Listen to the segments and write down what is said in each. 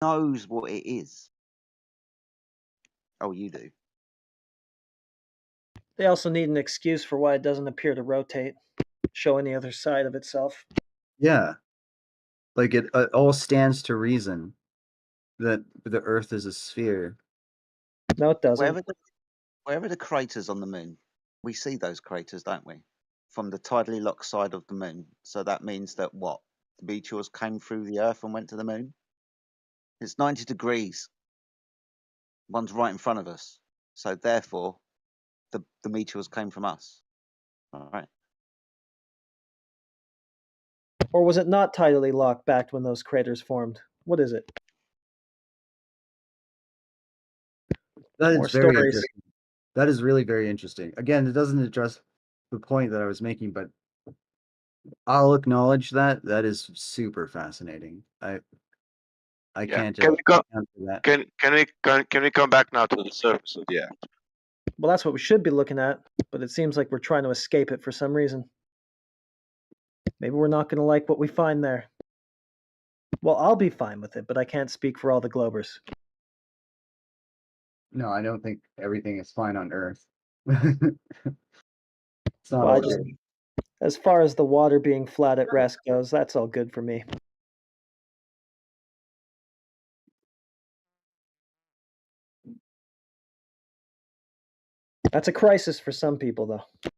knows what it is. Oh, you do. They also need an excuse for why it doesn't appear to rotate, show any other side of itself. Yeah, like it all stands to reason that the Earth is a sphere. No, it doesn't. Wherever the craters on the moon, we see those craters, don't we? From the tidally locked side of the moon. So that means that what? The meteors came through the Earth and went to the moon? It's 90 degrees. One's right in front of us. So therefore, the meteors came from us. All right. Or was it not tidally locked back when those craters formed? What is it? That More is very stories. interesting. That is really very interesting. Again, it doesn't address the point that I was making, but I'll acknowledge that. That is super fascinating. I Yeah. can't Can we go? answer that. Can we come back now to the surface of the Earth? Well, that's what we should be looking at, but it seems like we're trying to escape it for some reason. Maybe we're not going to like what we find there. Well, I'll be fine with it, but I can't speak for all the Globers. No, I don't think everything is fine on Earth. It's not Well, all good. as far as the water being flat at rest goes, that's all good for me. That's a crisis for some people, though.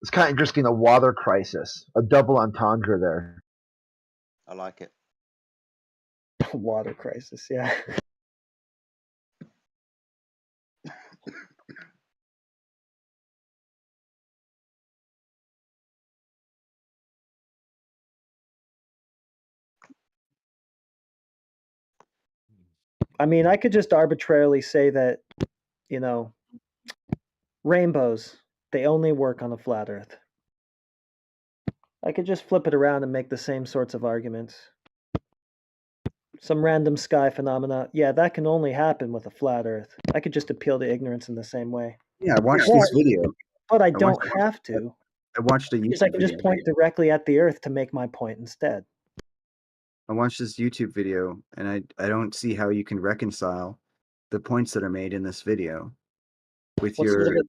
It's kind of interesting, a water crisis, a double entendre there. I like it. Water crisis, yeah. I mean, I could just arbitrarily say that, you know, rainbows, they only work on a flat Earth. I could just flip it around and make the same sorts of arguments. Some random sky phenomena, yeah, that can only happen with a flat Earth. I could just appeal to ignorance in the same way. Yeah, I watched this video. But I don't have to. I watched a Because I YouTube can video. just point directly at the Earth to make my point instead. I watched this YouTube video, and I don't see how you can reconcile the points that are made in this video with What your sort of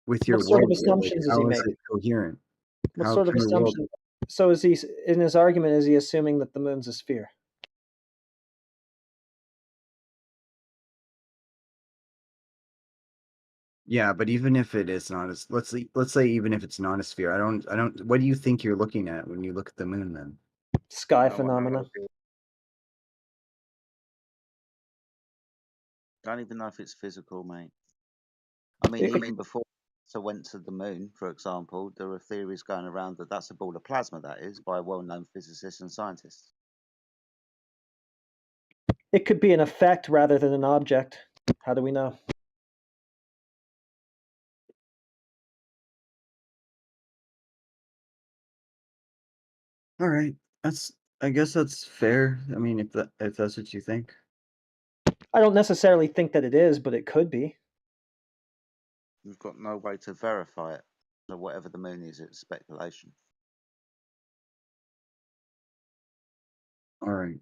worldview. assumptions is how he is making? it coherent? What How sort of can the world? assumption? So is he, in his argument, is he assuming that the moon's a sphere? Yeah, but even if it is not, let's say even if it's not a sphere, I don't. What do you think you're looking at when you look at the moon? Then Sky phenomena. Don't even know if it's physical, mate. I mean, even before I went to the moon, for example, there are theories going around that that's a ball of plasma, that is, by well-known physicists and scientists. It could be an effect rather than an object. How do we know? all right, I guess that's fair. I mean, if that's what you think. I don't necessarily think that it is, but it could be. We've got no way to verify it. So whatever the moon is, it's speculation. All right.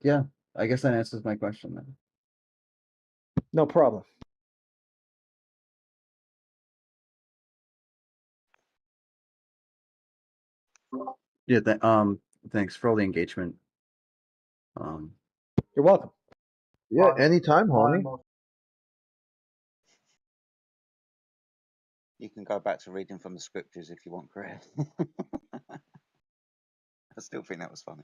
Yeah, I guess that answers my question then. No problem. Yeah. Thanks for all the engagement. You're welcome. Yeah, anytime, homie. You can go back to reading from the scriptures if you want, Chris. I still think that was funny.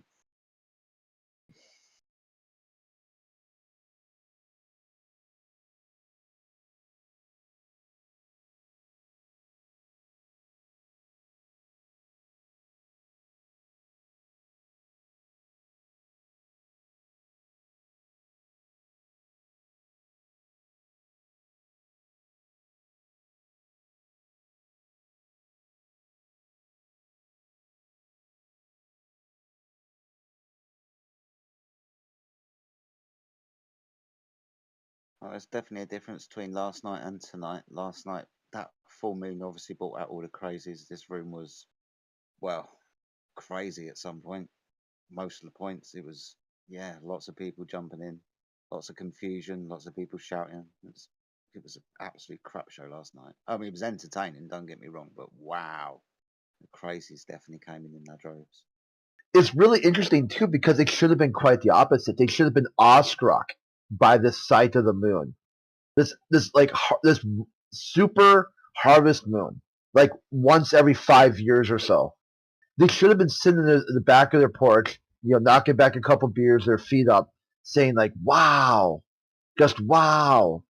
Well, there's definitely a difference between last night and tonight. Last night that full moon obviously brought out all the crazies. This room was, well, crazy at some point. Most of the points, it was, yeah, lots of people jumping in, lots of confusion, lots of people shouting. It was an absolute crap show last night. I mean, it was entertaining, don't get me wrong, but wow, the crazies definitely came in their droves. It's really interesting too because it should have been quite the opposite. They should have been awestruck by this sight of the moon. This super harvest moon, like once every 5 years or so. They should have been sitting in the back of their porch, knocking back a couple beers, their feet up, saying like, "Wow, just wow."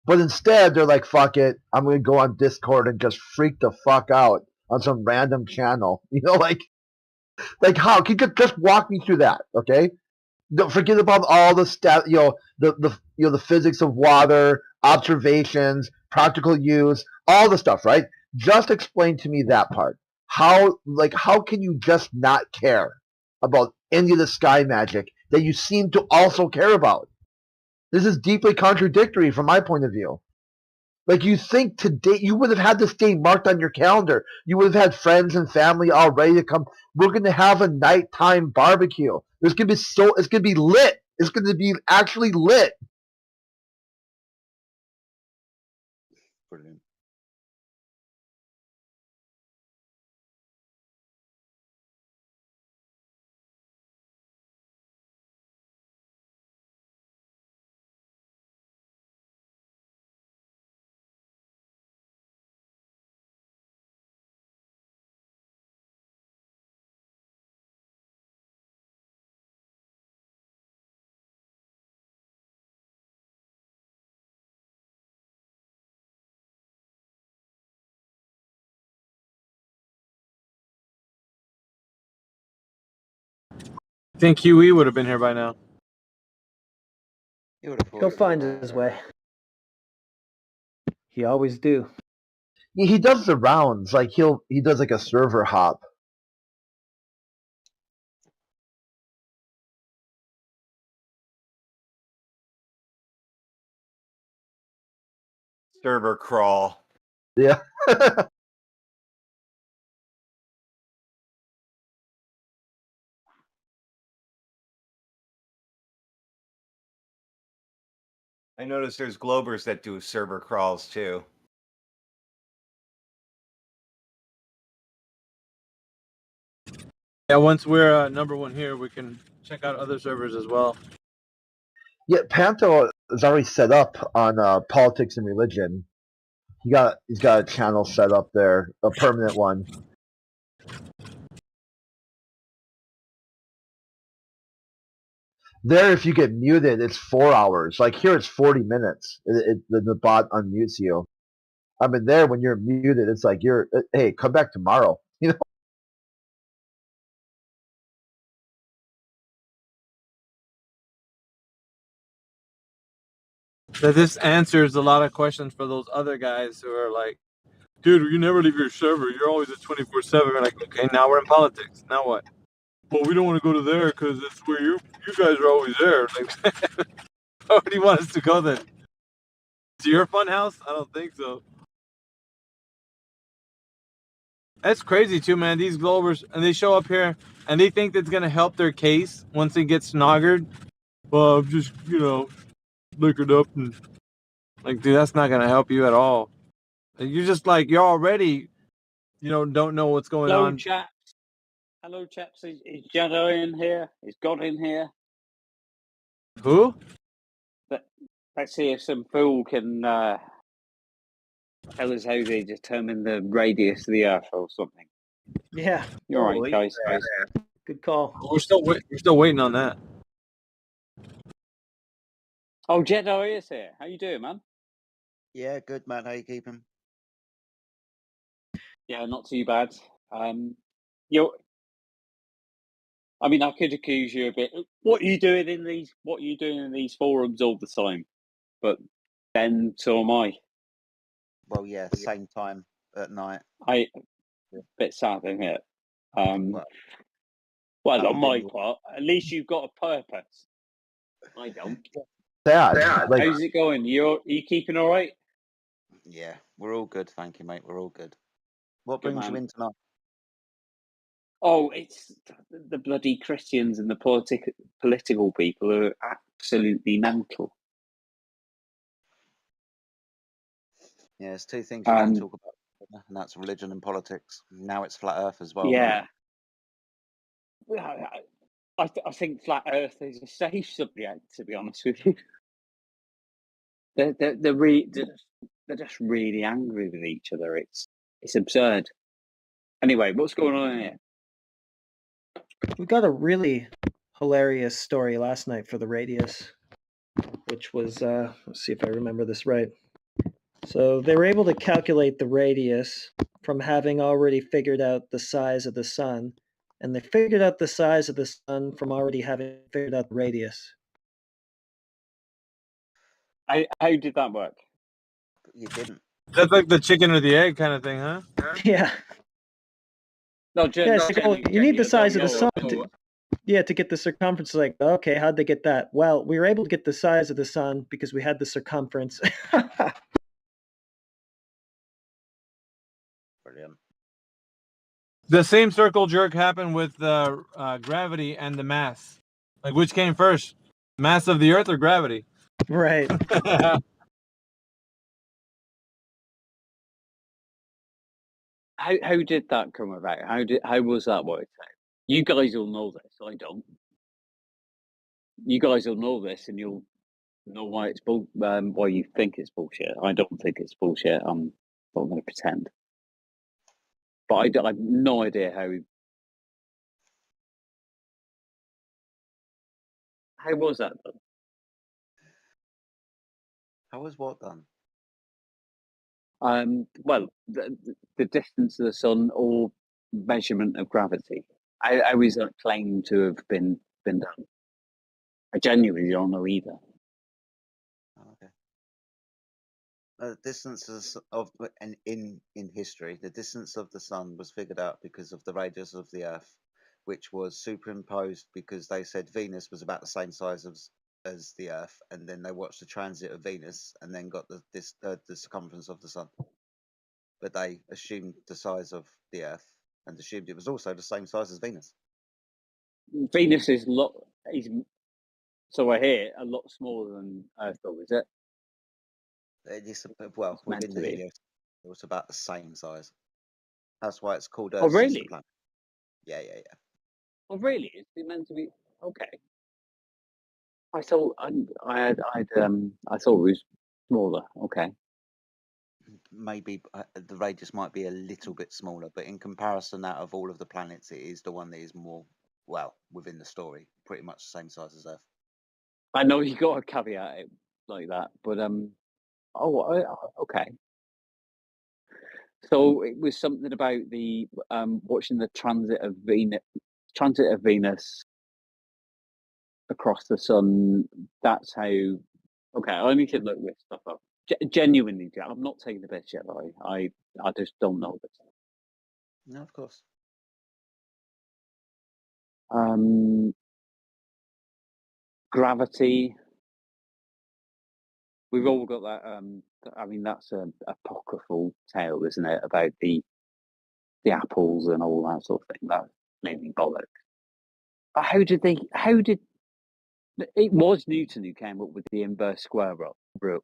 But instead, they're like, "Fuck it, I'm gonna go on Discord and just freak the fuck out on some random channel." Like how? Can you just walk me through that, okay? Don't forget about all the the physics of water, observations, practical use, all the stuff, right? Just explain to me that part. How can you just not care about any of the sky magic that you seem to also care about? This is deeply contradictory from my point of view. Like you think today you would have had this day marked on your calendar. You would have had friends and family all ready to come. We're gonna have a nighttime barbecue. It's gonna be lit. It's gonna be actually lit. Brilliant. I think QE would have been here by now. You would have thought He'll it find would. his way. He always do. He does the rounds. Like he does like a server hop. Server crawl. Yeah. I noticed there's Globers that do server crawls too. Yeah, once we're number one here, we can check out other servers as well. Yeah, Panto is already set up on politics and religion. He's got a channel set up there, a permanent one. There, if you get muted, it's 4 hours. Like here, it's 40 minutes. The bot unmutes you. I mean, there when you're muted, it's like hey, come back tomorrow. That this answers a lot of questions for those other guys who are like, dude, you never leave your server. You're always at 24/7. We're like, okay, now we're in politics. Now what? Well, we don't want to go to there because it's where you guys are always there. Like, where do you want us to go then? To your fun house? I don't think so. That's crazy too, man. These Globers, and they show up here and they think that's gonna help their case once it gets snoggered. Well, I'm just, liquored up and like, dude, that's not gonna help you at all. You're just like, you're already, don't know what's going Hello, on. chaps. Hello, chaps. Is Jedi in here? Is God in here? Who? Let's see if some fool can tell us how they determine the radius of the Earth or something. Yeah. You're right, guys. Good call. We're still waiting on that. Oh, Jedi is here. How you doing, man? Yeah, good man. How you keeping? Yeah, not too bad. I could accuse you a bit. What are you doing in these forums all the time? But then so am I. Well, yeah, same time at night. Bit sad, isn't it? Well, on my part, at least you've got a purpose. I don't. Sad. Like How's it going? You keeping all right? Yeah, we're all good, thank you, mate. We're all good. What Good brings you man. in tonight? Oh, it's the bloody Christians and the political people are absolutely mental. Yeah, there's two things you don't Um, talk about, and that's religion and politics. Now it's flat Earth as well. yeah. I think flat Earth is a safe subject, to be honest with you. They're just really angry with each other. It's absurd. Anyway, what's going on here? We got a really hilarious story last night for the Radius, which was, let's see if I remember this right. So they were able to calculate the radius from having already figured out the size of the sun, and they figured out the size of the sun from already having figured out the radius. How did that work? You didn't. That's like the chicken or the egg kind of thing, huh? Yeah. No, Yeah, it's like, oh, you need the size of the sun no. to get the circumference. Like, okay, how'd they get that? Well, we were able to get the size of the sun because we had the circumference. Brilliant. The same circle jerk happened with gravity and the mass. Like, which came first, mass of the Earth or gravity? Right. How did that come about? How was that worked out? You guys will know this. I don't. You guys will know this, and you'll know why it's why you think it's bullshit. I don't think it's bullshit. I'm not going to pretend. But I have no idea how was that done? How was what done? Well, the distance to the sun or measurement of gravity. How is that claimed to have been done? I genuinely don't know either. Oh, okay. The distance of in history, the distance of the sun was figured out because of the radius of the Earth, which was superimposed because they said Venus was about the same size as the Earth, and then they watched the transit of Venus and then got the circumference of the sun. But they assumed the size of the Earth and assumed it was also the same size as Venus. Venus is so I hear a lot smaller than Earth, though, is it? It's well It's meant within to the be. helios, it was about the same size. That's why it's called Oh, Earth's sister really? planet. Yeah. Oh, really? Is it meant to be? Okay. I thought I thought it was smaller. Okay. Maybe the radius might be a little bit smaller, but in comparison, out of all of the planets, it is the one that is more within the story, pretty much the same size as Earth. I know you got to caveat it like that, but okay. So it was something about the watching the transit of Venus across the sun. That's how. Okay, I need to look this stuff up. Genuinely, I'm not taking the piss yet. I just don't know this. No, of course. Gravity. We've all got that. I mean, that's an apocryphal tale, isn't it, about the apples and all that sort of thing. That made me bollocks. But how did it was Newton who came up with the inverse square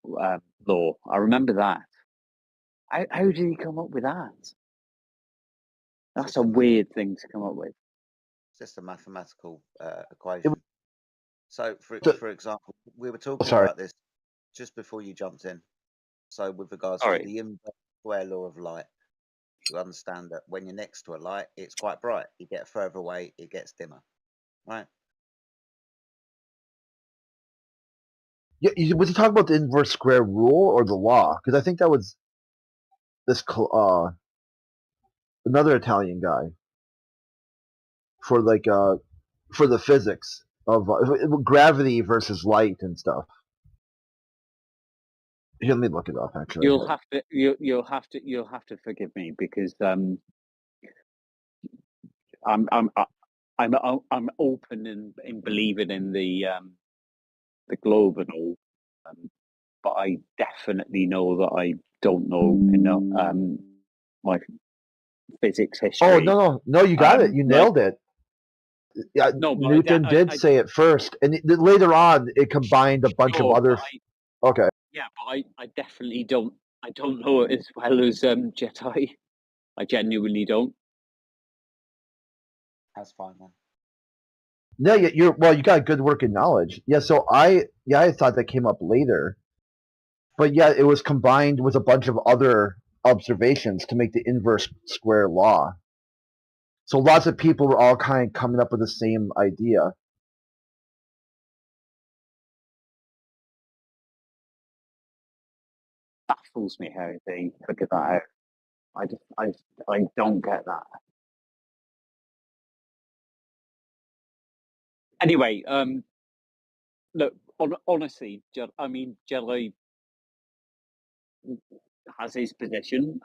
law. I remember that. How did he come up with that? That's a weird thing to come up with. It's just a mathematical equation. So, for example, we were talking Sorry. about this just before you jumped in. So, with regards to the inverse square law of light, you understand that when you're next to a light, it's quite bright. You get further away, it gets dimmer, right? Yeah, was he talking about the inverse square rule or the law? Because I think that was this another Italian guy for for the physics of gravity versus light and stuff. Here, let me look it up. Actually, You'll have to forgive me because I'm open in believing in the globe and all, but I definitely know that I don't know enough my physics Oh history. no! You got it. You Like, nailed it. Yeah, no, but Newton did say it first, and later on it combined a bunch of sure, other. Okay. yeah, but I definitely don't. I don't know it as well as Jedi. I genuinely don't. That's fine, man. No, you got good working knowledge. Yeah, so I thought that came up later, but yeah, it was combined with a bunch of other observations to make the inverse square law. So lots of people were all kind of coming up with the same idea. Baffles me how they figured that out. I don't get that. Anyway, look, honestly, Jello has his position,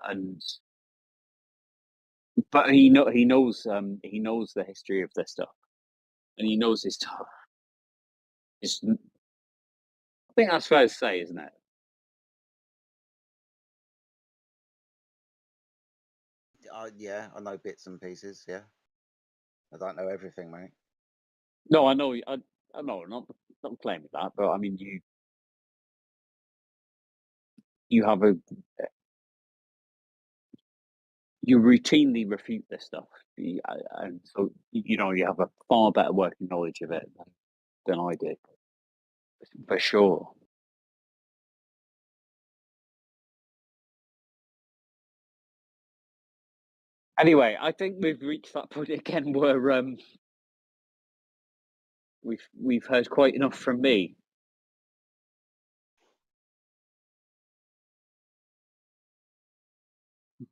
but he knows the history of this stuff, and he knows his stuff. I think that's fair to say, isn't it? Yeah, I know bits and pieces. Yeah, I don't know everything, mate. No, I know. I know. Not claiming that, but I mean, you have you routinely refute this stuff, and so you have a far better working knowledge of it than I did, for sure. Anyway, I think we've reached that point again where we've heard quite enough from me.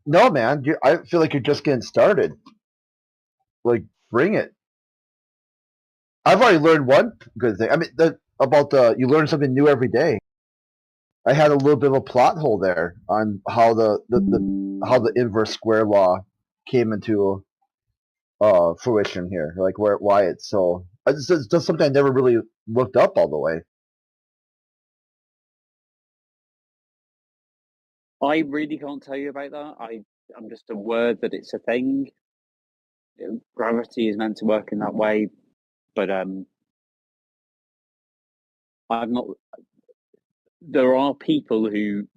No, man, I feel like you're just getting started. Like, bring it. I've already learned one good thing. I mean, you learn something new every day. I had a little bit of a plot hole there on how the inverse square law came into fruition here, like why it's so. It's just something I never really looked up all the way. I really can't tell you about that. I'm just aware that it's a thing. Gravity is meant to work in that way, but I'm not. There are people who,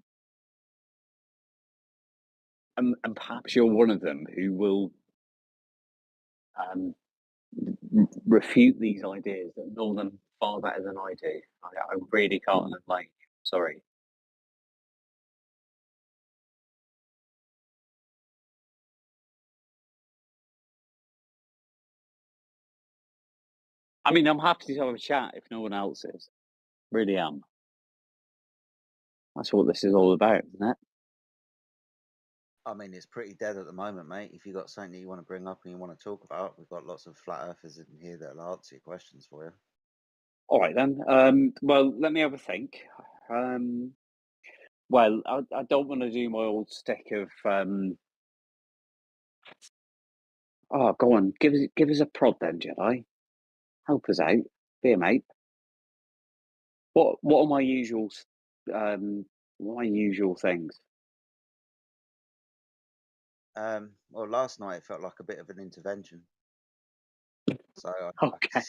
and perhaps you're one of them, who will refute these ideas that know them far better than I do. I really can't enlighten you. Sorry. I mean, I'm happy to have a chat if no one else is. Really am. That's what this is all about, isn't it? I mean, it's pretty dead at the moment, mate. If you've got something that you want to bring up and you want to talk about, we've got lots of flat earthers in here that'll answer your questions for you. All right then. Well, let me have a think. Well, I don't want to do my old stick of. Oh, go on, give us a prod then, Jedi. Help us out, be a mate. What are my usual things? Well, last night it felt like a bit of an intervention. So Okay.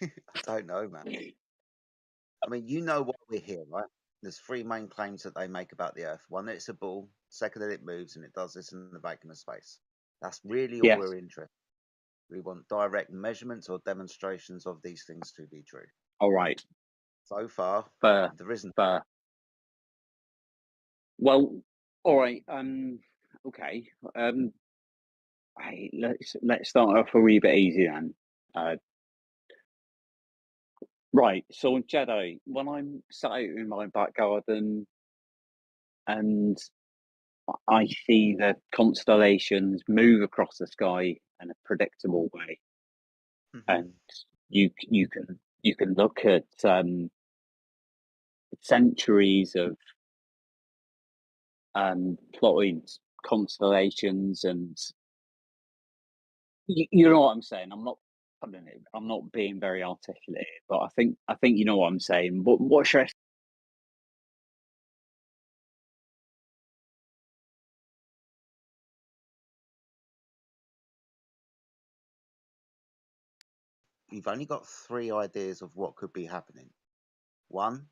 I don't know, man. I mean, you know why we're here, right? There's three main claims that they make about the Earth. One, that it's a ball. Second, that it moves and it does this in the vacuum of space. That's really all Yes. we're interested in. We want direct measurements or demonstrations of these things to be true. All right. So far, Fair. there isn't. Fair. Well, all right. Okay. Let's start off a wee bit easy then. Right. So, Jedi, when I'm sat out in my back garden and I see the constellations move across the sky in a predictable way, and you can look at centuries of plotted constellations, and you know what I'm saying. I'm not being very articulate, but I think you know what I'm saying. What should I you've only got 3 ideas of what could be happening. 1,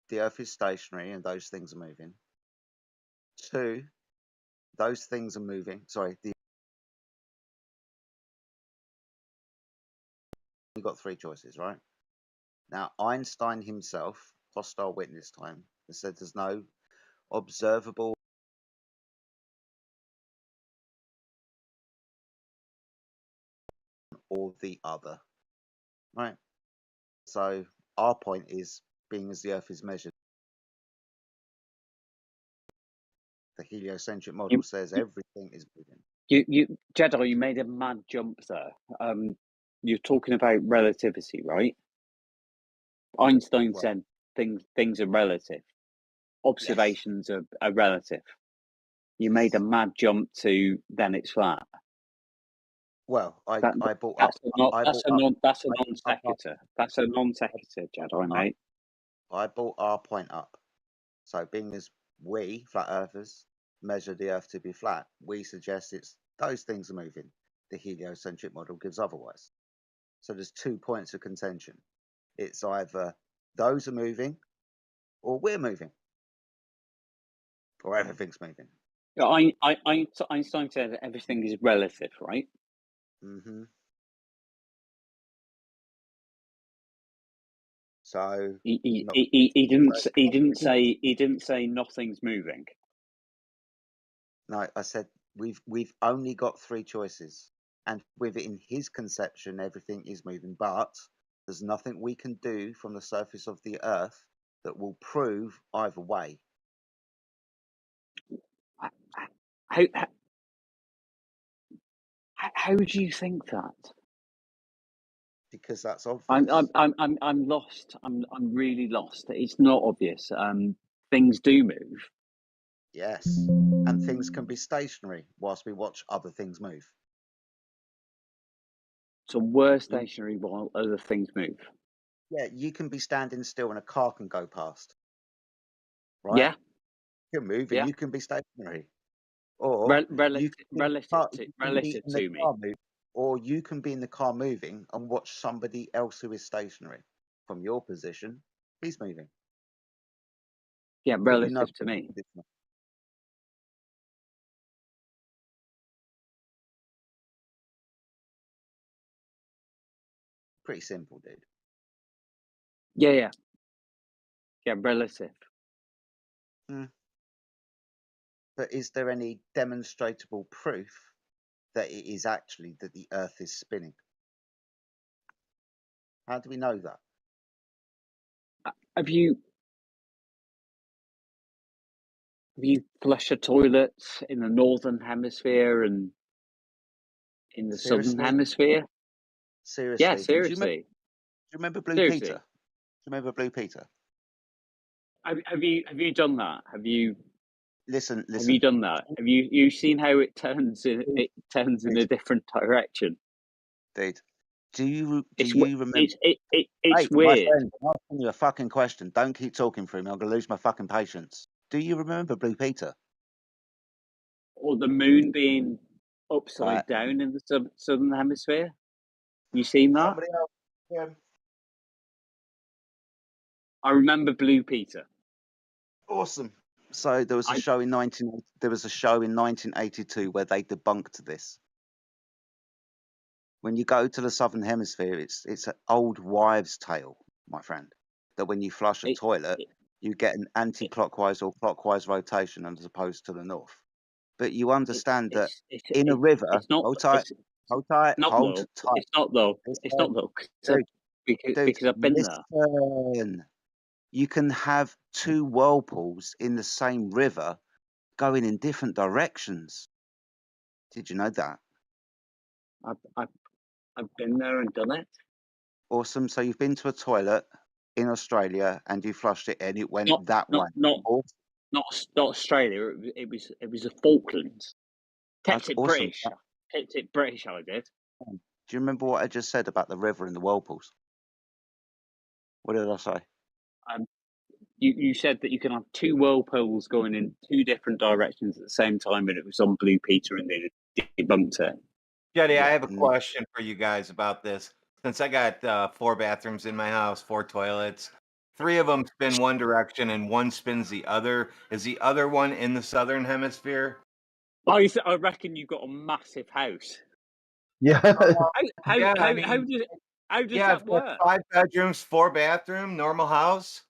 the Earth is stationary and those things are moving. 2, those things are moving. Sorry, you've got 3 choices, right? Now, Einstein himself, hostile witness time, has said there's no observable or the other, right? So our point is, being as the Earth is measured, the heliocentric model says everything is moving. Jedi, you made a mad jump there. You're talking about relativity, right? Einstein Well, said things are relative. Observations are relative. You made a mad jump to then it's flat. Well, I brought That's a non up sequitur. That's a non sequitur, Jedi, mate. I brought our point up. So, being as we, flat earthers, measure the Earth to be flat, we suggest it's those things are moving. The heliocentric model gives otherwise. So, there's 2 points of contention. It's either those are moving or we're moving or everything's moving. Einstein said that everything is relative, right? Mm-hmm. So he didn't say nothing's moving. No, I said we've only got 3 choices, and within his conception, everything is moving. But there's nothing we can do from the surface of the Earth that will prove either way. How do you think that? Because that's obvious. I'm lost. I'm really lost. It's not obvious. Things do move. Yes, and things can be stationary whilst we watch other things move. So we're stationary while other things move. Yeah, you can be standing still and a car can go past. Right? Yeah. You can move and you can be stationary. Or relative to me. Or you can be in the car moving and watch somebody else who is stationary. From your position, he's moving. Yeah, relative to me. Pretty simple, dude. Yeah, relative. But is there any demonstrable proof that it is actually that the Earth is spinning? How do we know that? Have you flushed a toilet in the northern hemisphere and in the southern hemisphere? Seriously? Yeah, seriously. Do you remember Blue Peter? Do you remember Blue Peter? Have you done that? Have you? Listen. Have you done that? Have you seen how it turns in? It turns in a different direction. Dude, do you remember? It's hey, weird. My friend, I'm asking you a fucking question. Don't keep talking through me. I'm gonna lose my fucking patience. Do you remember Blue Peter? Or the moon being upside down in the southern hemisphere? You seen that? Somebody else. Yeah. I remember Blue Peter. Awesome. So there was a show in 1982 where they debunked this. When you go to the southern hemisphere, it's an old wives' tale, my friend. That when you flush a toilet, you get an anti-clockwise or clockwise rotation as opposed to the north. But you understand that in a river, hold tight. It's not though. Because I've been there. You can have 2 whirlpools in the same river going in different directions. Did you know that? I've been there and done it. Awesome. So you've been to a toilet in Australia and you flushed it and it went that way. Not Australia. It was the Falklands. Kept it awesome. British. Kept it British. I did. Do you remember what I just said about the river and the whirlpools? What did I say? You said that you can have 2 whirlpools going in 2 different directions at the same time, and it was on Blue Peter, and they debunked it. Jetty, I have a question for you guys about this. since I got 4 bathrooms in my house, 4 toilets, 3 of them spin one direction and one spins the other. Is the other one in the southern hemisphere? I reckon you've got a massive house. Yeah. Yeah, I mean, How does yeah, that it's got work? 5 bedrooms, 4 bathroom, normal house.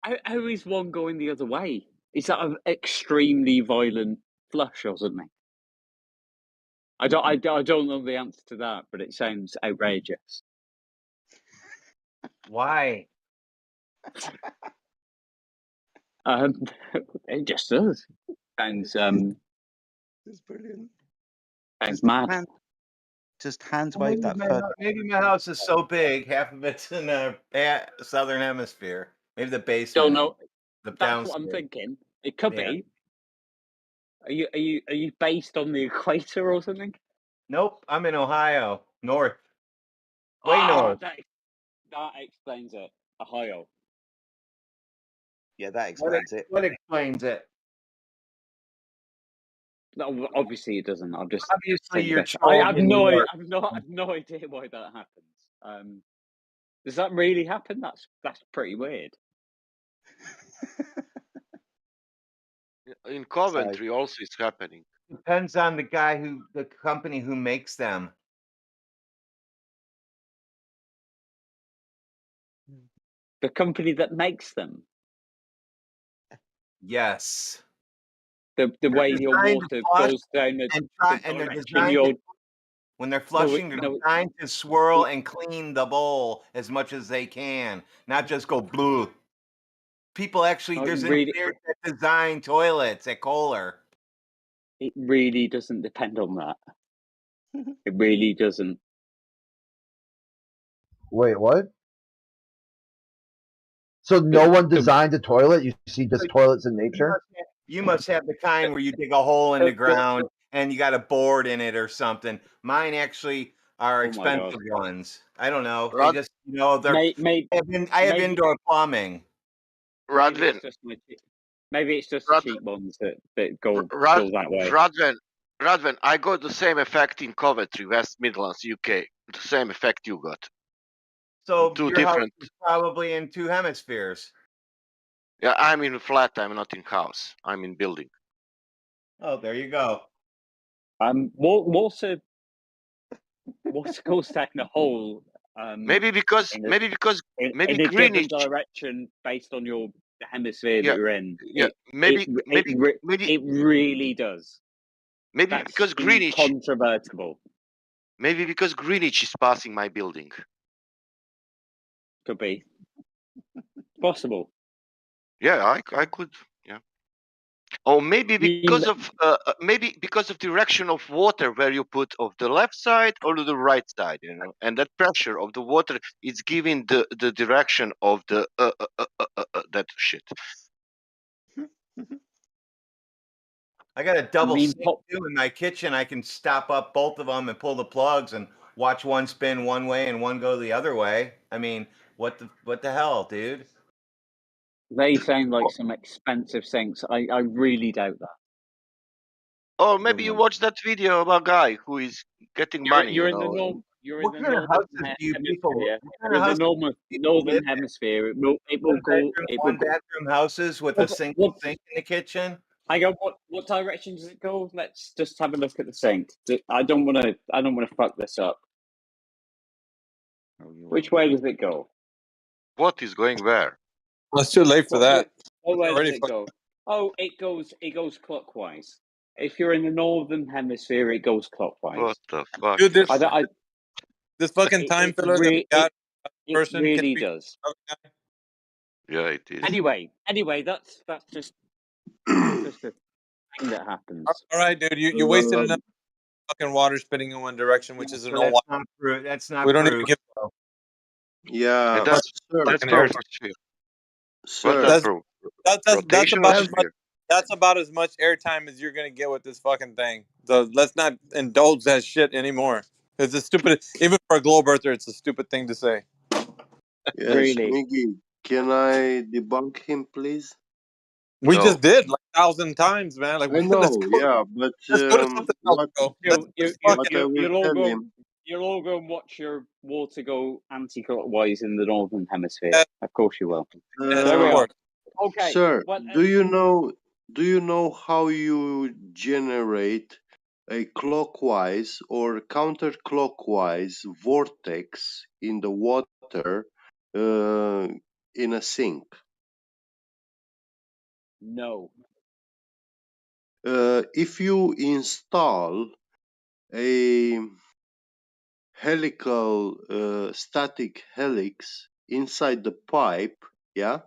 How is one going the other way? Is that an extremely violent flush or something? I don't know the answer to that, but it sounds outrageous. Why? It just does. Sounds It's brilliant. sounds mad. Just hands Well, wave that third. maybe my house is so big, half of it's in the southern hemisphere. Maybe the Don't basement. know. The That's what I'm downstairs. thinking. It could Yeah. be. Are you based on the equator or something? Nope, I'm in Ohio, north. Way north. That explains it. Ohio. Yeah, that explains it. What explains it? No, obviously it doesn't. I'm just Obviously, saying you're this. I have trolling no, New I've no idea why that happens. Does that really happen? That's pretty weird. In Coventry also it's happening. Depends on the company who makes them. The company that makes them, Yes. the way your designed to water flush goes down the And they're direction designed you're. when they're flushing, they're no, designed to swirl and clean the bowl as much as they can, not just go blue. People actually, No, there's really- engineers that design toilets at Kohler. It really doesn't depend on that. It really doesn't. Wait, what? So no one designed a toilet? You see just toilets in nature? You must have the kind where you dig a hole in the ground and you got a board in it or something. Mine actually are Oh my God. expensive ones. I don't know. Rod- They just, they're. Maybe I have indoor plumbing. Radvin, maybe it's just the cheap ones that go that way. Radvin, I got the same effect in Coventry, West Midlands, UK. The same effect you got. So Two your different. house is probably in 2 hemispheres. Yeah, I'm in flat. I'm not in house. I'm in building. Oh, there you go. Water goes down the hole. Maybe because in maybe a Greenwich. given direction based on your hemisphere Yeah, that you're in. Yeah, maybe It really does. maybe That's because Greenwich. incontrovertible. Maybe because Greenwich is passing my building. Could be possible. Yeah, I could. Yeah. Or maybe because of direction of water where you put of the left side or the right side, and that pressure of the water is giving the direction of the that shit. I got a double mean, sink too in my kitchen. I can stop up both of them and pull the plugs and watch one spin one way and one go the other way. I mean, what the hell, dude? They sound like some expensive sinks. I really doubt that. Or maybe you watch that video of a guy who is getting money. You're in the northern What kind of houses do you people? hemisphere. What kind of houses do people live Northern in? hemisphere. It will go. One bedroom houses with a single sink in the kitchen. I go. What direction does it go? Let's just have a look at the sink. I don't want to fuck this up. Which way does it go? What is going where? Well, it's too late for that. What way does it go? Oh, it goes clockwise. If you're in the northern hemisphere, it goes clockwise. What the fuck? Dude, this fucking time filler that we got person really does. Yeah, it is. Anyway, that's just a thing that happens. All right, dude, you wasted enough fucking water spitting in one direction, which is no water. Not true. That's not. We don't true. even give. Yeah, that's Sir, that's about as much airtime as you're gonna get with this fucking thing. So let's not indulge that shit anymore. It's a stupid. Even for a globe earther, it's a stupid thing to say. Yes, Really? Miggy, can I debunk him, please? We just did like 1,000 times, man. Like, I know, let's go. yeah, but Let's go to something else, bro. what I will tell him, You'll all go and watch your water go anti-clockwise in the northern hemisphere. Yeah. Of course you will. Yes, There of we are. course. Okay. Sir, Well, do you know how you generate a clockwise or counterclockwise vortex in the water in a sink? no. If you install a helical static helix inside the pipe, yeah,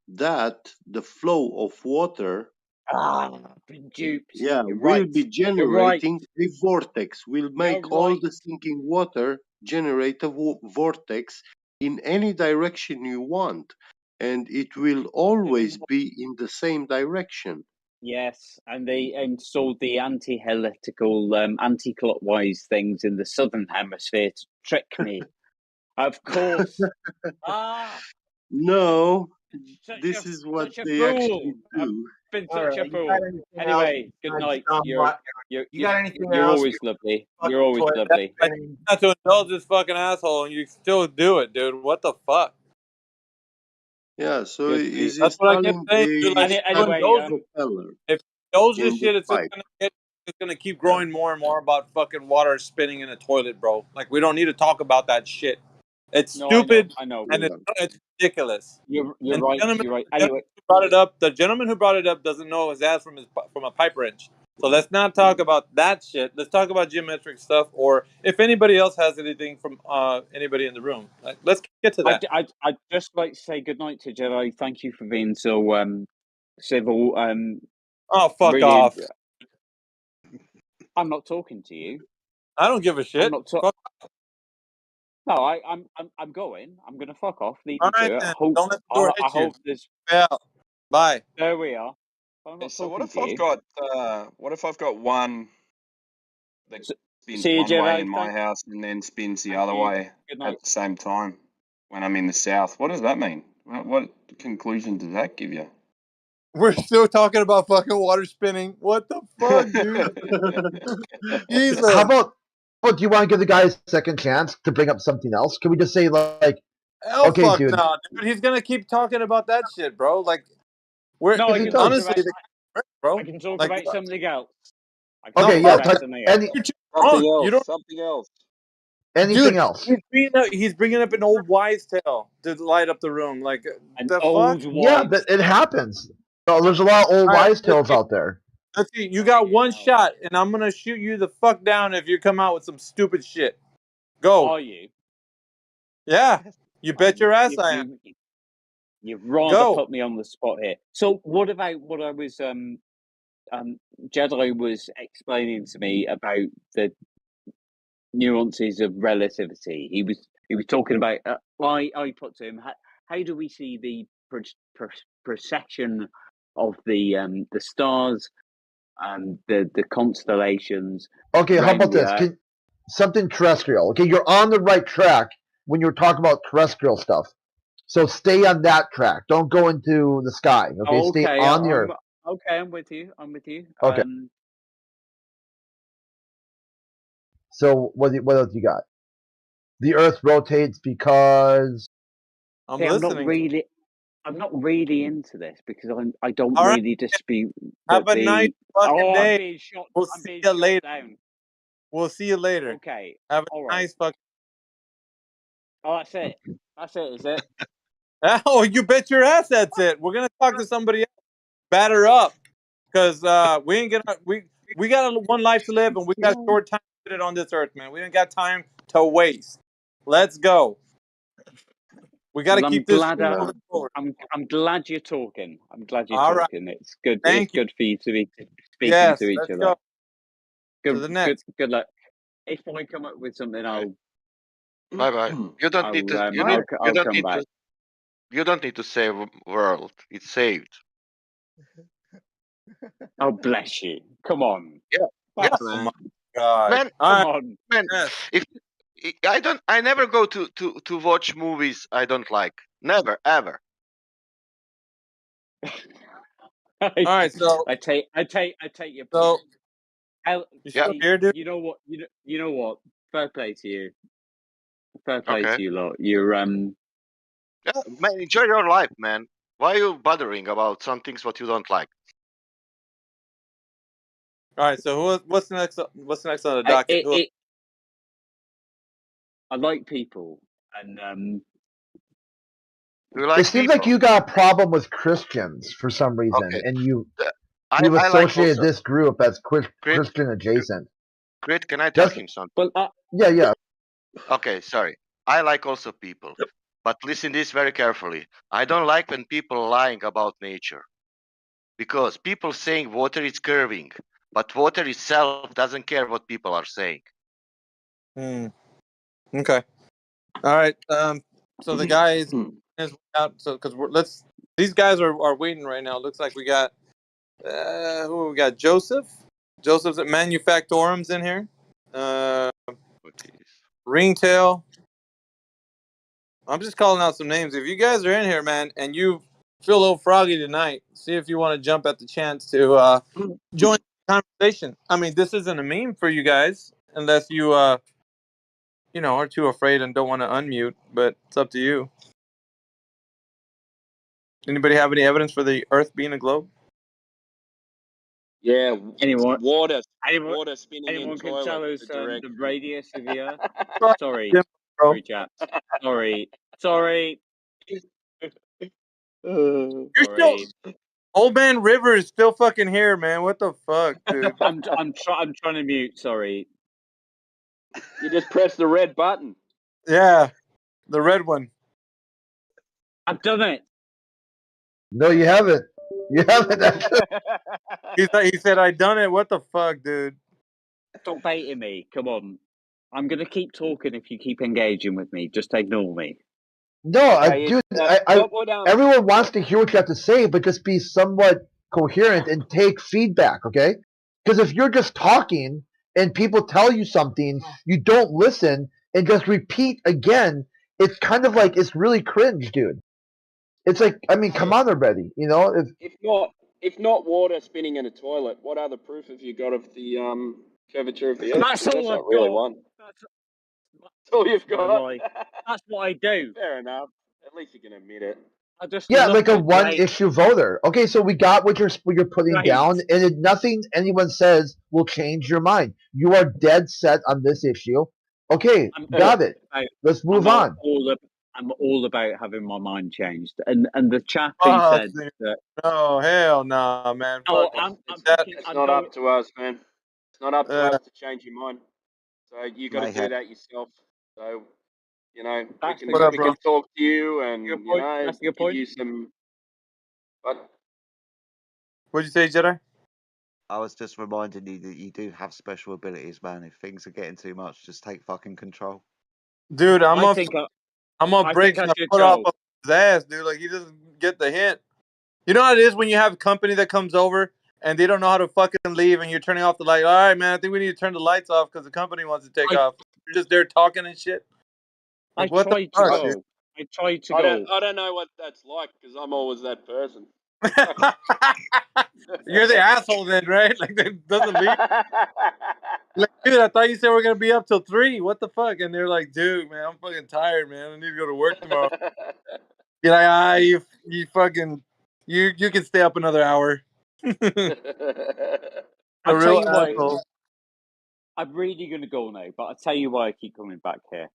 that the flow of water, Ah, been duped. yeah, You're will right. be You're right. generating a vortex, will You're make all right. the sinking water generate a vortex in any direction you want, and it will always be in the same direction. Yes, and they installed the anti-helical, anti-clockwise things in the southern hemisphere to trick me. Of course. No, this Such is what such a they fool. actually I've do. been All such a right. You got fool. anything Anyway, else good besides night. somewhat? You're You got anything you're else? always lovely. Fucking You're always toilet lovely. I spinning. not to indulge this fucking asshole, and you still do it, dude. What the fuck? Yeah, so Good. he's That's what I kept installing saying, dude. a Like, if you static Anyway, indulge, propeller if you indulge this in the shit, pipe. it's gonna keep growing more and more about fucking water spinning in a toilet, bro. Like, we don't need to talk about that shit. It's no, I know, stupid I know. and Yeah. it's ridiculous. You're And right. You're right. Anyway, the gentleman who brought it up doesn't know his ass from a pipe wrench. So let's not talk about that shit. Let's talk about geometric stuff, or if anybody else has anything from anybody in the room. Like, let's get to that. I'd just like to say good night to Jedi. Thank you for being so civil. Oh, fuck Really, off! I'm not talking to you. I don't give a I'm shit. not. No, I'm going. I'm going to fuck off. Leave All you right to it. then. Don't let the I door hit you. hope there's. Yeah. Bye. There we are. I'm Hey, not so talking to you. what if I've got one that spins See you, one way Jedi. in my house and then spins the Thank other you. way Good at night. the same time when I'm in the south? What does that mean? What conclusion does that give you? We're still talking about fucking water spinning. What the fuck, dude? Jesus. How about do you want to give the guy a second chance to bring up something else? Can we just say like, Hell okay, fuck dude, no, dude. He's gonna keep talking about that shit, bro. Like, we're No, I he can does. talk honestly, about. bro. I can talk Like, about something else. I no, can okay, talk yeah, fuck. about something else. any You're too Something drunk. You else. don't, Something else. anything dude. else? He's bringing up an old wives' tale to light up the room. Like, An the fuck. old Yeah, wives' but it tale. happens. So there's a lot of old All right, wise tales out there. let's see. You got Fucking one hell. shot, and I'm gonna shoot you the fuck down if you come out with some stupid shit. Go. Are you? Yeah. You bet your ass I am. You've rather Go. put me on the spot here. So what about what I was Jedi was explaining to me about the nuances of relativity. He was talking about. I put to him, how do we see the precession of the stars and the constellations Okay, how around about the this? Earth? Something terrestrial. Okay, you're on the right track when you're talking about terrestrial stuff. So stay on that track. Don't go into the sky. Okay, Oh, stay okay, on the earth. I'm with you. I'm with you. Okay. So what else you got? The earth rotates because I'm See, listening. I'm not really into this because I don't All right. really dispute Have that a nice the. fucking Oh, I'm day. being shot. We'll I'm see being you shot later. down. We'll see you later. Okay. Have a All right. nice fucking. Oh, that's it. That's it. Is it? Oh, you bet your ass that's it. We're gonna talk to somebody else. Batter up, because we ain't gonna we got one life to live, and we got short time to put it on this earth, man. We ain't got time to waste. Let's go. We got to Well, keep this I'm moving forward. glad you're talking. I'm glad you're All right. talking. It's good. Thank It's you. good for you to be speaking Yes. to each Let's other. go. To the next. Good luck. If I come up with something, I'll. Bye bye. You don't need to. I'll come back. You don't need to save world. It's saved. Oh, bless you. Come on. Yeah. That's, Oh my God. Man, All come right. on. man. Yes. If I never go to watch movies I don't like. Never, ever. All right. So I take your point. so you Yeah. still here, dude? You know what? Fair play to you. Fair play Okay. to you lot. You're Yeah, man, enjoy your life, man. Why are you bothering about some things what you don't like? All right. So what's next? What's next on the docket? I like people, and Do you It like seems like people? you got a problem with Christians for some reason, Okay. and you've I like associated also. this group as Crit, Christian adjacent. Crit, can I tell That's him something? well, yeah. Okay, sorry. I like also people. But listen this very carefully. I don't like when people lying about nature. Because people saying water is curving, but water itself doesn't care what people are saying. Okay. All right. So the guys is out. So because these guys are waiting right now. Looks like we got who we got? Joseph. Joseph's at Manufactorum's in here. Ringtail. I'm just calling out some names. If you guys are in here, man, and you feel a little froggy tonight, see if you want to jump at the chance to join the conversation. I mean, this isn't a meme for you guys, unless you are too afraid and don't want to unmute. But it's up to you. Anybody have any evidence for the Earth being a globe? Yeah, anyone water anyone spinning in can toilet. tell us The the direction. radius of the Earth? Fuck Sorry, yeah, bro. sorry, chaps. Sorry. You're still Sorry. Old Man River is still fucking here, man. What the fuck, dude? I'm trying to mute. Sorry. You just press the red button. Yeah, the red one. I've done it. No, you haven't. You haven't. He said I done it. What the fuck, dude? Stop baiting me. Come on. I'm gonna keep talking if you keep engaging with me. Just ignore me. No, Okay, dude. what would Everyone wants to hear what you have to say, but just be somewhat coherent and take feedback, okay? Because if you're just talking and people tell you something, you don't listen and just repeat again. It's kind of like it's really cringe, dude. It's like, I mean, come on already, you know? if not water spinning in a toilet, what other proof have you got of the curvature of the Earth? That's all I've not really got. one. That's all you've my got. life. That's what I do. Fair enough. At least you can admit it. I just Yeah, look like a at one great. issue voter. Okay, so we got what you're putting Right. down, and nothing anyone says will change your mind. You are dead set on this issue. Okay, got it. Let's move on. I'm all about having my mind changed. And the chap who Oh, said that. no, hell no, man. Oh, Fuck I'm that. thinking, It's I'm not going, up to us, man. It's not up to us to change your mind. So you got to do Mayhem. that yourself. So you know, That's we What up, can, bro? talk to you and Good you point. know That's a good give point. you some. But What'd you say, Jedi? I was just reminding you that you do have special abilities, man. If things are getting too much, just take fucking control. Dude, I'm I think gonna break I my should foot off go. of his ass, dude. Like he doesn't get the hint. You know how it is when you have a company that comes over and they don't know how to fucking leave, and you're turning off the light. All right, man. I think we need to turn the lights off because the company wants to take off. You're just there talking and shit. I Like what the tried to fuck, go. dude? I tried to I go. don't know what that's like because I'm always that person. You're the asshole then, right? Like that doesn't leave. Like, dude, I thought you said we're gonna be up till 3. What the fuck? And they're like, dude, man, I'm fucking tired, man. I need to go to work tomorrow. You're like, you fucking, you can stay up another hour. A I'll tell real you why. asshole. I'm really going to go now, but I'll tell you why I keep coming back here.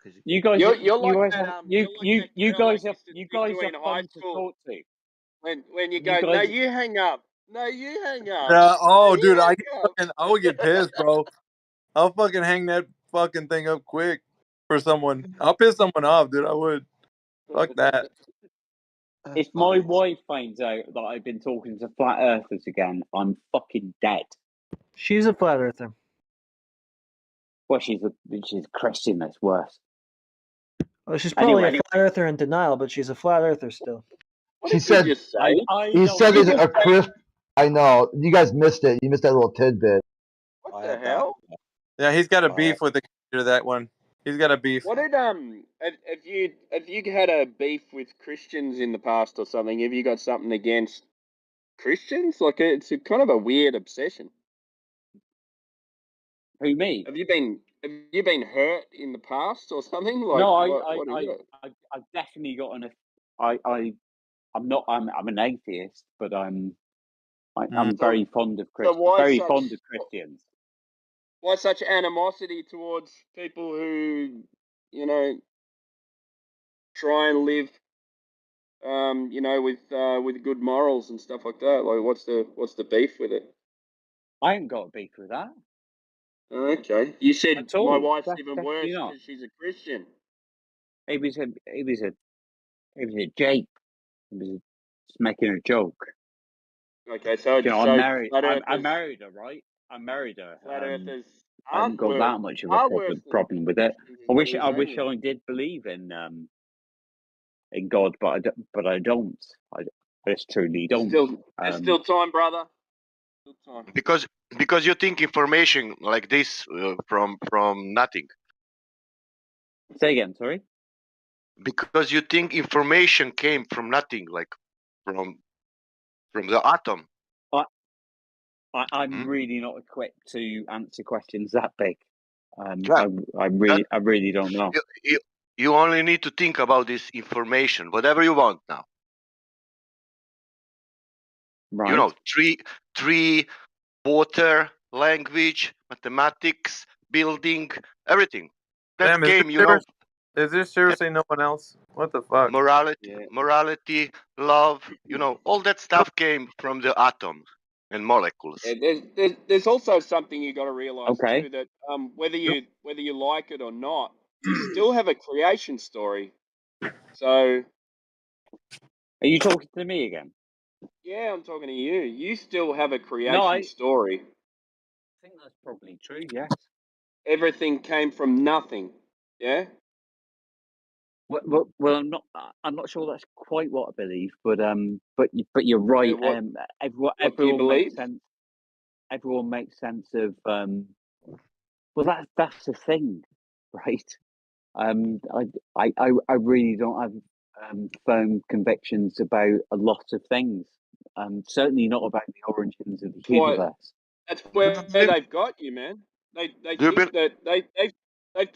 'Cause You guys, You're like guys, that you girl I guys are used to speak to fun in high to school. talk to. When you You go, no, guys, you hang up. No, you hang up. Yeah. Oh, No, dude, you hang up. I would get pissed, bro. I'll fucking hang that fucking thing up quick for someone. I'll piss someone off, dude. I would. Fuck that. if my wife finds out that I've been talking to flat earthers again, I'm fucking dead. She's a flat earther. Well, she's a Christian. That's worse. Well, she's probably Anyway. a flat earther in denial, but she's a flat earther still. What He did you said- just say? He said it's a crisp. I know. You guys missed it. You missed that little tidbit. What the hell? Yeah, he's got a beef with the character, that one. He's got a beef. What did have you had a beef with Christians in the past or something? Have you got something against Christians? Like it's a kind of a weird obsession. Who, me? Have you been hurt in the past or something? Like, No, what is it? I've definitely got an. I'm not. I'm an atheist, but I'm So, very fond of so Christians. why such animosity towards people who, you know, try and live, you know, with good morals and stuff like that? Like, what's the beef with it? I ain't got a beef with that Okay, you said at all. my wife's That's even definitely worse not. because she's a Christian. It was a jape. It was just making a joke. Okay, so You know, so I married her, right? I married her. flat earthers I haven't got that much of a are worse than problem with it. Christians, is I what wish you're I saying. did believe in God, but I don't. I just truly don't. There's still time, brother. Still time. Because you think information like this from nothing. Say again, sorry. Because you think information came from nothing, like from the atom. I'm really not equipped to answer questions that big. Yeah, I really don't know. You only need to think about this information, whatever you want now. Right. You know, tree, water, language, mathematics, building, everything. That Damn, came, you know. Is there seriously no one else? What the fuck? Morality, love, you know, all that stuff came from the atom and molecules. There's also something you got to realize Okay. too, that whether you like it or not, you still have a creation story. So, are you talking to me again? Yeah, I'm talking to you. You still have a creation story. I think that's probably true. Yes. Everything came from nothing. Yeah. Well, I'm not sure that's quite what I believe, but you're right. What do you Everyone makes believe? sense. Everyone makes sense of. Well, that's the thing, right? I really don't have firm convictions about a lot of things. Certainly not about the origins of the universe. That's where they've got you, man. They think that they've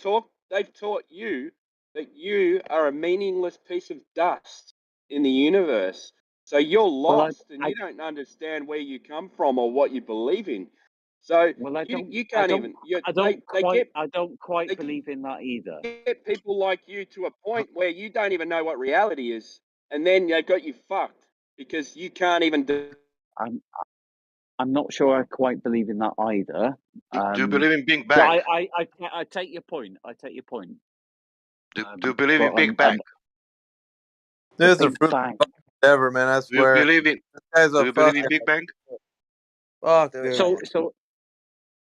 taught you that you are a meaningless piece of dust in the universe. So you're lost and you don't understand where you come from or what you believe in. So you can't even. I don't quite believe in that either. Get people like you to a point where you don't even know what reality is, and then they got you fucked because you can't even do. I'm not sure I quite believe in that either. Do you believe in Big Bang? I take your point. I take your point. Do you believe in Big Bang? This is the fruit ever, man. I swear. Do you believe in Big Bang? Fuck, dude. So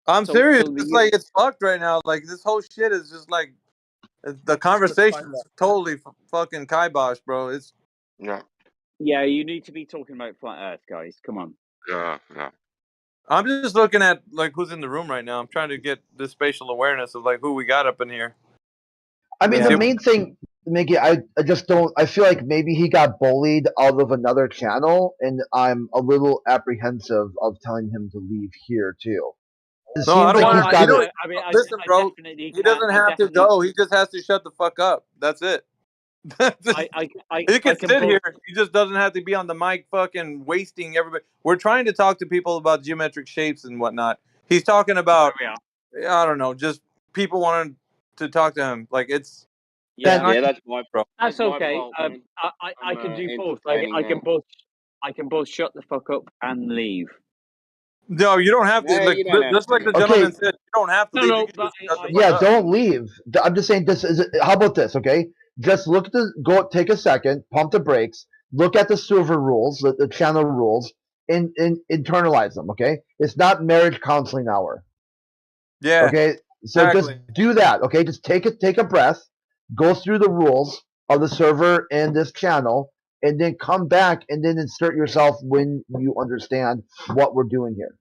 I'm serious. It's like it's fucked right now. Like this whole shit is just like the conversation is totally fucking kibosh, bro. It's yeah. You need to be talking about flat Earth, guys. Come on. Yeah. I'm just looking at like who's in the room right now. I'm trying to get this spatial awareness of like who we got up in here. I mean, the main thing, Mickey, I just don't. I feel like maybe he got bullied out of another channel, and I'm a little apprehensive of telling him to leave here too. It No, I don't want to. Listen, bro. He doesn't have to go. He just has to shut the fuck up. That's it. He can sit here. He just doesn't have to be on the mic, fucking wasting everybody. We're trying to talk to people about geometric shapes and whatnot. He's talking about, I don't know, just people wanting to talk to him. Like it's. That's my bro. That's okay. I can do both. I can both shut the fuck up and leave. No, you don't have to. No, Like you don't have just like the gentleman said, you don't have to leave. You can just shut the fuck up. Don't leave. I'm just saying. How about this? Okay, just look at take a second, pump the brakes, look at the server rules, the channel rules, and internalize them. Okay, it's not marriage counseling hour. Yeah. Okay, so exactly. just do that. Okay, just take a breath, go through the rules of the server and this channel, and then come back and then insert yourself when you understand what we're doing here.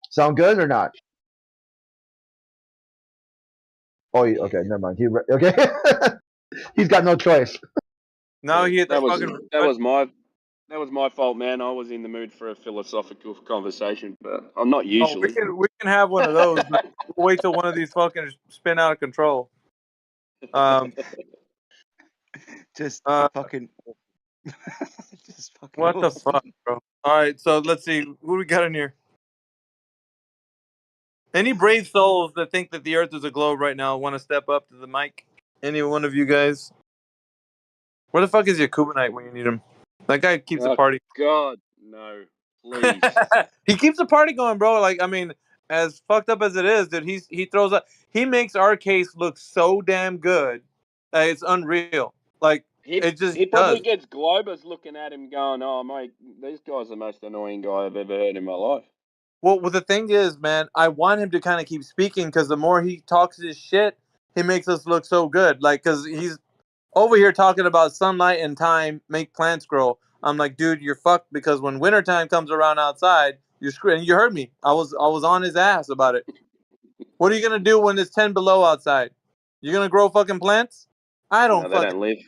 Sound good or not? Oh, okay, never mind. Okay, he's got no choice. No, he hit that was my That was my fault, man. I was in the mood for a philosophical conversation, but I'm not Oh, usually. we can have one of those, but we'll wait till one of these fucking spin out of control. Just Uh, fucking. Just fucking. what the awesome. fuck, bro? All right, so let's see who we got in here. Any brave souls that think that the Earth is a globe right now want to step up to the mic? Any one of you guys? Where the fuck is your Kubanite when you need him? That guy keeps the Oh, party. God, no. Please. He keeps the party going, bro. Like, I mean, as fucked up as it is, dude, he throws up. He makes our case look so damn good that it's unreal. Like, it just He probably does. gets Globers looking at him going, oh, mate, this guy's the most annoying guy I've ever heard in my life. Well, the thing is, man, I want him to kind of keep speaking because the more he talks his shit, he makes us look so good. Like, because he's over here talking about sunlight and time make plants grow. I'm like, dude, you're fucked because when wintertime comes around outside, you're screwed. And you heard me. I was on his ass about it. What are you gonna do when it's 10 below outside? You're gonna grow fucking plants? I No, don't they fucking. don't live.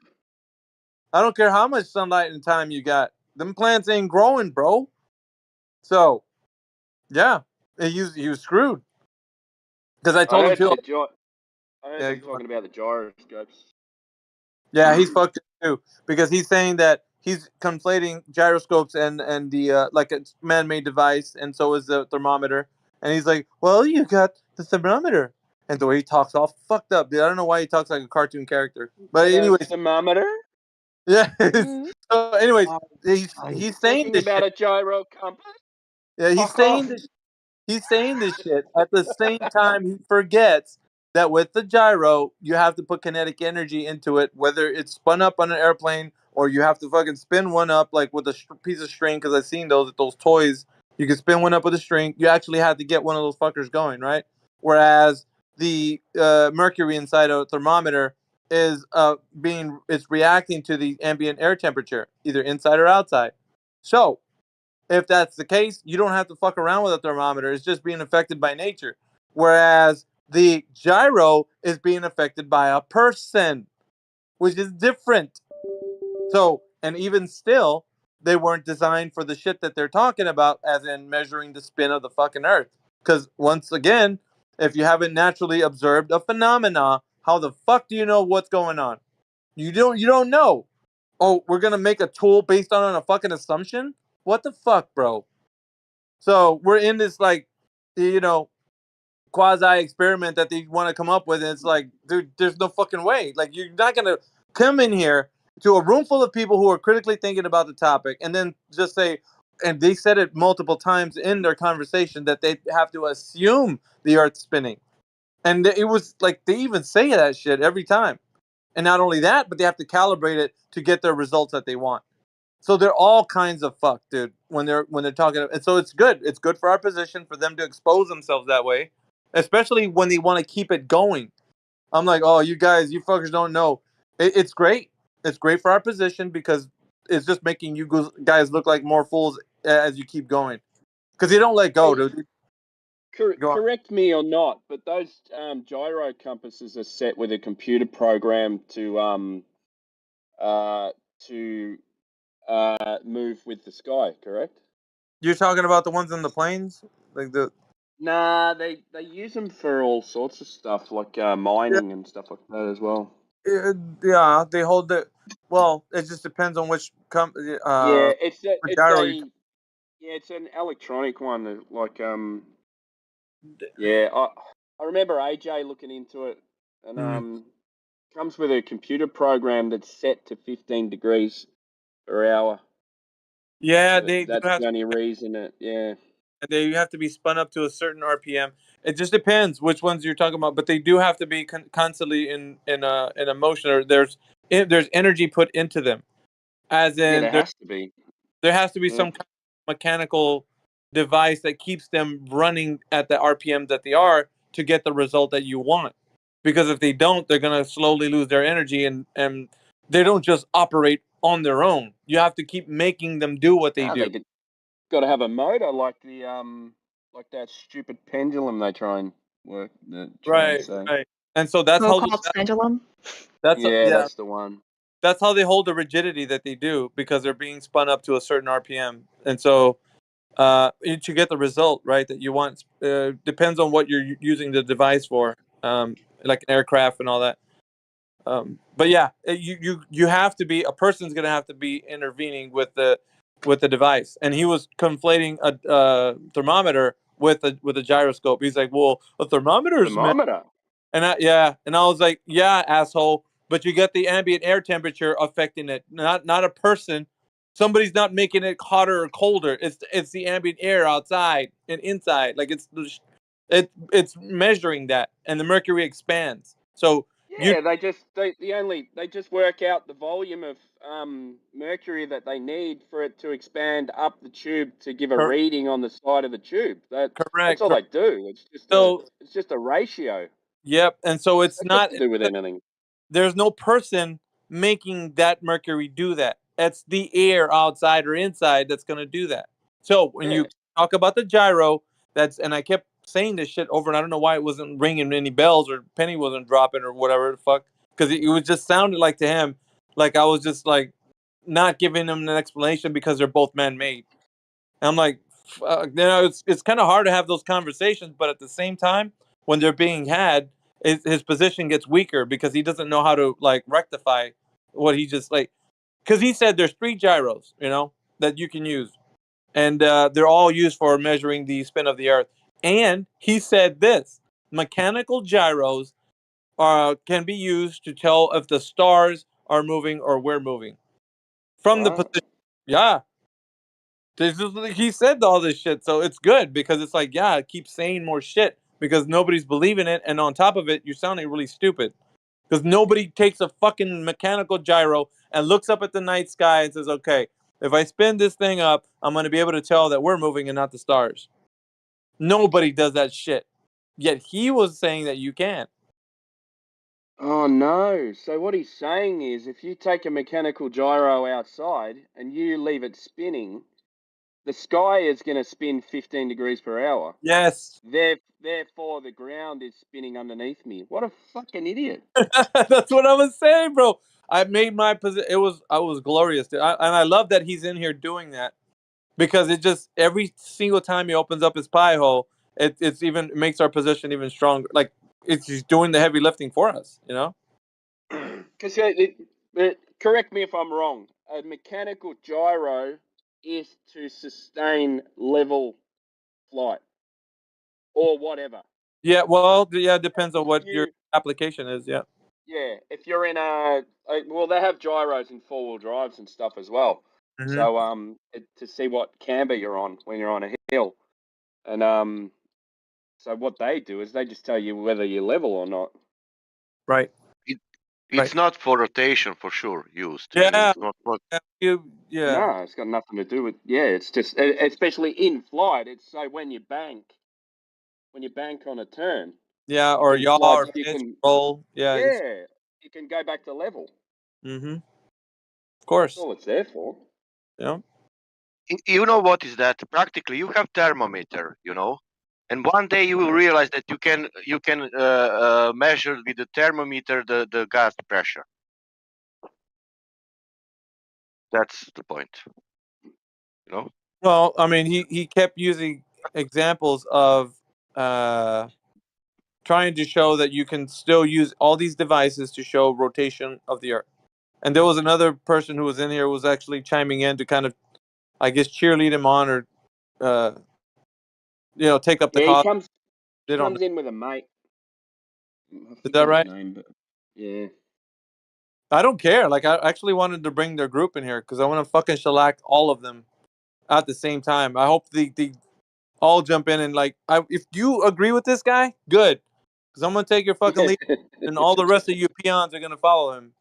I don't care how much sunlight and time you got. Them plants ain't growing, bro. So, yeah, he was screwed because I I told him heard too. Yeah, them go on. talking about the gyroscopes. Yeah, he's fucked it too because he's saying that he's conflating gyroscopes and the like a man-made device, and so is the thermometer. And he's like, "Well, you got the thermometer," and the way he talks all fucked up, dude. I don't know why he talks like a cartoon character, but The anyways, thermometer? yeah. Mm. So, anyways, You're he's saying talking this about shit. a gyro compass? Yeah, Fuck off. he's saying this shit. At the same time, he forgets that with the gyro, you have to put kinetic energy into it, whether it's spun up on an airplane or you have to fucking spin one up like with a piece of string. Because I've seen those at those toys. You can spin one up with a string. You actually have to get one of those fuckers going, right? Whereas the mercury inside a thermometer is it's reacting to the ambient air temperature, either inside or outside. So if that's the case, you don't have to fuck around with a thermometer. It's just being affected by nature. Whereas the gyro is being affected by a person, which is different. So, and even still, they weren't designed for the shit that they're talking about, as in measuring the spin of the fucking earth. Because once again, if you haven't naturally observed a phenomena, how the fuck do you know what's going on? You don't know. Oh, we're gonna make a tool based on a fucking assumption? What the fuck, bro? So we're in this like, you know, quasi experiment that they want to come up with, and it's like, dude, there's no fucking way. Like, you're not gonna come in here to a room full of people who are critically thinking about the topic, and then just say, and they said it multiple times in their conversation that they have to assume the Earth's spinning, and it was like they even say that shit every time. And not only that, but they have to calibrate it to get their results that they want. So they're all kinds of fucked, dude. When they're talking, and so it's good. It's good for our position for them to expose themselves that way, especially when they want to keep it going. I'm like, oh, you guys, you fuckers don't know. It's great. It's great for our position because it's just making you guys look like more fools as you keep going. Because you don't let go, Hey, dude. Go on. correct me or not, but those gyro compasses are set with a computer program to move with the sky, correct? You're talking about the ones in the planes, like the Nah, they use them for all sorts of stuff, like yeah, mining and stuff like that as well. yeah. They hold it. Well, it just depends on which Yeah, gyro you. it's an electronic one. Like yeah, I remember AJ looking into it, and Mm. comes with a computer program that's set to 15 degrees per hour. Yeah, they do That's have the only reason it. Yeah. they have to be spun up to a certain RPM. It just depends which ones you're talking about, but they do have to be constantly in a motion, or there's energy put into them, as Yeah, in there has to be. there has to be Yeah. some kind of mechanical device that keeps them running at the RPM that they are to get the result that you want. Because if they don't, they're gonna slowly lose their energy, and they don't just operate on their own. You have to keep making them do what they Ah, do. got to have a motor like that stupid pendulum they try and try and Right, say. right. And so that's how Wilcox pendulum. that's Yeah, yeah. that's the one. That's how they hold the rigidity that they do, because they're being spun up to a certain RPM, and so to get the result right that you want, depends on what you're using the device for, like an aircraft and all that. But yeah, you have to be, a person's gonna have to be intervening with the device, and he was conflating a thermometer with a gyroscope. He's like, well, a thermometer's meant. Thermometer. And I was like, yeah, asshole, but you get the ambient air temperature affecting it, not a person. Somebody's not making it hotter or colder. It's the ambient air outside and inside. Like it's measuring that, and the mercury expands. So you Yeah, they just work out the volume of mercury that they need for it to expand up the tube to give a cor- reading on the side of the tube. That's all correct. they do. So It's just a ratio. yep, and so it's It's got not. to do with anything. There's no person making that mercury do that. It's the air outside or inside that's going to do that. So when Yeah. you talk about the gyro, and I kept saying this shit over, and I don't know why it wasn't ringing any bells or penny wasn't dropping or whatever the fuck, because it was just sounded like to him, like I was just like not giving him an explanation because they're both man-made. And I'm like, it's kind of hard to have those conversations, but at the same time, when they're being had, his position gets weaker because he doesn't know how to like rectify what he just like. Because he said there's 3 gyros, that you can use, and they're all used for measuring the spin of the Earth. And he said this: mechanical gyros can be used to tell if the stars are moving or we're moving from the Right. position. Yeah, he said all this shit, so it's good because it's like, yeah, keep saying more shit because nobody's believing it, and on top of it, you're sounding really stupid because nobody takes a fucking mechanical gyro and looks up at the night sky and says, okay, if I spin this thing up, I'm going to be able to tell that we're moving and not the stars. Nobody does that shit. Yet he was saying that you can. Oh no. So what he's saying is if you take a mechanical gyro outside and you leave it spinning, the sky is going to spin 15 degrees per hour. Yes. Therefore, the ground is spinning underneath me. What a fucking idiot. That's what I was saying, bro. I made my position. I was glorious, dude. And I love that he's in here doing that because it just every single time he opens up his pie hole, it's even it makes our position even stronger. Like it's just doing the heavy lifting for us, Because correct me if I'm wrong. A mechanical gyro is to sustain level flight or whatever. Yeah, well, yeah, it depends on If what your you, application is. Yeah. yeah, if you're in well, they have gyros in 4-wheel drives and stuff as well. Mm-hmm. So to see what camber you're on when you're on a hill, and so what they do is they just tell you whether you're level or not. Right. It's not for rotation for sure used. Yeah. It's not for... Yeah. No, it's got nothing to do with. Yeah, it's just especially in flight. It's so when you bank on a turn. Yeah, or In yaw flights, or you pitch can. roll. Yeah. Yeah, you can go back to level. Mm-hmm. Of That's course. all it's there for. Yeah. You know what is that? Practically, you have thermometer, and one day you will realize that you can measure with the thermometer the gas pressure. That's the point, Well, I mean, he kept using examples of trying to show that you can still use all these devices to show rotation of the Earth. And there was another person who was in here who was actually chiming in to kind of, I guess, cheerlead him on or, take up the Yeah, he cause. comes in with a mate. I Is that forget his right? name, but yeah. I don't care. Like, I actually wanted to bring their group in here because I want to fucking shellac all of them at the same time. I hope they all jump in and like, if you agree with this guy, good, because I'm gonna take your fucking lead, and all the rest of you peons are gonna follow him.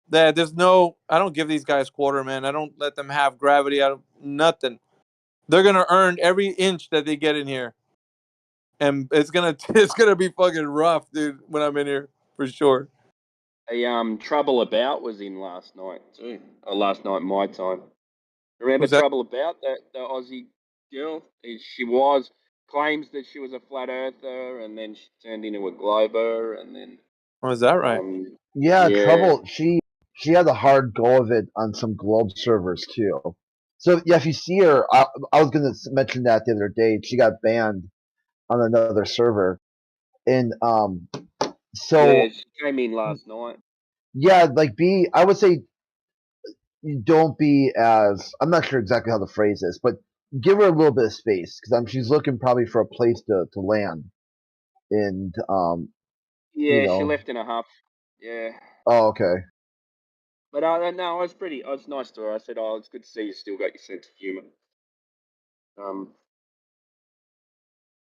There's no, I don't give these guys quarter, man. I don't let them have gravity. I don't nothing. They're gonna earn every inch that they get in here, and it's gonna be fucking rough, dude. When I'm in here, for sure. Trouble About was in last night too. Last night my time. Remember Who's that? Trouble About, the Aussie girl? She claims that she was a flat earther, and then she turned into a glober, and then Oh, is that right? Yeah, Yeah. Trouble. She had a hard go of it on some Globe servers too. So yeah, if you see her, I was gonna mention that the other day. She got banned on another server, and so Yeah, she came in last night. yeah, like I would say you don't be as, I'm not sure exactly how the phrase is, but give her a little bit of space because she's looking probably for a place to land, and you Yeah, she know. left in a huff. Yeah. Oh, okay. But no, I was nice to her. I said, "Oh, it's good to see you still got your sense of humour."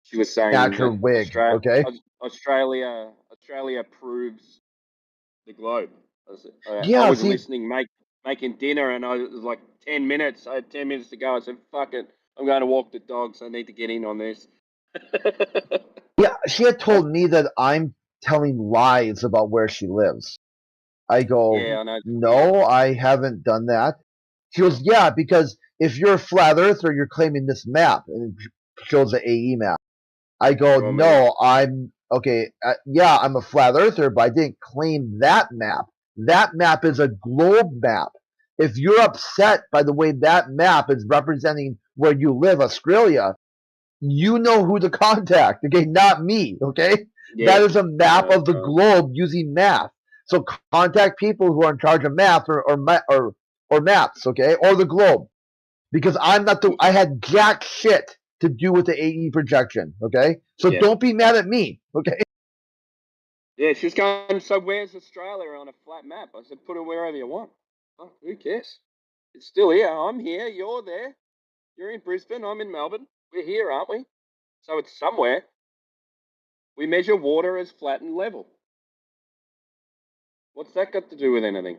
She was saying Natural that wig. Okay. Australia proves the globe. I Yeah. was See, listening, making dinner, and it was like 10 minutes. I had 10 minutes to go. I said, "Fuck it, I'm going to walk the dogs. I need to get in on this." yeah, she had told me that I'm telling lies about where she lives. I go, Yeah, I know. no, I haven't done that. She goes, yeah, because if you're a flat earther, you're claiming this map, and it shows the AE map. I go, Well, man. no, I'm okay. Yeah, I'm a flat earther, but I didn't claim that map. That map is a globe map. If you're upset by the way that map is representing where you live, Australia, you know who to contact. Okay, not me. Okay, Yeah. that is a map No, of the globe using math. So contact people who are in charge of math or maps. Okay, or the globe, because I'm not the. I had jack shit to do with the AE projection. Okay, so Yeah. don't be mad at me. Okay. Yeah, she's going, "So where's Australia on a flat map?" I said, "Put it wherever you want. Oh, who cares? It's still here. I'm here. You're there. You're in Brisbane. I'm in Melbourne. We're here, aren't we? So it's somewhere. We measure water as flat and level. What's that got to do with anything?"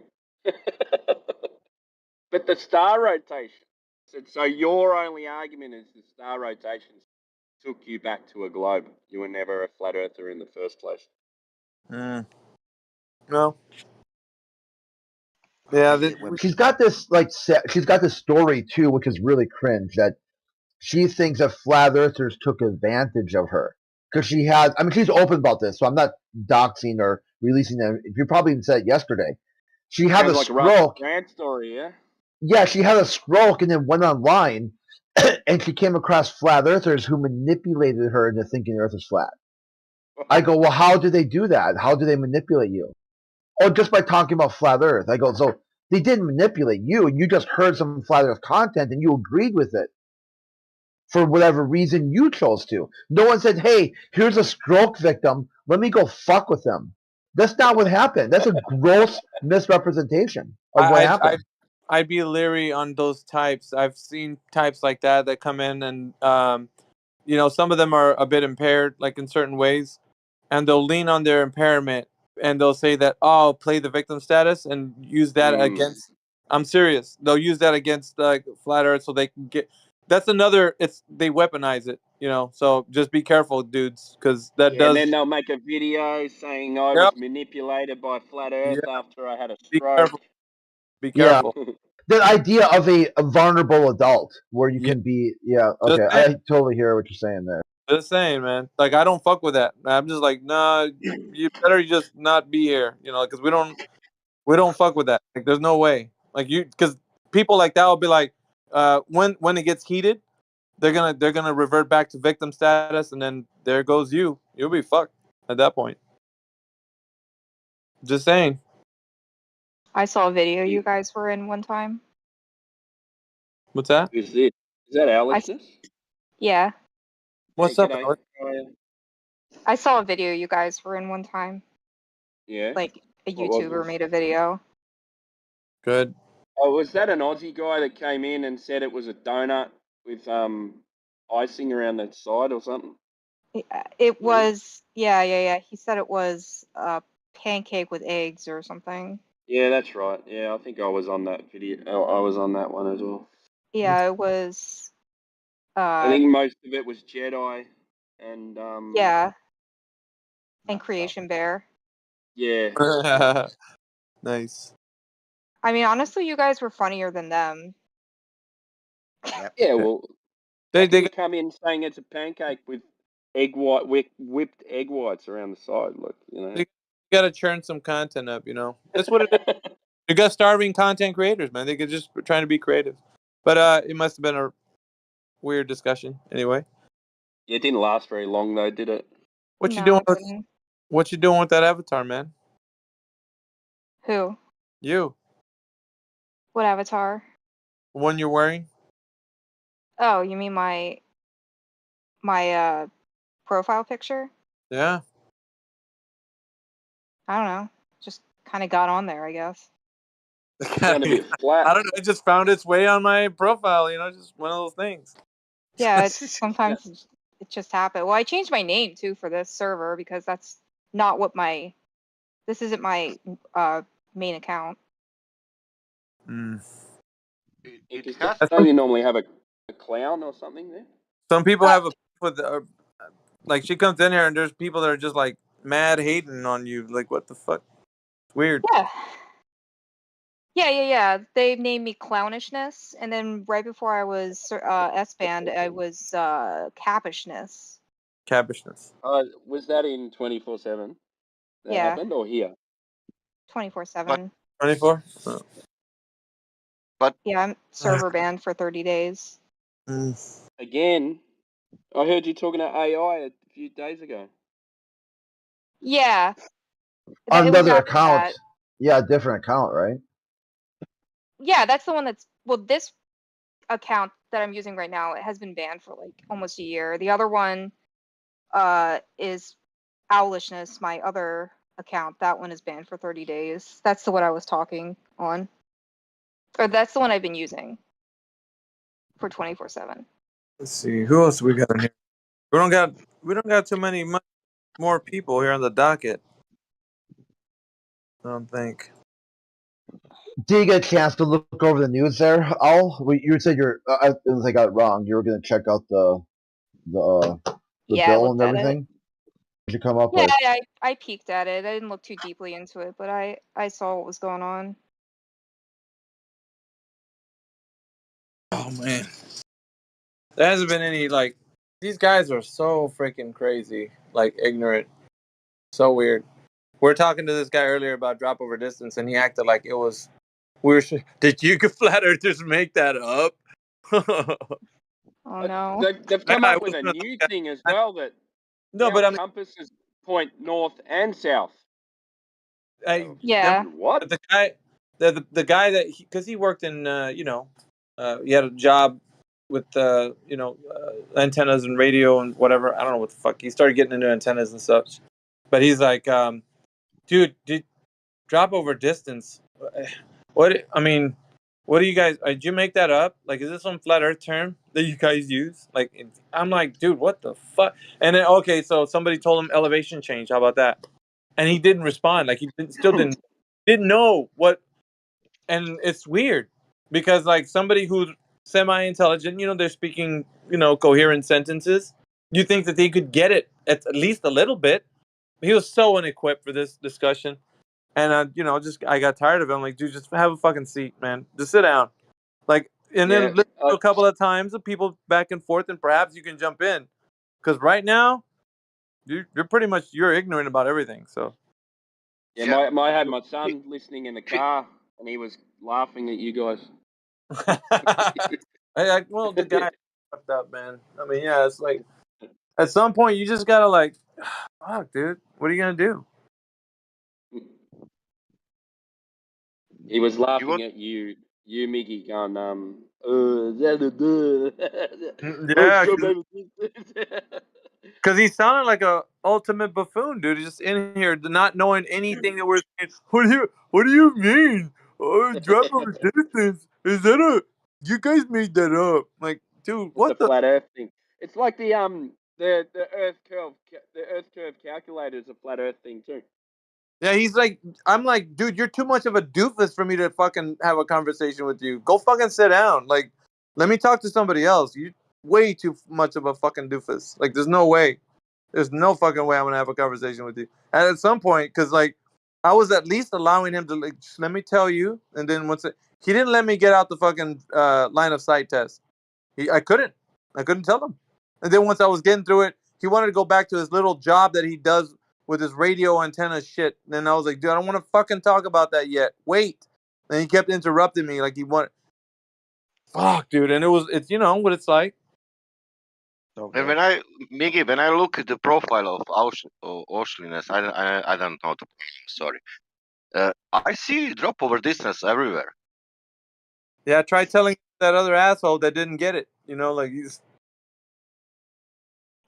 But the star rotation. I said, "So your only argument is the star rotations took you back to a globe. You were never a flat earther in the first place." No. Yeah, She's got this she's got this story too, which is really cringe. That she thinks that flat earthers took advantage of her because she had. I mean, she's open about this, so I'm not doxing or releasing them. You probably even said it yesterday. She had Sounds a like a Russell stroke. Brand story, yeah? Yeah, she had a stroke and then went online, and she came across flat earthers who manipulated her into thinking the Earth is flat. I go, well, how do they do that? How do they manipulate you? Oh, just by talking about flat Earth. I go, so they didn't manipulate you, and you just heard some flat Earth content and you agreed with it for whatever reason you chose to. No one said, hey, here's a stroke victim. Let me go fuck with them. That's not what happened. That's a gross misrepresentation of what happened. I'd be leery on those types. I've seen types like that come in, and some of them are a bit impaired, like in certain ways, and they'll lean on their impairment, and they'll say that, oh, play the victim status and use that against. I'm serious. They'll use that against flat Earth, so they can get. That's another. They weaponize it, So just be careful, dudes, because that does. And then they'll make a video saying I was manipulated by flat Earth after I had a stroke. Be careful. The idea of a vulnerable adult where you can be, okay. I totally hear what you're saying there. Just saying, man. Like, I don't fuck with that. I'm just like, nah, you better just not be here, because we don't fuck with that. Like, there's no way. Like, because people like that will be like, when it gets heated, they're gonna revert back to victim status, and then there goes you. You'll be fucked at that point. Just saying. I saw a video you guys were in one time. What's that? Who's this? Is that our listeners? Yeah. What's up, Alex? I saw a video you guys were in one time. Yeah. Like a YouTuber made a video. Good. Oh, was that an Aussie guy that came in and said it was a donut with icing around the side or something? It was, yeah. He said it was a pancake with eggs or something. Yeah, that's right. Yeah, I think I was on that video. I was on that one as well. Yeah, it was. I think most of it was Jedi and Yeah. And Creation Bear. Yeah. Nice. I mean, honestly, you guys were funnier than them. Yeah, well, they come in saying it's a pancake with whipped egg whites around the side, look, got to churn some content up, you know. That's what it is. You got starving content creators, man. They could just trying to be creative. But it must have been a weird discussion anyway. It didn't last very long though, did it? What you No, doing it with didn't. what you doing with that avatar, man? Who? You. What avatar? The one you're wearing? Oh, you mean my profile picture? Yeah. I don't know. Just kind of got on there, I guess. Sound a bit flat. I don't know. It just found its way on my profile, you know, just one of those things. Yeah, it's sometimes it just happened. Well, I changed my name too for this server because that's not what this isn't my main account. Don't you normally have a clown or something there? Some people have a with like she comes in here and there's people that are just like mad hating on you. Like, what the fuck? It's weird. Yeah. They named me Clownishness, and then right before I was S-band, I was Cappishness. Cabbishness. Was that in 24/7? That Yeah. happened or here? 24/7. 24. But yeah, I'm server banned for 30 days. Again, I heard you talking to AI a few days ago. Yeah. On It was another after account. that. Yeah, a different account, right? Yeah, that's the one that's this account that I'm using right now, it has been banned for like almost a year. The other one is Owlishness, my other account. That one is banned for 30 days. That's the one I was talking on. Or that's the one I've been using for 24/7. Let's see, who else we got in here? We don't got too many more people here on the docket. I don't think. Did you get a chance to look over the news there, Al? You said I think I got it wrong. You were going to check out the Yeah, I bill looked and at it. everything. What did you come up Yeah, with? I peeked at it. I didn't look too deeply into it, but I saw what was going on. Oh man, there hasn't been any like. These guys are so freaking crazy, like ignorant, so weird. We're talking to this guy earlier about drop over distance, and he acted like it was. Did you flat earthers make that up? Oh no. They've come up with a new thing as well that compasses point north and south. Yeah. What? The guy, the guy that because he worked in he had a job with antennas and radio and whatever. I don't know what the fuck. He started getting into antennas and such, but he's like, dude, drop over distance. What I mean, what do you guys? Did you make that up? Like, is this some flat Earth term that you guys use? Like, I'm like, dude, what the fuck? And then okay, so somebody told him elevation change. How about that? And he didn't respond. Like, he still didn't know what. And it's weird because like somebody who's semi-intelligent, they're speaking, coherent sentences. You think that they could get it at least a little bit. He was so unequipped for this discussion. And I got tired of it. I'm like, dude, just have a fucking seat, man. Just sit down. Like, and then listen to a couple of times of people back and forth, and perhaps you can jump in. Because right now, you're pretty much ignorant about everything. So. Yeah, I had my son listening in the car, and he was laughing at you guys. Well, the guy fucked up, man. I mean, yeah, it's like at some point you just gotta like, fuck, dude. What are you gonna do? He was laughing at you, Miggy, going, yeah, because he sounded like a ultimate buffoon, dude. He's just in here not knowing anything that we're saying. What do you mean? Oh, drop over distance. Is that you guys made that up? Like, dude, what the flat Earth thing? It's like the Earth curve calculator is a flat Earth thing too. Yeah, I'm like, dude, you're too much of a doofus for me to fucking have a conversation with you. Go fucking sit down. Like, let me talk to somebody else. You're way too much of a fucking doofus. Like, there's no way. There's no fucking way I'm gonna have a conversation with you. And at some point, because like, I was at least allowing him to like, let me tell you. And then he didn't let me get out the fucking line of sight test. I couldn't tell him. And then once I was getting through it, he wanted to go back to his little job that he does with this radio antenna shit. And then I was like, dude, I don't want to fucking talk about that yet. Wait. And he kept interrupting me like he wanted. Fuck, dude. And it's you know what it's like. Oh, And yeah. Miggy, when I look at the profile of Oshliness, I don't know the name, sorry. I see drop over distance everywhere. Yeah, try telling that other asshole that didn't get it. You know, like he's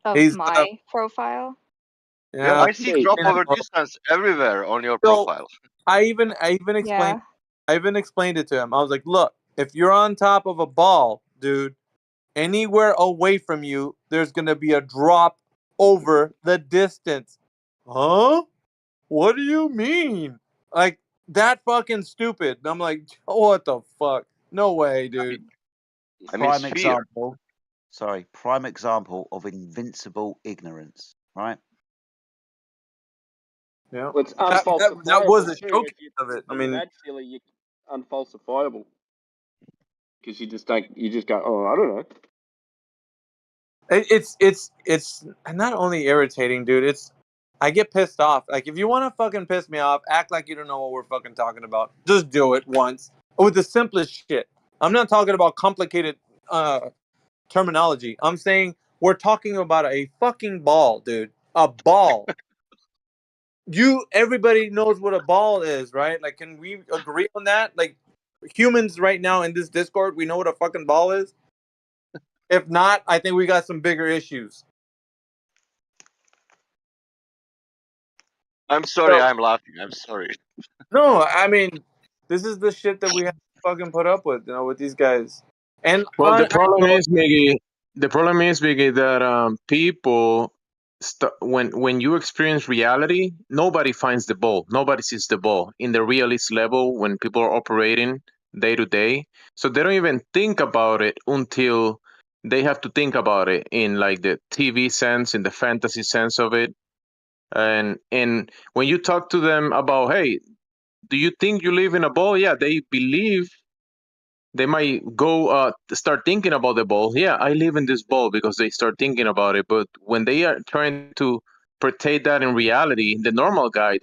my profile. Yeah, yeah. I see drop over distance everywhere on your profile. I even explained Yeah. I even explained it to him. I was like, look, if you're on top of a ball, dude, anywhere away from you, there's gonna be a drop over the distance. Huh? What do you mean? Like that fucking stupid. And I'm like, what the fuck? No way, dude. Prime example. Sorry, prime example of invincible ignorance, right? Yeah. Well, it's That unfalsifiable was the too. joke If you of it. I if mean, you're that silly, you unfalsifiable because you just go, oh, I don't know. it's not only irritating, dude. I get pissed off. Like if you want to fucking piss me off, act like you don't know what we're fucking talking about. Just do it once with the simplest shit. I'm not talking about complicated terminology. I'm saying we're talking about a fucking ball, dude. A ball. Everybody knows what a ball is, right? Like, can we agree on that? Like, humans right now in this Discord, we know what a fucking ball is. If not, I think we got some bigger issues. I'm sorry, I'm laughing. I'm sorry. No, I mean, this is the shit that we have to fucking put up with, you know, with these guys. And Well, the problem is, Miggy, that people, when you experience reality, nobody finds the ball. Nobody sees the ball in the realist level when people are operating day to day. So they don't even think about it until they have to think about it in like the TV sense, in the fantasy sense of it. And when you talk to them about, hey, do you think you live in a ball? Yeah, they believe. They might go start thinking about the ball. Yeah, I live in this ball because they start thinking about it. But when they are trying to portray that in reality, the normal guy,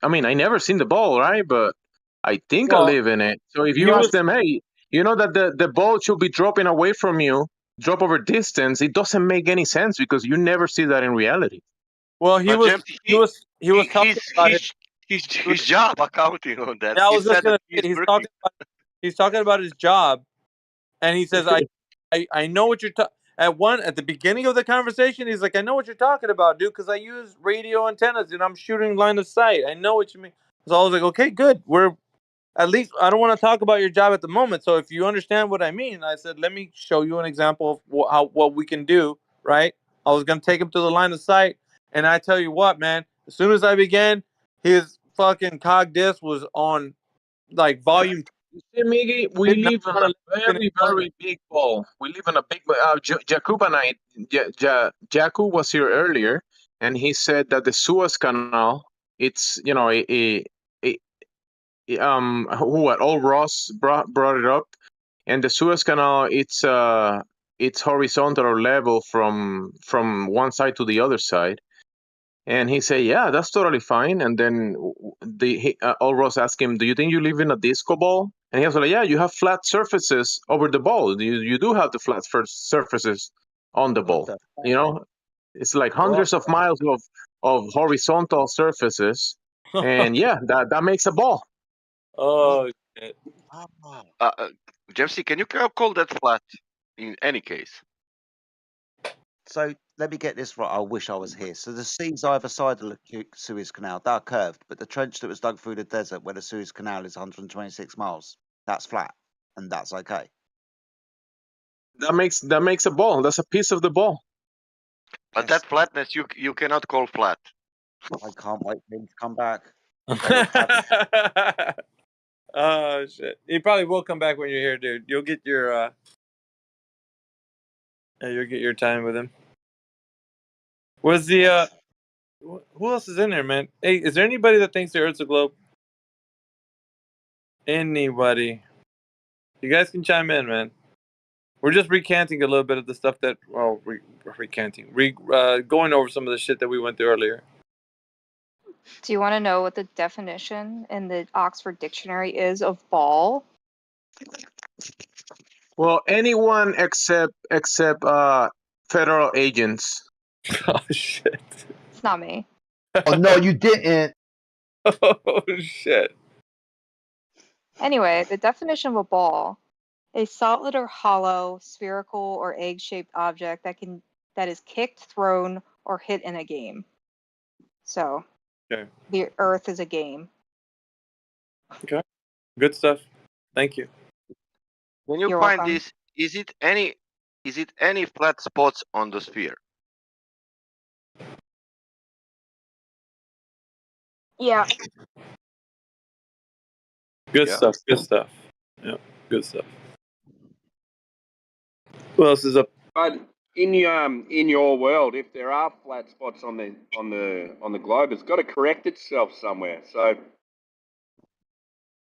I never seen the ball, right? But I think I live in it. So if you ask them, hey, you know that the ball should be dropping away from you, drop over distance, it doesn't make any sense because you never see that in reality. Well, he was talking about his job accounting on that. Yeah, I He was just said gonna that say he's talking about his job, and he says, I know what you're talking. At the beginning of the conversation, he's like, I know what you're talking about, dude, because I use radio antennas and I'm shooting line of sight. I know what you mean. So I was like, okay, good. At least I don't want to talk about your job at the moment. So if you understand what I mean, I said, let me show you an example of what we can do. Right? I was gonna take him to the line of sight, and I tell you what, man. As soon as I began, his fucking cog disc was on like volume. See, Miggy, we live on a very, very big ball. We live on a big. Jakub and Jakub was here earlier, and he said that the Suez Canal, it's all Ross brought it up, and the Suez Canal, it's horizontal or level from one side to the other side. And he said, "Yeah, that's totally fine." And then All Ross asked him, "Do you think you live in a disco ball?" And he was like, "Yeah, you have flat surfaces over the ball. You do have the flat surfaces on the ball. You know, it's like hundreds of miles of horizontal surfaces, and yeah, that makes a ball." Oh shit! Jeffsy, can you call that flat? In any case. So let me get this right. I wish I was here. So the seas either side of the Suez Canal, they're curved, but the trench that was dug through the desert where the Suez Canal is 126 miles, that's flat, and that's okay. That makes a ball. That's a piece of the ball. But that flatness you cannot call flat. I can't wait for him to come back. Oh shit! He probably will come back when you're here, dude. You'll get your time with him. Was the who else is in there, man? Hey, is there anybody that thinks the Earth's a globe? Anybody? You guys can chime in, man. We're just recanting a little bit of the stuff that, going over some of the shit that we went through earlier. Do you want to know what the definition in the Oxford Dictionary is of ball? Well, anyone except federal agents. Oh shit. It's not me. Oh no, you didn't. Oh shit. Anyway, the definition of a ball: a solid or hollow, spherical or egg-shaped object that is kicked, thrown, or hit in a game. So, Okay. the Earth is a game. Okay. Good stuff. Thank you. When you You're find welcome. this, is it any flat spots on the sphere? Yeah. Good Yeah. stuff. Good stuff. Yeah. Good stuff. Who else is up? But in your world, if there are flat spots on the globe, it's got to correct itself somewhere. So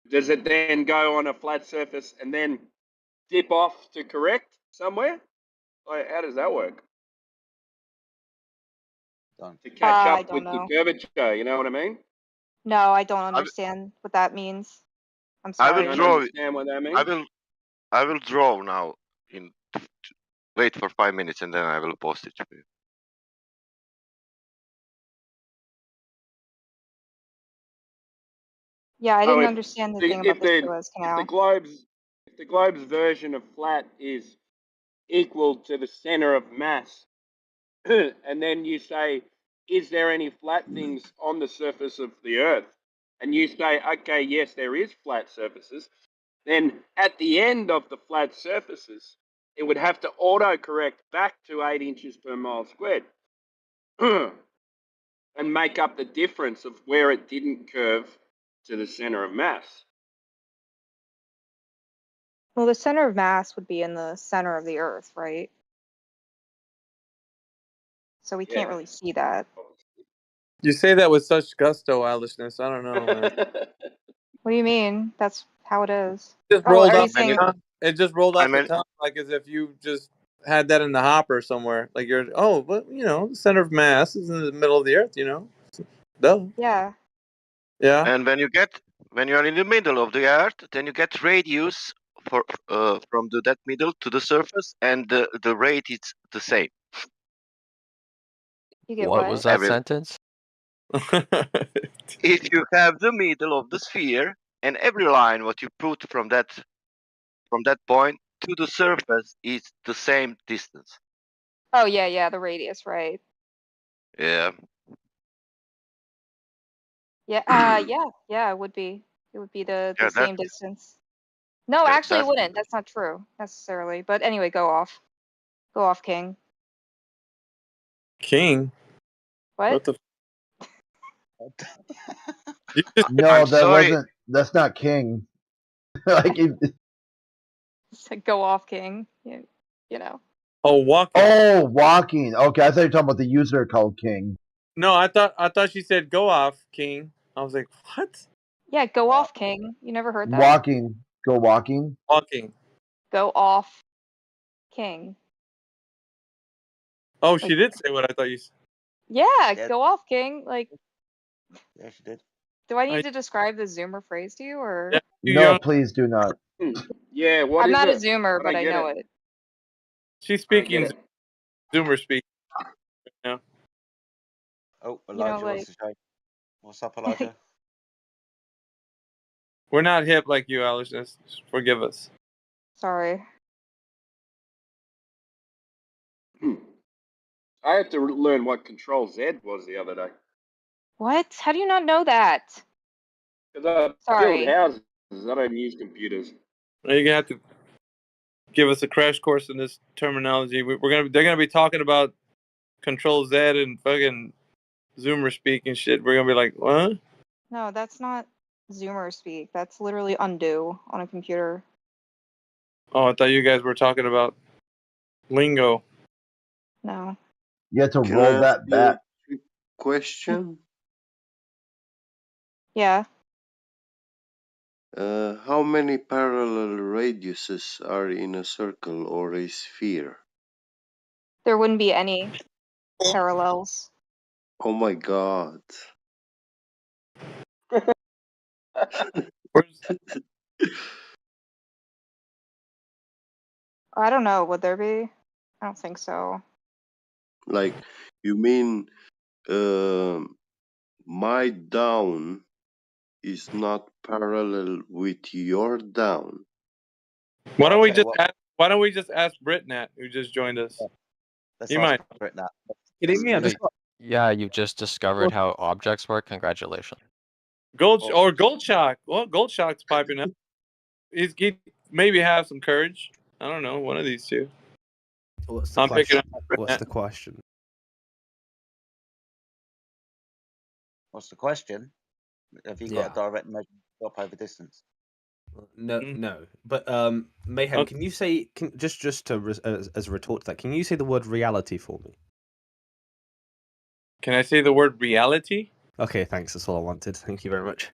does it then go on a flat surface and then dip off to correct somewhere? Like, how does that work? Don't. To catch I up don't with the know. curvature, you know what I mean? No, I don't understand what that means. I'm I sorry. will You don't draw. understand what that means? I will draw now. Wait for 5 minutes and then I will post it for you. Yeah, I Oh, didn't understand the thing about the Suez if the Canal. globe's version of flat is equal to the center of mass, and then you say, is there any flat things on the surface of the Earth? And you say, okay, yes, there is flat surfaces. Then at the end of the flat surfaces, it would have to auto-correct back to 8 inches per mile squared and make up the difference of where it didn't curve to the center of mass. Well, the center of mass would be in the center of the Earth, right? So we can't Yeah. really see that. You say that with such gusto, Alishness. I don't know, man. What do you mean? That's how it is. Just Oh, rolled are you off the saying? tongue. It just rolled I off the mean, tongue, like as if you just had that in the hopper somewhere. Like you're, oh, but the center of mass is in the middle of the earth. Duh. Yeah. Yeah. and when you are in the middle of the Earth, then you get radius from that middle to the surface, and the rate is the same. You get What was that sentence? If you have the middle of the sphere, and every line what you put from that point to the surface is the same distance. Oh, yeah, the radius, right? Yeah. Yeah. Yeah. It would be. It would be the Yeah, same distance. No, actually, it that's wouldn't. That's not true necessarily. But anyway, go off. Go off, King. King. What? The? You just, No, I'm that sorry. wasn't. That's not King. Like, Said go off, King. You know. oh, walking. oh, walking. Okay, I thought you were talking about the user called King. No, I thought she said go off, King. I was like, what? Yeah, go off, King. You never heard that? Walking. Go walking. Walking. Go off, King. Oh, Like, she did say what I thought you said. Yeah, go off, King. Like, Yeah, she did. do I need to describe the Zoomer phrase to you, or? Yeah, No, please do not. Yeah, what I'm is not a it? Zoomer, I but don't I get know it. it. She's I don't get speaking it. Zoomer speak. Yeah. Oh, You know, Elijah like- wants to say. What's up, Elijah? We're not hip like you, Alishness. Forgive us. Sorry. I had to learn what Control Z was the other day. What? How do you not know that? Because I Sorry. build houses. I don't use computers. You're gonna have to give us a crash course in this terminology. They're gonna be talking about Control Z and fucking Zoomer speak and shit. We're gonna be like, what? No, that's not Zoomer speak. That's literally undo on a computer. Oh, I thought you guys were talking about lingo. No. You have to Can roll I that ask back. you a question? Yeah. How many parallel radiuses are in a circle or a sphere? There wouldn't be any parallels. Oh my god. I don't know. Would there be? I don't think so. Like, you mean my down is not parallel with your down? Why don't I'll we tell you just what. ask, why don't we just ask Britnat, who just joined us? Let's You ask might. Brit now. Kidding me? I just Yeah, you just discovered how objects work. Congratulations. Goldshock. Well, Goldshock's piping up. He maybe have some courage. I don't know. One of these two. What's the I'm picking question? up. What's the question? What's the question? Have you got a direct measurement drop over distance? No, no. But Mayhem, Okay. can you say just to as a retort to that? Can you say the word reality for me? Can I say the word reality? Okay, thanks. That's all I wanted. Thank you very much.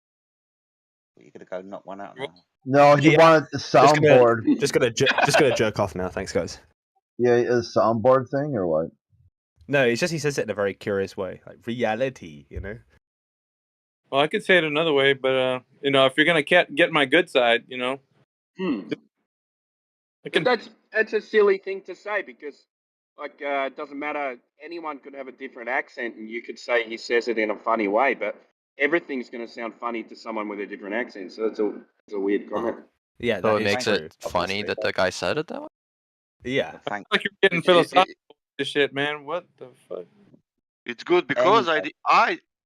You're gonna go knock one out now. No, he Yeah. wanted the soundboard. Just gonna jerk off now. Thanks, guys. Yeah, a soundboard thing or what? No, it's just he says it in a very curious way, like reality. You know. Well, I could say it another way, but you know, if you're gonna get my good side, you know. But that's a silly thing to say because, like, it doesn't matter. Anyone could have a different accent, and you could say he says it in a funny way, but everything's going to sound funny to someone with a different accent. So that's a weird comment. Yeah, So that it is makes true. it funny that the guy said it that way. Yeah. I feel like you're getting philosophical with this shit, man. What the fuck? It's good because Anyway.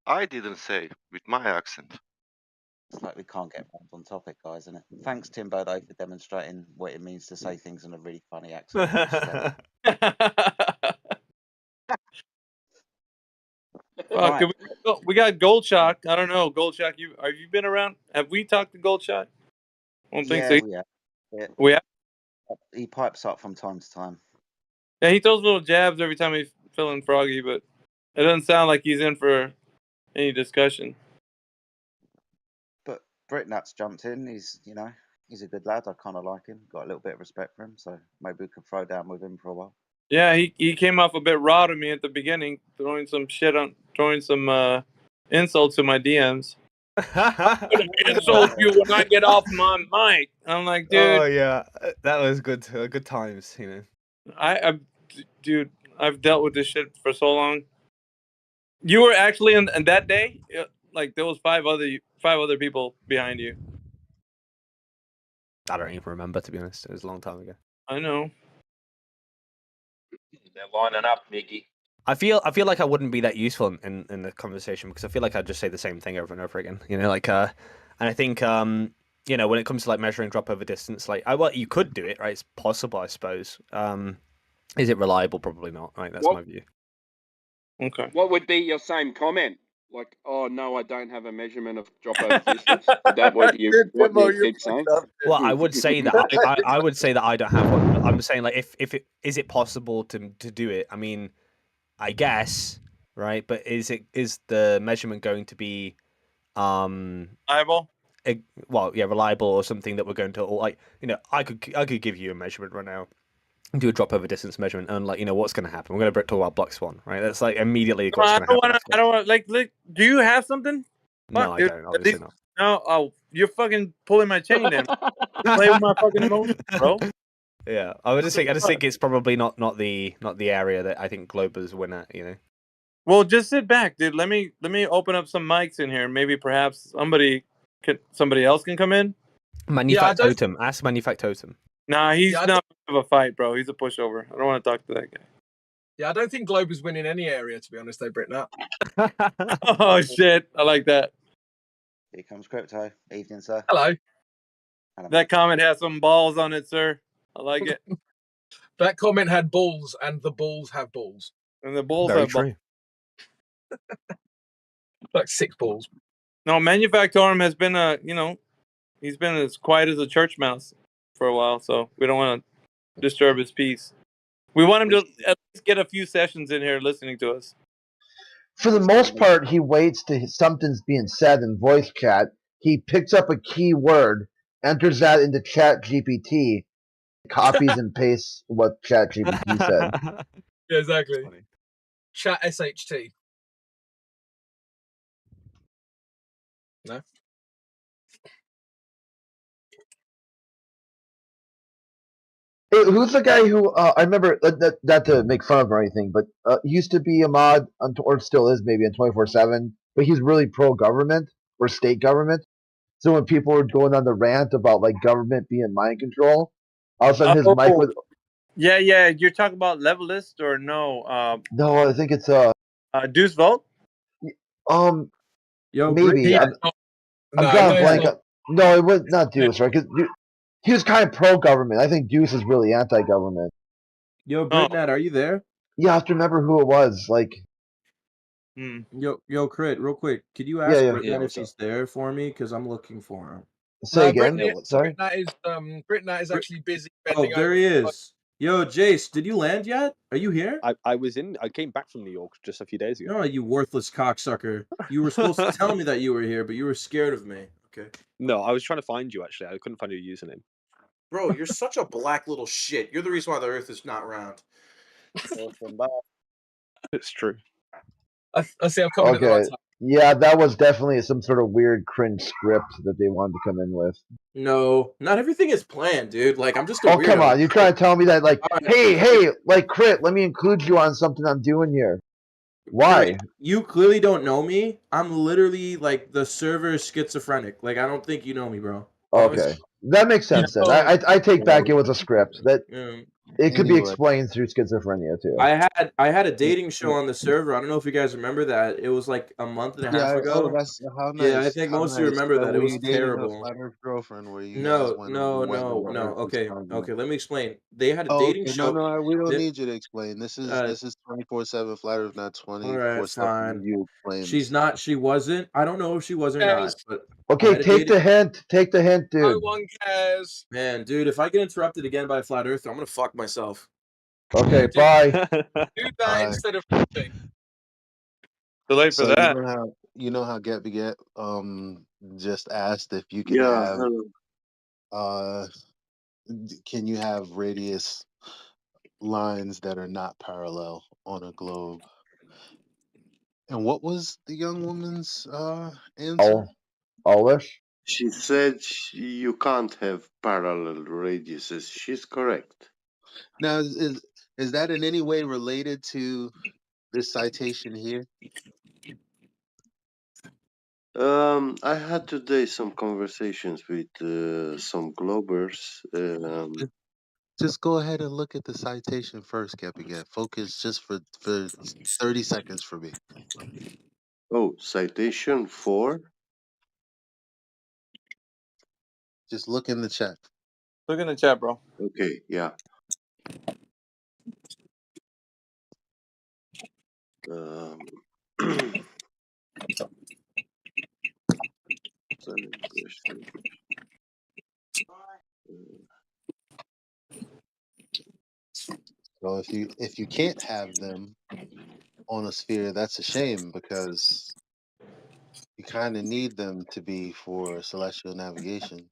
I didn't say with my accent. It's like we can't get on topic, guys, isn't it? Thanks, Timbo, though, for demonstrating what it means to say things in a really funny accent. Fuck, we got Goldshock. I don't know, Goldshock. Have you been around? Have we talked to Goldshock? I don't think so. We have. Yeah. We have. He pipes up from time to time. Yeah, he throws little jabs every time he's feeling froggy, but it doesn't sound like he's in for any discussion. But Britnat's jumped in. He's a good lad. I kind of like him. Got a little bit of respect for him. So maybe we could throw down with him for a while. Yeah, he came off a bit raw to me at the beginning, throwing some insults to my DMs. Insult you when I get off my mic. I'm like, dude. Oh yeah, that was good. Good times, you know. Dude, I've dealt with this shit for so long. You were actually in that day, like there was five other people behind you. I don't even remember, to be honest. It was a long time ago. I know. They're lining up, Mickey. I feel like I wouldn't be that useful in the conversation because I feel like I'd just say the same thing over and over again. You know, like and I think you know, when it comes to like measuring drop over distance, like well, you could do it, right? It's possible, I suppose. Is it reliable? Probably not. Right, that's my view. Okay. What would be your same comment? Like, oh no, I don't have a measurement of drop over distance. Is that what you keep saying? Well, I would say that I would say that I don't have one. I'm saying like if it is it possible to do it? I mean, I guess, right? But is the measurement going to be reliable? Well, yeah, reliable or something that we're going to like, you know, I could give you a measurement right now. Do a drop over distance measurement and like, you know, what's going to happen? We're going to talk about Black Swan, right? That's like immediately what's going to happen. I don't want like do you have something? No, I don't, obviously not. No, oh, you're fucking pulling my chain then. Play with my fucking emotions, bro. Yeah, I just think it's probably not the area that I think Globers win at, you know. Well, just sit back, dude. Let me open up some mics in here. Maybe perhaps somebody else can come in. Manufactotum. Ask Manufactotum. Nah, he's not of a fight, bro. He's a pushover. I don't want to talk to that guy. Yeah, I don't think Glober's win in any area, to be honest, though, Britnat. Oh shit, I like that. Here comes Crypto. Evening, sir. Hello. That comment has some balls on it, sir. I like it. That comment had balls, and the balls have balls. And the balls Very have true. Like 6 balls. No, Manufactorum has been he's been as quiet as a church mouse for a while, so we don't want to disturb his peace. We want him to at least get a few sessions in here listening to us. For the most part, he waits to something's being said in voice chat. He picks up a key word, enters that into Chat GPT, copies and pastes what Chat GPT said. Yeah, exactly. Chat SHT. No. Hey, who's the guy who I remember? Not to make fun of him or anything, but he used to be a mod, or still is maybe on 24/7. But he's really pro government or state government. So when people were going on the rant about like government being mind control, all of a sudden his mic would. Yeah, you're talking about Levelist or no? No, I think it's Deuce Vote. Yo, maybe I'm drawing a blank. No, it was not Deuce, right? Because he was kind of pro government. I think Deuce is really anti government. Yo, Britnat, are you there? You have to remember who it was. Like, Yo, Crit, real quick, could you Yeah, ask yeah. Britnat Yeah, if what's up? he's there for me? Because I'm looking for him. say again. Britnat, Sorry. Britnat is actually busy Oh, bending there over. he is. Yo, Jace, did you land yet? Are you here? I came back from New York just a few days ago. No, you worthless cocksucker. You were supposed to tell me that you were here, but you were scared of me. Okay. No, I was trying to find you actually. I couldn't find your username. Bro, you're such a black little shit. You're the reason why the Earth is not round. It's true. I see. I'm coming at the right Okay. time. Yeah, that was definitely some sort of weird cringe script that they wanted to come in with. No, not everything is planned, dude. Like, I'm just a Oh, weirdo. come on. You're trying to tell me that, like, hey, like, Crit, let me include you on something I'm doing here. Why? Crit, you clearly don't know me. I'm literally, like, the server is schizophrenic. Like, I don't think you know me, bro. Okay. That makes sense then. I take back it was a script. That it could be Anyway. explained through schizophrenia, too. I had a dating show on the server. I don't know if you guys remember that. It was like a month and a half ago. that's how nice. Yeah, I think how most of you nice. remember So that. It were was you dating a terrible. flat Earth girlfriend where you guys No, went no, went no, over no. Earth was Okay, telling you? okay. Let me explain. They had a Oh, dating okay. show. No, we don't that- need you to explain. This is 24/7 flat Earth, not All right, 24/7. fine. You explain. She's not. She wasn't. I don't know if she was or not. But I Okay, had a take dating. the hint. Take the hint, No dude. one cares. Man, dude, if I get interrupted again by a flat earther, I'm gonna fuck myself. Okay, bye. Do that instead of flipping. Too late for So that. you know how Get Beget just asked if you can Yeah, have hello. can you have radius lines that are not parallel on a globe? And what was the young woman's answer? Alwish? She said you can't have parallel radiuses. She's correct. Now, is that in any way related to this citation here? I had today some conversations with some Globers. Just go ahead and look at the citation first, Get Focus just for 30 seconds for me. Oh, citation 4? Just look in the chat. Look in the chat, bro. Okay, yeah. Silent question. So if you can't have them on a sphere, that's a shame because you kind of need them to be for celestial navigation.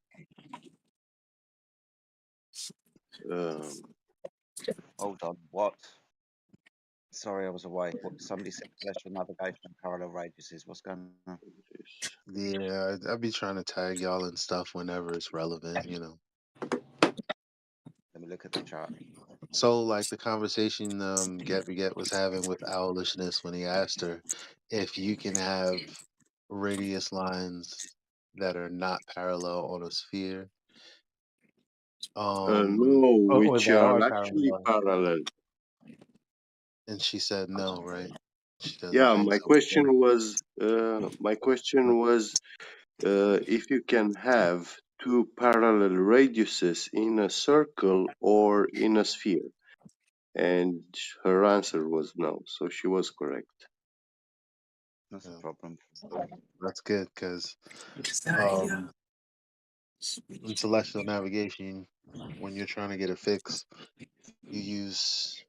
Hold on. What? Sorry, I was away. What, somebody said celestial navigation and parallel radiuses. What's going on? Yeah, I'd be trying to tag y'all and stuff whenever it's relevant, you know. Let me look at the chart. So, like the conversation Get was having with Owlishness when he asked her if you can have radius lines that are not parallel on a sphere. No, which they are are actually parallel. And she said no, right? She doesn't Yeah, think my so. question was, if you can have two parallel radiuses in a circle or in a sphere, and her answer was no, so she was correct. That's a problem. That's good because in celestial navigation, when you're trying to get a fix, you use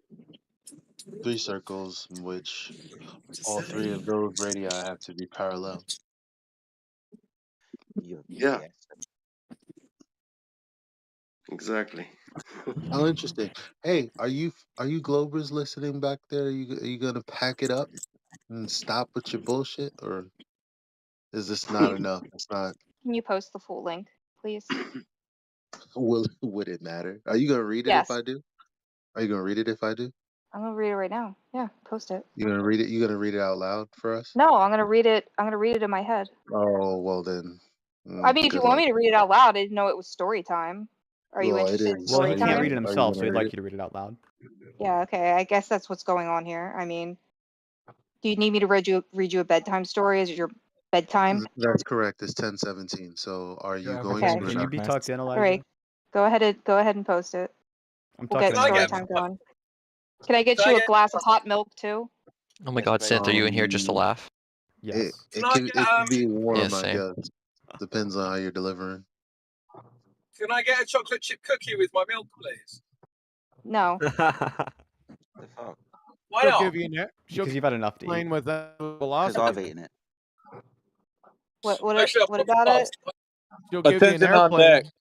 3 circles in which all 3 of those radii have to be parallel. Yeah, exactly. Oh, interesting. Hey, are you Globers listening back there? Are you gonna pack it up and stop with your bullshit, or Is this not enough? It's not. Can you post the full link, please? Would it matter? Are you gonna read it if Yes. I do? Are you gonna read it if I do? I'm gonna read it right now. Yeah, post it. You gonna read it? You gonna read it out loud for us? No, I'm gonna read it. I'm gonna read it in my head. Oh well then. I mean, if you Good want luck. me to read it out loud, I didn't know it was story time. Are you Well, it interested in is. Well, story he can't time? read it Are you himself, so gonna he'd read like it? you to read it out loud. Yeah, okay. I guess that's what's going on here. I mean, do you need me to read you a bedtime story? Is it your bedtime? That's correct. It's 10:17. So are you going Okay. to? Can you be tucked in, All Elijah? right. Go ahead and post it. I'm We'll tucking get in story right time now. going. Can I get Can I you a get- glass of hot milk too? Oh my God, Synth, are you in here just to laugh? Yes. It Can I could get, it could be warm, Yeah, I same. guess. Depends on how you're delivering. Can I get a chocolate chip cookie with my milk, please? No. The fuck? Why She'll not? give you an air. She'll Because you've had enough to eat. plane with Because velocity. I've eaten it. Actually, What about it? She'll give you an Attention on deck. airplane.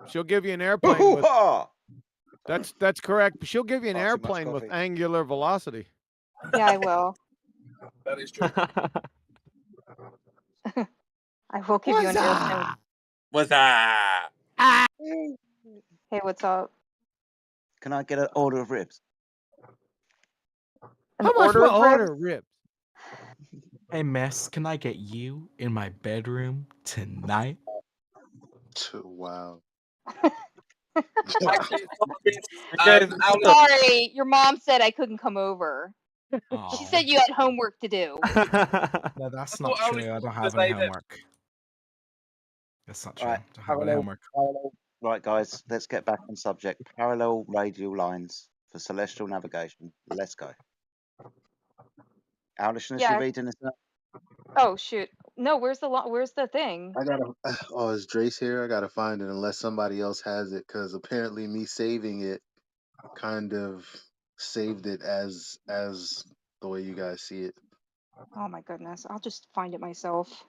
She'll give you an airplane with. Hoo-ha! That's correct. She'll give you an Far too much airplane with coffee. angular velocity. Yeah, I will. That is true. I will give you an airplane. What's that? Hey, what's up? Can I get an order of ribs? An How much order for of ribs? order ribs? Hey, Miss, can I get you in my bedroom tonight? Wow. Actually, Guys, Sorry, your mom said I couldn't come over. She Oh, said you had homework to do. no, that's not I true. was I don't gonna have say any that. homework. That's not true. Right, I don't have any homework. Right, guys, let's get back on subject. Parallel radial lines for celestial navigation. Let's go. Owlishness, Yeah. you reading this? Oh shoot. No, where's the thing? I gotta. Oh, is Drace here? I gotta find it unless somebody else has it, because apparently me saving it kind of saved it as the way you guys see it. Oh my goodness. I'll just find it myself.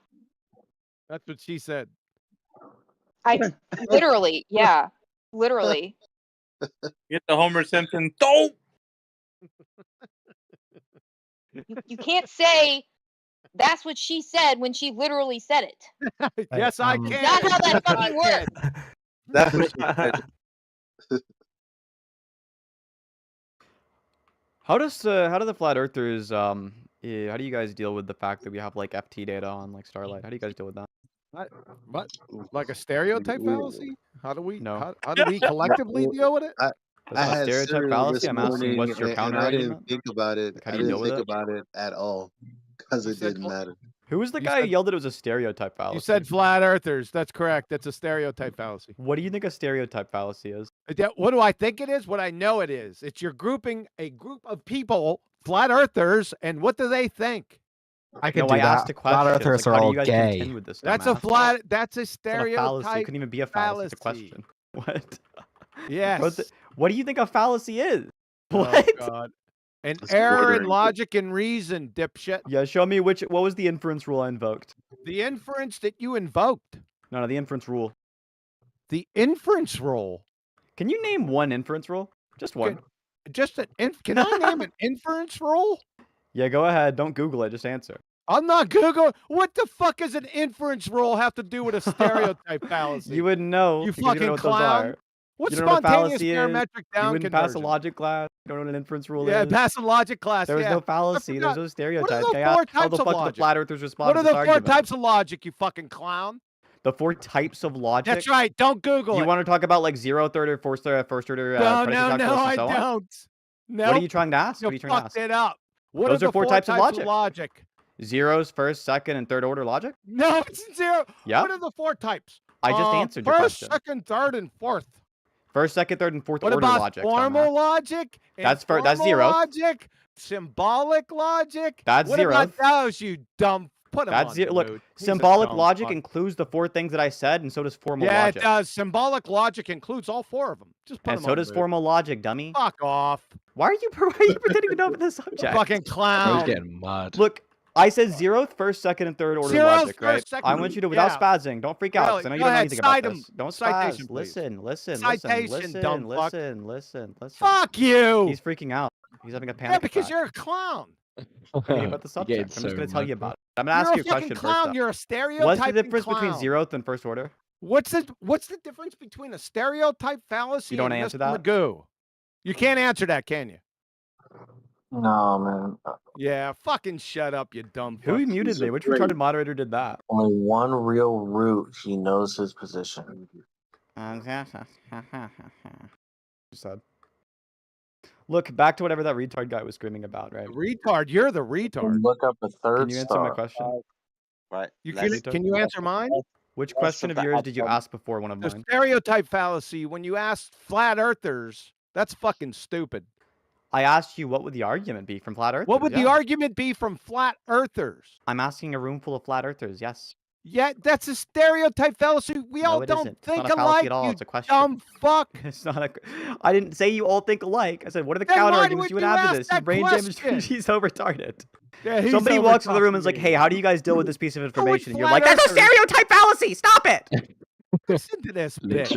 That's what she said. I literally, yeah. Literally. Get the Homer Simpson dope. You can't say that's what she said when she literally said it. Yes, I can. That's not how that I fucking can. works. That's what she said. How do the flat earthers how do you guys deal with the fact that we have like FT data on like Starlight? How do you guys deal with that? What? Like a stereotype fallacy? How do we? No. How do we collectively deal with it? I That's not a had stereotype cereal fallacy. this I'm asking morning, what's your and counter I didn't argument? think about it. Like, how I do you didn't deal with think it? about it at all because You it said didn't matter. Who was the You guy who said- yelled that it was a stereotype fallacy? You said flat earthers. That's correct. That's a stereotype fallacy. What do you think a stereotype fallacy is? What do I think it is? What I know it is. It's you're grouping a group of people, flat earthers, and what do they think? I could No, do I asked that. a question. Flat earthers Like, are how do all you guys gay. contend with this? That's a dumbass? flat. That's a It's not a fallacy. It stereotype. couldn't even be a fallacy. It's a question. What? Yes. What do you think a fallacy is? Oh, What? God. An It's error in bordering. logic and reason, dipshit. Yeah, show me what was the inference rule I invoked? The inference that you invoked. No, the inference rule. The inference rule. Can you name one inference rule? Just one. Can I name an inference rule? Yeah, go ahead. Don't Google it. Just answer. I'm not Google. What the fuck does an inference rule have to do with a stereotype fallacy? You wouldn't know. You because you don't know fucking what those clown. are. What's You don't know what a spontaneous fallacy is. parametric You down wouldn't pass a conversion? logic class. You don't know what an inference rule Yeah, is. pass a logic class. There was yeah. no fallacy. There's forgot. no What stereotype. are the They four asked how types the of fuck do the logic? flat earthers respond What to are this the four argument? types of logic, you fucking clown? The four types of logic? That's right. Don't Google You it. want to talk about like zero, third, or first order, No, predicate no, calculus no, and I so on? don't. No. What are you trying to ask? You What are you trying to fucked ask? it up. What Those are are the four types of logic? Zeros, first, second, and third order logic? No, it's zero. Yeah. What are the four types? I just answered your first, question. second, third, and fourth. First, second, third, and fourth What order about logic. formal dumbass. logic? That's informal zeroth. logic. Symbolic logic. That's what about zeroth. those? You dumb. Put 'em That's on zero. Look, mute. He's a symbolic dumb logic fuck. includes the four things that I said, and so does formal Yeah, logic. it does. Symbolic logic includes all four of them. Just put And them so on does mute. formal logic, dummy. Fuck off. Why are you pretending to know about this subject? Fucking clown. getting mud. Look, I said zeroth, first, second, and third order Zeroth, logic, right? first, second, I want you to, without yeah. spazzing, don't freak out, Really? 'cause I know you Go don't know ahead, anything about cite 'em. this. Don't Citation, spazz. please. Listen. Citation, dumb fuck. Listen. Fuck you. He's freaking out. He's having a panic Yeah, because attack. you're a clown. Okay, about the subject. I'm just going to tell you about it. I'm gonna You're ask a you a fucking question first. clown. Though. You're a What's the stereotyping difference clown. between zeroth and first order? What's the difference between a stereotype fallacy You don't and answer Mr. that? Magoo? You can't answer that, can you? No, man. Yeah, fucking shut up, you dumb Who fuck. muted me? Which retarded moderator did that? Only one real root. He knows his position. Said. Look, back to whatever that retard guy was screaming about, right? Retard, you're the retard. Look up a third Can you answer my star. question? Right. Can you answer mine? Which less question of of the yours did you ad-lib. ask before one of The mine? stereotype fallacy, when you asked flat earthers, that's fucking stupid. I asked you what would the argument be from flat earthers. What would the yeah. argument be from flat earthers? I'm asking a room full of flat earthers, yes. Yeah, that's a stereotype fallacy. We No, all it don't isn't. It's think not a fallacy alike, at all. you It's a question. dumb fuck. It's not a. I didn't say you all think alike. I said, what are the Then counter why arguments would you would you have to ask this? He's that brain damaged. question? He's so retarded. Yeah, he's Somebody over walks into the room and is talking like, me. hey, how do you guys deal with this piece of information? And you're flat like, that's a earthers- stereotype fallacy. Stop it. Listen to this bitch.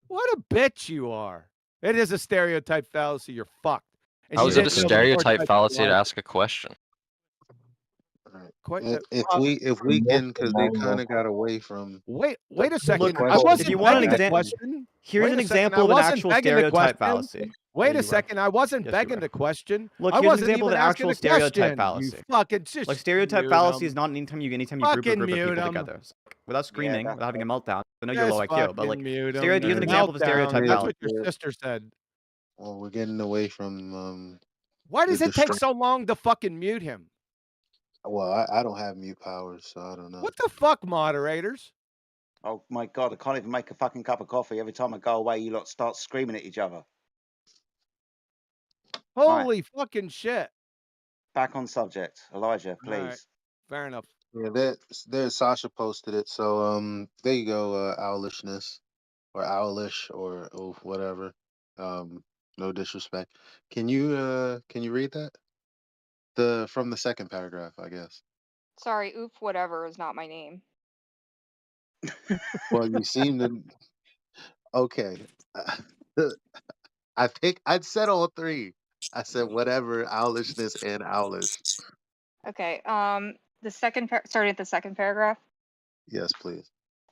What a bitch you are. It is a stereotype fallacy. You're fucked. And How you is it a didn't know the stereotype four fallacy types to of ask a question? If we can, because they kind of got away from. Wait a the second. I question wasn't if you want an begging the example, question. here's Wait an a second, example I of an wasn't actual begging the stereotype question. fallacy. Wait Yeah, a you were. second. I wasn't Yes, you begging were. the question. Look, I here's an wasn't example of even an asking actual the stereotype question. fallacy. You fucking just Like stereotype mute fallacy 'em. is not anytime you group a Fucking group of mute people 'em. together. So, without screaming, that's without having a meltdown. I know you're Just low IQ, but fucking like mute 'em. here's an example of a Meltdown. stereotype That's fallacy. what your sister said. Well, we're getting away from. Why the does it take distra- so long to fucking mute him? Well, I don't have mute powers, so I don't know. What the fuck, moderators? Oh my god, I can't even make a fucking cup of coffee. Every time I go away, you lot start screaming at each other. Holy fucking shit. Back on subject. Elijah, All right. please. Fair enough. Yeah, there Sasha posted it. So there you go, owlishness or owlish or whatever. No disrespect. Can you read that? From the second paragraph, I guess. Sorry, oof, whatever is not my name. Well, you seem to. Okay. I'd said all three. I said whatever, owlishness and owlish. Okay. The starting at the second paragraph. Yes, please.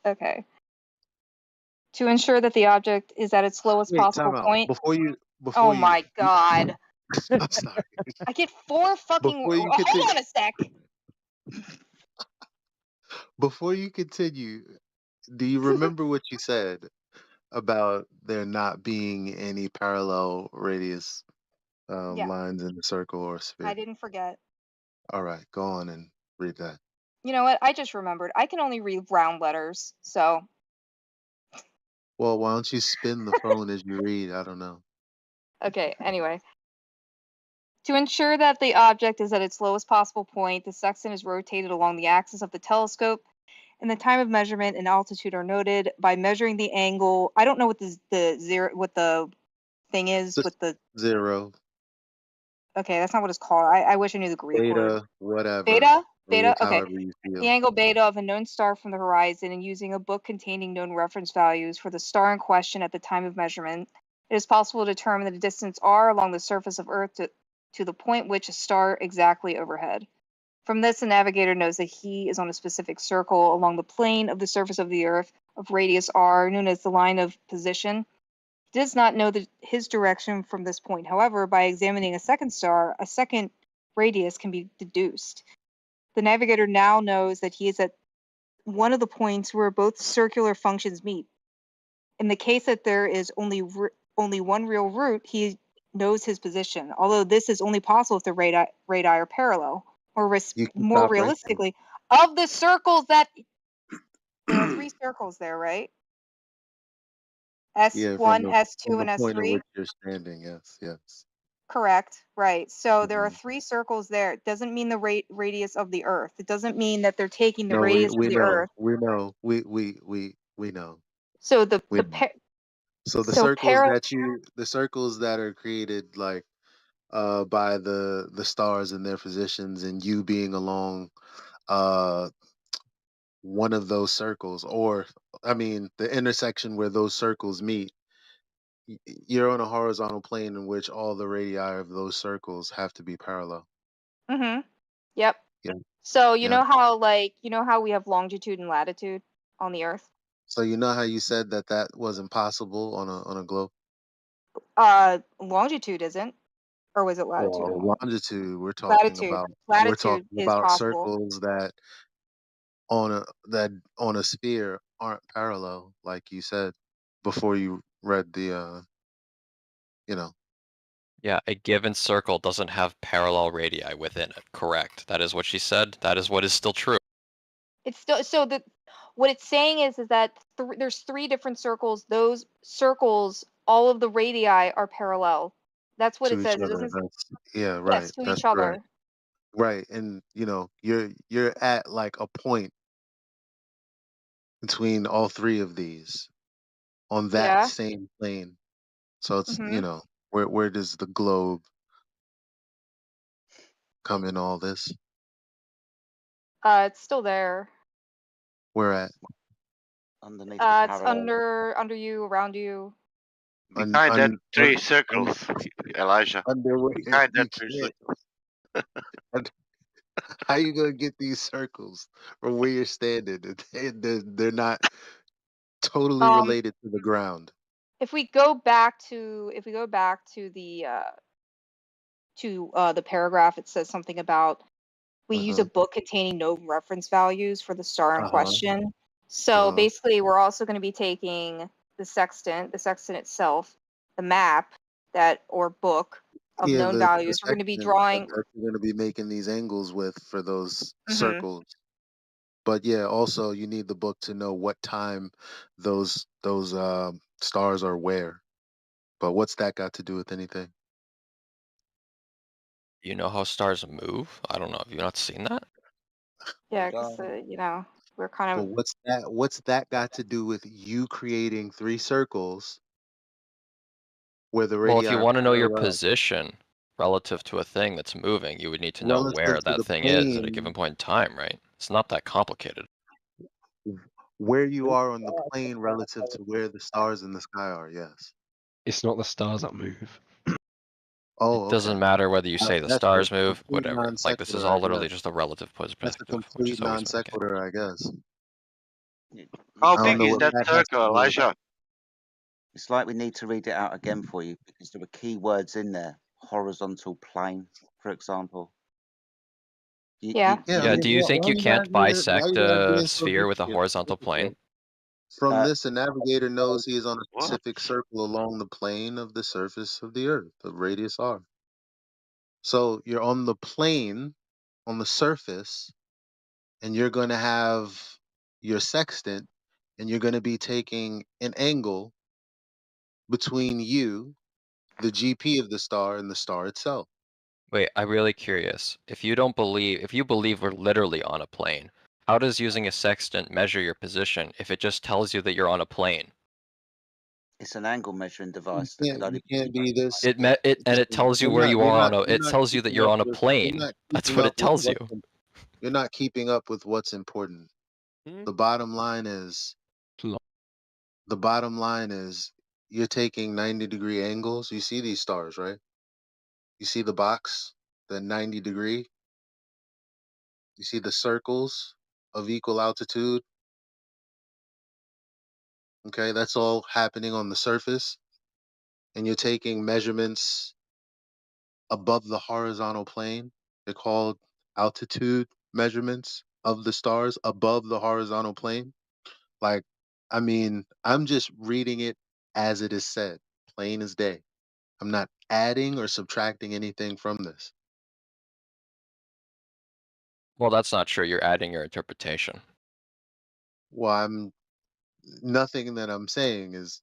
Okay. To ensure that the object is at its lowest Wait, possible time out. point. Before you. My god. I'm sorry. I get 4 fucking. Before you Hang continue, on a sec. before you continue, do you remember what you said about there not being any parallel radius Yeah. lines in the circle or I sphere? didn't forget. All right, go on and read that. You know what? I just remembered. I can only read round letters, so. Well, why don't you spin the phone as you read? I don't know. Okay, anyway. To ensure that the object is at its lowest possible point, the sextant is rotated along the axis of the telescope, and the time of measurement and altitude are noted by measuring the angle. I don't know what the thing is with the. Zero, Okay, that's not what it's called. I wish I knew the Greek word. beta, whatever. Beta? Read Okay. however you feel. The angle beta of a known star from the horizon, and using a book containing known reference values for the star in question at the time of measurement, it is possible to determine the distance r along the surface of Earth to the point which a star exactly overhead. From this, the navigator knows that he is on a specific circle along the plane of the surface of the Earth of radius r, known as the line of position. He does not know his direction from this point. However, by examining a second star, a second radius can be deduced. The navigator now knows that he is at one of the points where both circular functions meet. In the case that there is only one real route, he knows his position, although this is only possible if the radii are parallel, or more realistically, of the circles that there are 3 circles there, right? S1, Yeah, from S2, and the point at S3. which you're standing. Yes. Correct. Right. So there are 3 circles there. It doesn't mean the radius of the Earth. It doesn't mean that they're taking the No, radius we of the know. Earth. We know. We know. So So the circles that are created like by the stars and their positions, and you being along one of those circles, or I mean the intersection where those circles meet, you're on a horizontal plane in which all the radii of those circles have to be parallel. Mm-hmm. Yep. Yeah. So you Yeah. know how we have longitude and latitude on the Earth? So you know how you said that that was impossible on a globe? Longitude isn't, or was it latitude? Well, longitude, we're talking Latitude is about possible. circles that on a sphere aren't parallel, like you said before you read the you know. Yeah, a given circle doesn't have parallel radii within it. Correct. That is what she said. That is what is still true. It's still what it's saying is that there's 3 different circles. Those circles, all of the radii are parallel. That's what it To each says. It other. doesn't. Yeah, Yes, right. to That's each other. correct. Right. And you know, you're at like a point between all 3 of these on that Yeah. same plane. So it's, you Mhm. know, where does the globe come in all this? It's still there. Where at? Underneath the It's parallel. under you, around you. Behind that 3 circles, Elijah. Behind that you 3 can't. circles. How you gonna get these circles from where you're standing? They're not totally related to the ground. If we go back to the paragraph, it says something about we use a book containing no reference values for the star in question. So basically, we're also going to be taking the sextant itself, the map or book of Yeah, known the values. We're going to be section drawing. that you're gonna be making these angles with for those Mhm. circles. But yeah, also you need the book to know what time those stars are where. But what's that got to do with anything? You know how stars move? I don't know. Have you not seen that? Yeah, because we're kind But of. what's that got to do with you creating 3 circles where the Well, radii if you are want to know your parallel position relative to a thing that's moving, you would need to know relative where to that the thing is at a given plane point in time, right? It's not that complicated. where you are on the plane relative to where the stars in the sky are, yes. It's not the stars that move. Oh, It okay. doesn't matter whether you say the That's a stars move, complete whatever. non Like, this is sequitur, I all literally guess. just a relative That's a perspective, which complete is always non going to be good. sequitur, I guess. How I don't big know is what that that has circle, to do with Elijah? It's like we need to read it out again for you because there were key words in there. Horizontal plane, for example. Yeah. Yeah, do you think you can't why bisect you guys a being so sphere with a horizontal difficult? plane? From this, a navigator knows he is on a What? specific circle along the plane of the surface of the Earth, of radius r. So you're on the plane, on the surface, and you're going to have your sextant, and you're going to be taking an angle between you, the GP of the star, and the star itself. Wait, I'm really curious. If you believe we're literally on a plane, how does using a sextant measure your position if it just tells you that you're on a plane? It's an angle measuring You device that could only can't be this. It tells you where you are it tells you that you're on a You're plane. not That's keeping what up it with tells you. you're not keeping up with what's important. The bottom line is you're taking 90-degree angles. You see these stars, right? You see the box, the 90-degree. You see the circles of equal altitude. Okay, that's all happening on the surface, and you're taking measurements above the horizontal plane. They're called altitude measurements of the stars above the horizontal plane. Like, I mean, I'm just reading it as it is said, plain as day. I'm not adding or subtracting anything from this. Well, that's not true. You're adding your interpretation. Well, nothing that I'm saying is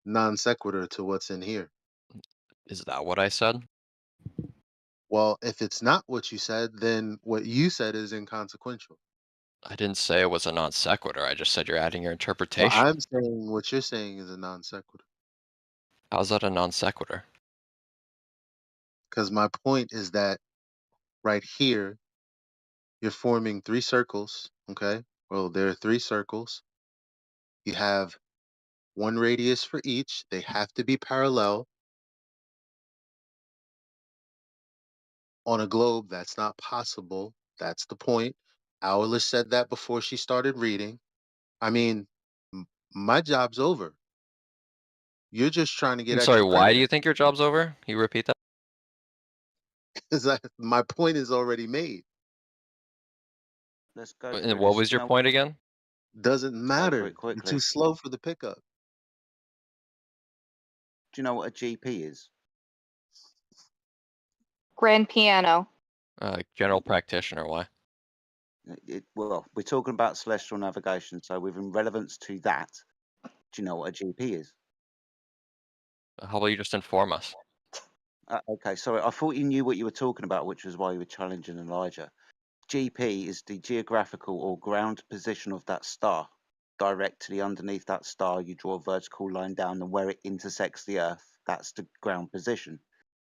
non sequitur to what's in here. Is that what I said? Well, if it's not what you said, then what you said is inconsequential. I didn't say it was a non sequitur. I just said you're adding your Well, interpretation. I'm saying what you're saying is a non sequitur. How's that a non sequitur? Because my point is that right here, you're forming 3 circles. Okay. Well, there are 3 circles. You have 1 radius for each. They have to be parallel. On a globe, that's not possible. That's the point. Owlish said that before she started reading. I mean, my job's over. You're just trying to get I'm sorry, extra why do credit. you think your job's over? Can you repeat that? Because my point is already made. Let's go And through what this. was Do you your know point again? Doesn't Go through matter. it You're quickly. too slow for the pickup. Do you know what a GP is? Grand piano. General practitioner, why? Well, we're talking about celestial navigation, so within relevance to that, do you know what a GP is? How about you just inform us? Okay, sorry, I thought you knew what you were talking about, which was why you were challenging Elijah. GP is the geographical or ground position of that star. Directly underneath that star, you draw a vertical line down, and where it intersects the Earth, that's the ground position.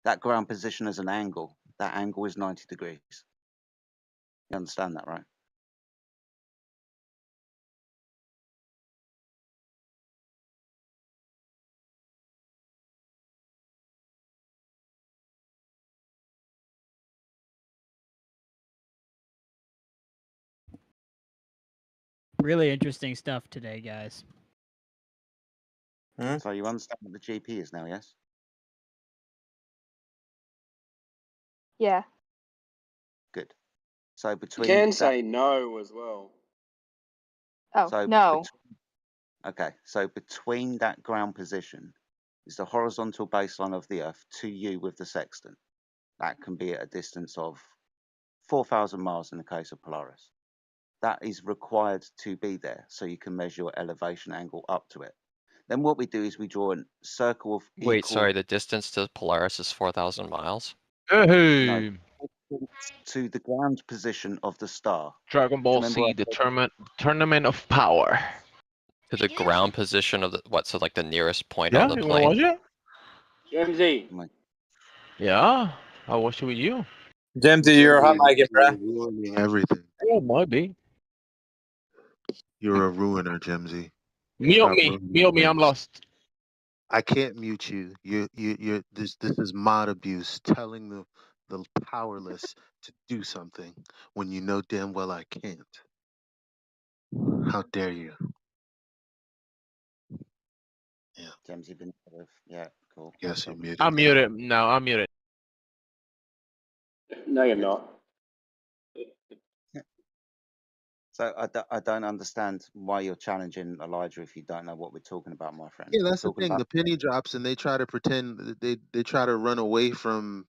That ground position is an angle. That angle is 90 degrees. You understand that, right? Really interesting stuff today, guys. So you understand what the GP is now, yes? Yeah. Good. So You between can that, say no as well. Oh, so no. okay, so between that ground position is the horizontal baseline of the Earth to you with the sextant. That can be at a distance of 4,000 miles in the case of Polaris. That is required to be there so you can measure your elevation angle up to it. Then what we do is we draw a circle of Wait, equal. sorry, the distance to Polaris is 4,000 miles? No, to the ground position of the star. Dragon Ball Z, the tournament of power. To the ground position of the what? So like the nearest point Yeah, on the you wanna watch plane. it? Jamesy. Yeah, I'll watch it with you. Jamesy, you're hot mic, bruh. Ruining everything. Yeah, might be. You're a ruiner, Jimsy. Mute me, I'm lost. I can't mute you. You're this is mod abuse, telling the powerless to do something when you know damn well I can't. How dare you? Yeah. James, you've been yeah, cool. Yes, you muted. I'm muted. No, I'm muted. No, you're not. So I don't understand why you're challenging Elijah if you don't know what we're talking about, my friend. Yeah, We're that's the talking thing. about The penny drops and they try to pretend that they try to run away from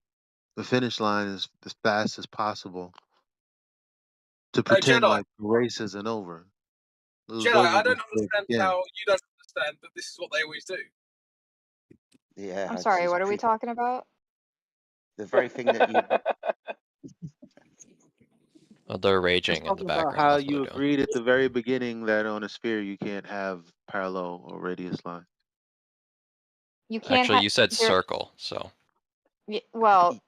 the finish line as fast as possible to pretend Jedi, like the race isn't over. Jedi, I don't understand how you don't understand that this is what they always do. Yeah. I'm sorry, what are we talking about? The very thing that you Oh, they're raging in Talk the about background. how That's what you they're doing. agreed at the very beginning that on a sphere you can't have parallel or radius line. You can't Actually, you said there- circle, so. well,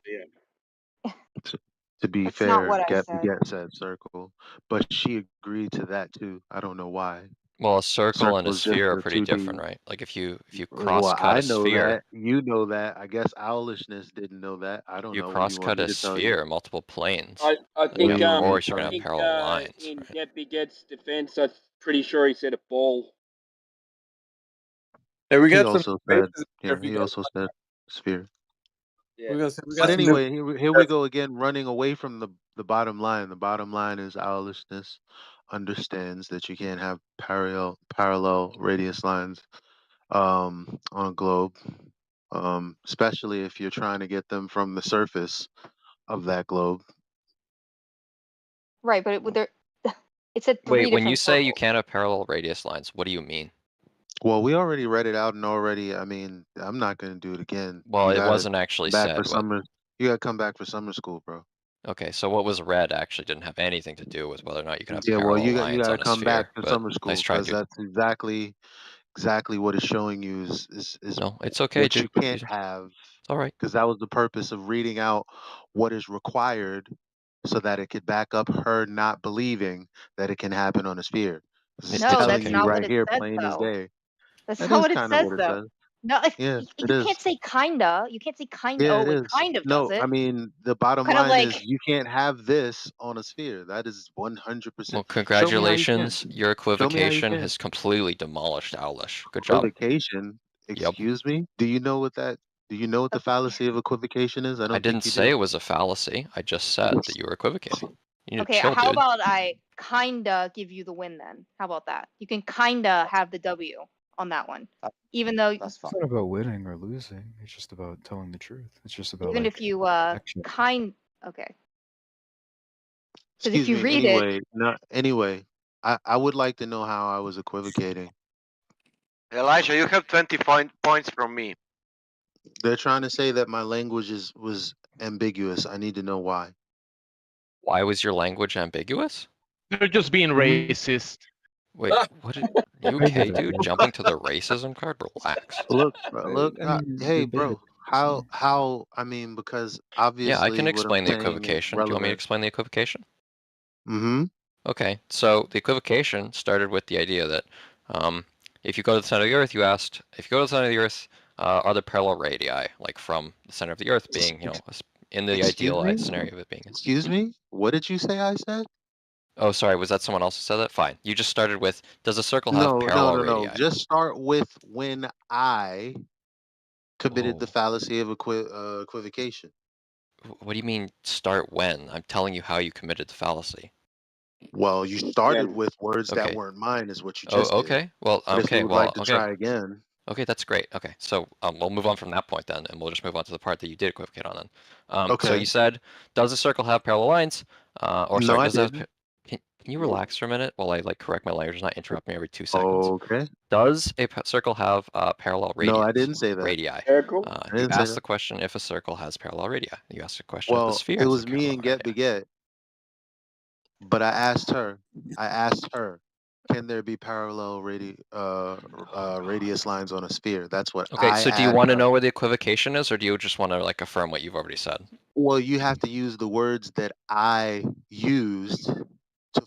To be That's not fair, what I Get said. said circle, but she agreed to that too. I don't know why. Well, a circle and a Circle's just sphere are a pretty 2D. different, right? Like if you Well, cross-cut I a know sphere, that. You know that. I guess Owlishness didn't know that. I don't you know. What do you want cross-cut me a to tell you? sphere, multiple planes. I What think do you want me to of course you're tell gonna you? have parallel lines. in Right? Get Get's defense, I'm pretty sure he said a ball. Yeah, we He got some also spaces said, here if you he guys also want. said sphere. Yeah. We got But some anyway, here we go again, running away from the bottom line. The bottom line is Owlishness understands that you can't have parallel radius lines on a globe, especially if you're trying to get them from the surface of that globe. right, but it said three Wait, when you different say you circles. can't have parallel radius lines, what do you mean? Well, we already read it out, and already, I mean, I'm not going to do it again. Well, You it gotta wasn't actually back said. for What? summer. You got to come back for summer school, bro. Okay, so what was read actually didn't have anything to do with whether or not you can have Yeah, well, parallel you got lines to on a come back sphere. for But summer school nice try, because dude. that's exactly what it's showing you is No, it's okay, what dude. you can't have. It's all right. Because that was the purpose of reading out what is required so that it could back up her not believing that it can happen on a sphere. This is No, telling that's you not what right it here, said plain as though. day. That's That not is what it kind of says what it though. says. No, if Yeah, you, it you is. can't say kinda. You can't say kind. Yeah, Oh, it it is. kind of does No, I it. mean the bottom Kind of line is like you can't have this on a sphere. That is 100%. Well, Show me how you can. congratulations. Your Show me how you equivocation can. has completely demolished Owlish. Good job. Equivocation? Yep. Excuse me? Do you know what the fallacy of equivocation is? I I don't didn't think you say do. it was a fallacy. I just said that you were equivocating. You need to okay. chill, How dude. about I kinda give you the win then? How about that? You can kinda have the W on that one, even though That's fine. It's not about winning or losing. It's just about telling the truth. It's just about even like if you action. okay. Because if Excuse you me. read it, Anyway, I would like to know how I was equivocating. Elijah, you have 20 points from me. They're trying to say that my language was ambiguous. I need to know why. Why was your language ambiguous? They're just being racist. Wait, what? You I get okay, it, dude? man. Jumping to the racism card? Relax. Look, bro, I mean, hey, you did bro, it. So, I mean, because Yeah, I can obviously what I'm explain the saying is equivocation. Do you want me to relevant. explain the equivocation? Mm-hmm. Okay, so the equivocation started with the idea that if you go to the center of the Earth, if you go to the center of the Earth, are there parallel radii, like from the center of the Earth being, in the Excuse me? idealized scenario of it being. Excuse me? What did you say I said? Oh, sorry, was that someone else who said that? Fine. You just started with, does a circle have No, no, parallel no, radii? no. Just start with when I committed the fallacy of equivocation. What do you mean start when? I'm telling you how you committed the fallacy. Well, you started Yeah. with words that Okay. weren't mine, is what you Oh, just did. okay. Well, But if you okay. would Well, like to okay. try again. Okay, that's great. Okay, so we'll move on from that point then, and we'll just move on to the part that you did equivocate on then. So Okay. you said, does a circle have parallel lines? Or No, sorry, I does it have, didn't. can you relax for a minute while I like correct my language and not interrupt me every 2 seconds? Okay. Does a circle have parallel No, I radii? didn't say that. Circle? I You didn't say asked that. the question if a circle has parallel radii. You asked the question if the Well, sphere it has was a me parallel and Get radii. Beget, but I asked her, can there be parallel radius lines on a sphere? That's what Okay, I so do you asked want to her. know where the equivocation is, or do you just want to like affirm what you've already said? Well, you have to use the words that I used to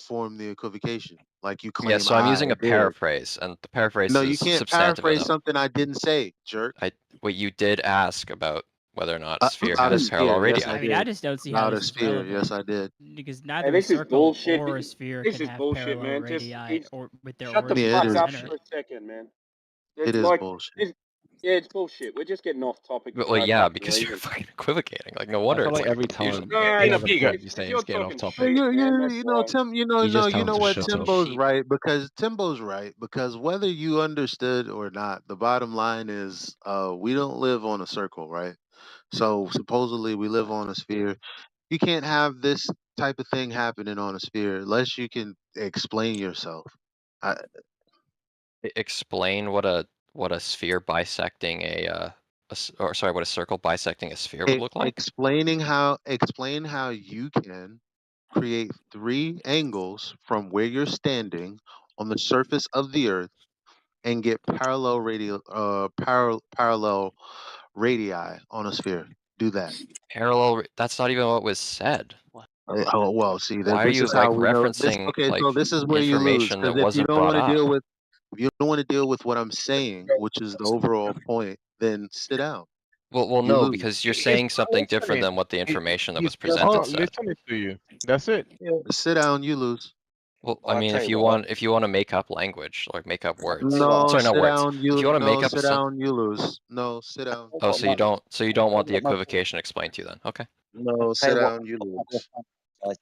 form the equivocation. Like you Yeah, claim so I'm using I a did. paraphrase, and the paraphrase No, is you can't substantive paraphrase enough. something I didn't say, jerk. Wait, you did ask about whether or not a sphere About a has parallel sphere, radii. yes, I I mean, I did. just don't see how About a this is sphere, relevant yes, I did. because Hey, neither a this is circle bullshit. or a sphere This can is have bullshit, parallel man. radii or with their Shut the origins Yeah, in it fuck the is. up center. for a second, man. It It's is like, bullshit. yeah, it's bullshit. We're just getting off topic for Well, no yeah, fucking because you're reason. fucking equivocating. Like, no I wonder feel it's like like every confusion. time No, you no, have a point, you if say you're it's getting off talking topic. shit, man, that's why. Tim, You just tell him to what? shut up. Timbo's right because whether you understood or not, the bottom line is, we don't live on a circle, right? So supposedly we live on a sphere. You can't have this type of thing happening on a sphere unless you can explain yourself. I, Explain what a sphere bisecting or sorry, what a circle bisecting a sphere would look like. explain how you can create 3 angles from where you're standing on the surface of the earth and get parallel radii on a sphere. Do that. Parallel. That's not even what was said. Oh well, see that Why are this you is how like we know this. referencing Okay, so like this is where you lose information because that wasn't brought up? if you don't want to deal with what I'm saying, which is the overall point, then sit down. Well, You no, lose. because you're He's saying not something different listening. than what the information that He's was just presented not said. listening to you. That's it. Sit down. You lose. Well, I Well, I'll mean, tell if you you what. want to make up language or make up words, No, sorry, not sit words. down. If you want to make up Sit down. You lose. No, sit down. oh, so you don't want the equivocation explained to you then? Okay. No, Tell sit you what, down. You lose.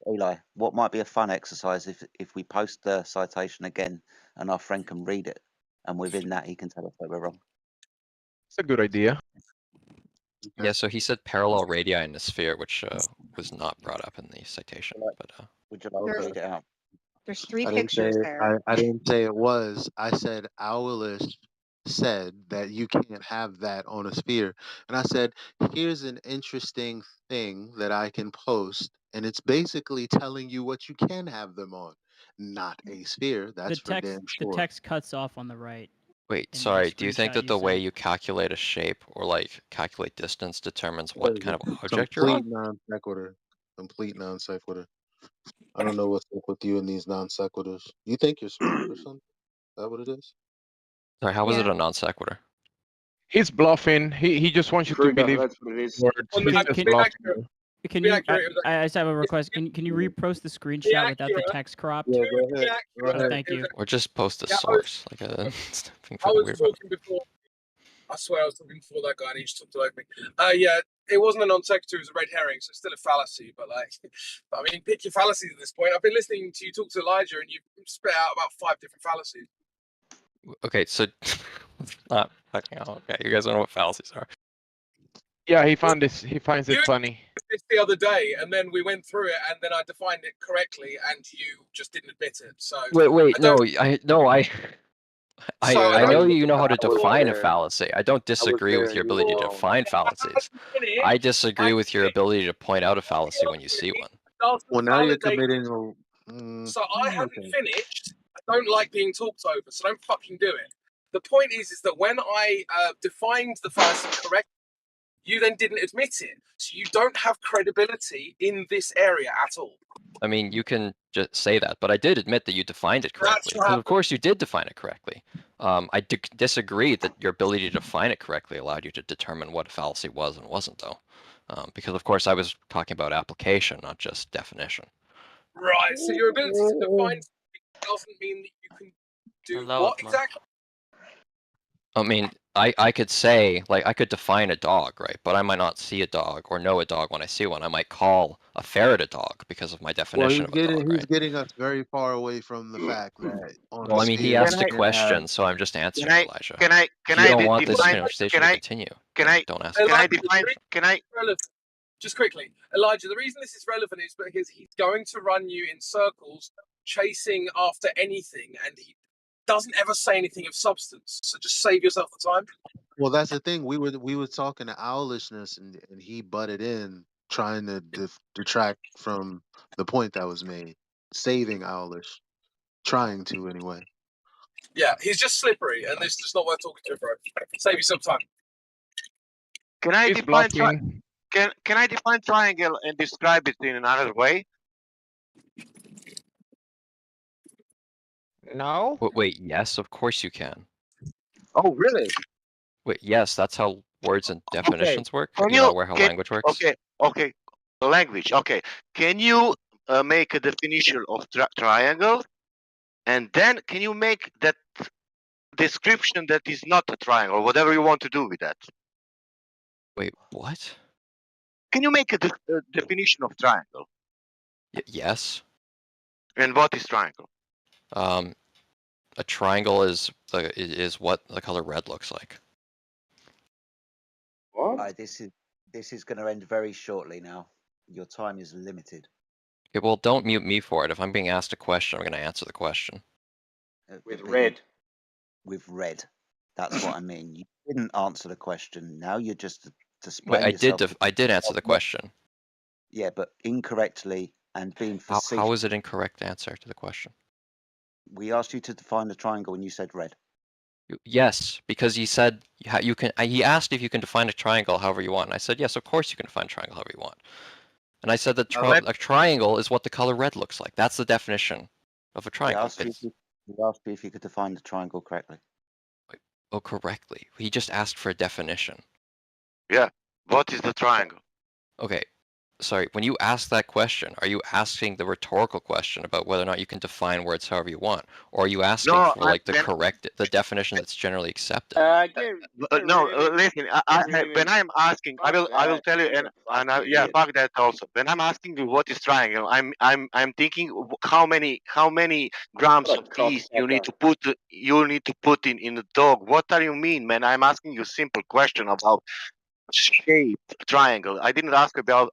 Eli, what might be a fun exercise if we post the citation again and our friend can read it, and within that he can tell us where we're wrong. It's a good idea. Yeah, so he said parallel radii in a sphere, which was not brought up in the citation. But would you like to read it out? There's 3 I didn't say pictures there. I didn't say it was. I said Owlish said that you can't have that on a sphere. And I said, here's an interesting thing that I can post, and it's basically telling you what you can have them on. Not a sphere, that's for damn The sure. text cuts off on the right. wait, in the sorry. Do you think screenshot that you the way sent. you calculate a shape or like calculate distance determines what kind of object you're Complete on? non sequitur. Complete non sequitur. I don't know what's up with you and these non sequiturs. You think you're smart or something? Is that what it is? Sorry, how was it Yeah. a non sequitur? He's bluffing. He just wants you to Kruger, believe that's what it is. words. On He's the, just be bluffing. accurate. Can Be you? accurate. I just have a request. Can you repost the screenshot without the text cropped? Yeah, go ahead. Go Oh, ahead. thank you. Or just post the Yeah, source. Like it's nothing I fucking was weird about it. talking before. I swear I was talking before that guy and he just talked like me. Yeah, it wasn't a non-sequitur, it was a red herring, so it's still a fallacy. But like, I mean, pick your fallacies at this point. I've been listening to you talk to Elijah and you've spit out about 5 different fallacies. Okay, so fucking hell. Okay, you guys don't know what fallacies are. Yeah, he finds it funny. This the other day, and then we went through it, and then I defined it correctly, and you just didn't admit it. So Wait, I know you know how to I was define a there. fallacy. I don't disagree with there, your you were ability to wrong. define fallacies. I disagree with your ability to point out a fallacy when you see one. Well, now you're validate. committing So I haven't okay. finished. I don't like being talked over, so don't fucking do it. The point is that when I defined the fallacy correctly, you then didn't admit it. So you don't have credibility in this area at all. I mean, you can just say that, but I did admit that you defined it correctly. Because of course you did define it correctly. I disagree that your ability to define it correctly allowed you to determine what a fallacy was and wasn't, though. Because of course I was talking about application, not just definition. Right. So your ability to define something doesn't mean that you can do what exactly? I mean, I could say, like, I could define a dog, right? But I might not see a dog or know a dog when I see one. I might call a ferret a dog because of my Well, definition of a dog, he's right? getting us very far away from the fact that on Well, the I mean, he sphere asked a you can question, have. so I'm just answering, Elijah. Can I If you don't want this define? conversation to continue, don't ask. Can I define? Can I? Just quickly, Elijah, the reason this is relevant is because he's going to run you in circles, chasing after anything, and he doesn't ever say anything of substance. So just save yourself the time. Well, that's the thing. We were talking to Owlishness, and he butted in, trying to detract from the point that was made, saving Owlish, trying to anyway. Yeah, he's just slippery, and it's just not worth talking to, bro. Save yourself time. Can I define? Can I define triangle and describe it in another way? No. Wait, yes, of course you can. Oh, really? Wait, yes, that's how words and definitions work. Can You know where how language works. Okay. Language. Okay. Can you make a definition of triangle, and then can you make that description that is not a triangle, whatever you want to do with that? Wait, what? Can you make a definition of triangle? Yes. And what is triangle? A triangle is what the color red looks like. What? This is going to end very shortly now. Your time is limited. Okay, well, don't mute me for it. If I'm being asked a question, I'm going to answer the question. With red. With red. That's what I mean. You didn't answer the question. Now you're just displaying Wait, I did answer the question. Yeah, but incorrectly and being facetious. How is it incorrect answer to the question? We asked you to define the triangle and you said red. Yes, because he said you can. He asked if you can define a triangle however you want. And I said yes, of course you can define a triangle however you want. And I said that a triangle is what the color red looks like. That's the definition of a triangle. We asked you if you could define the triangle correctly. Oh, correctly. He just asked for a definition. Yeah. What is the triangle? Okay. Sorry, when you ask that question, are you asking the rhetorical question about whether or not you can define words however you want? Or are you asking for like the definition that's generally accepted? Listen, when I'm asking, I will tell you, and fuck that also. When I'm asking you what is triangle, I'm thinking how many grams of cheese you need to put in the dog. What do you mean, man? I'm asking you a simple question about shape triangle. I didn't ask about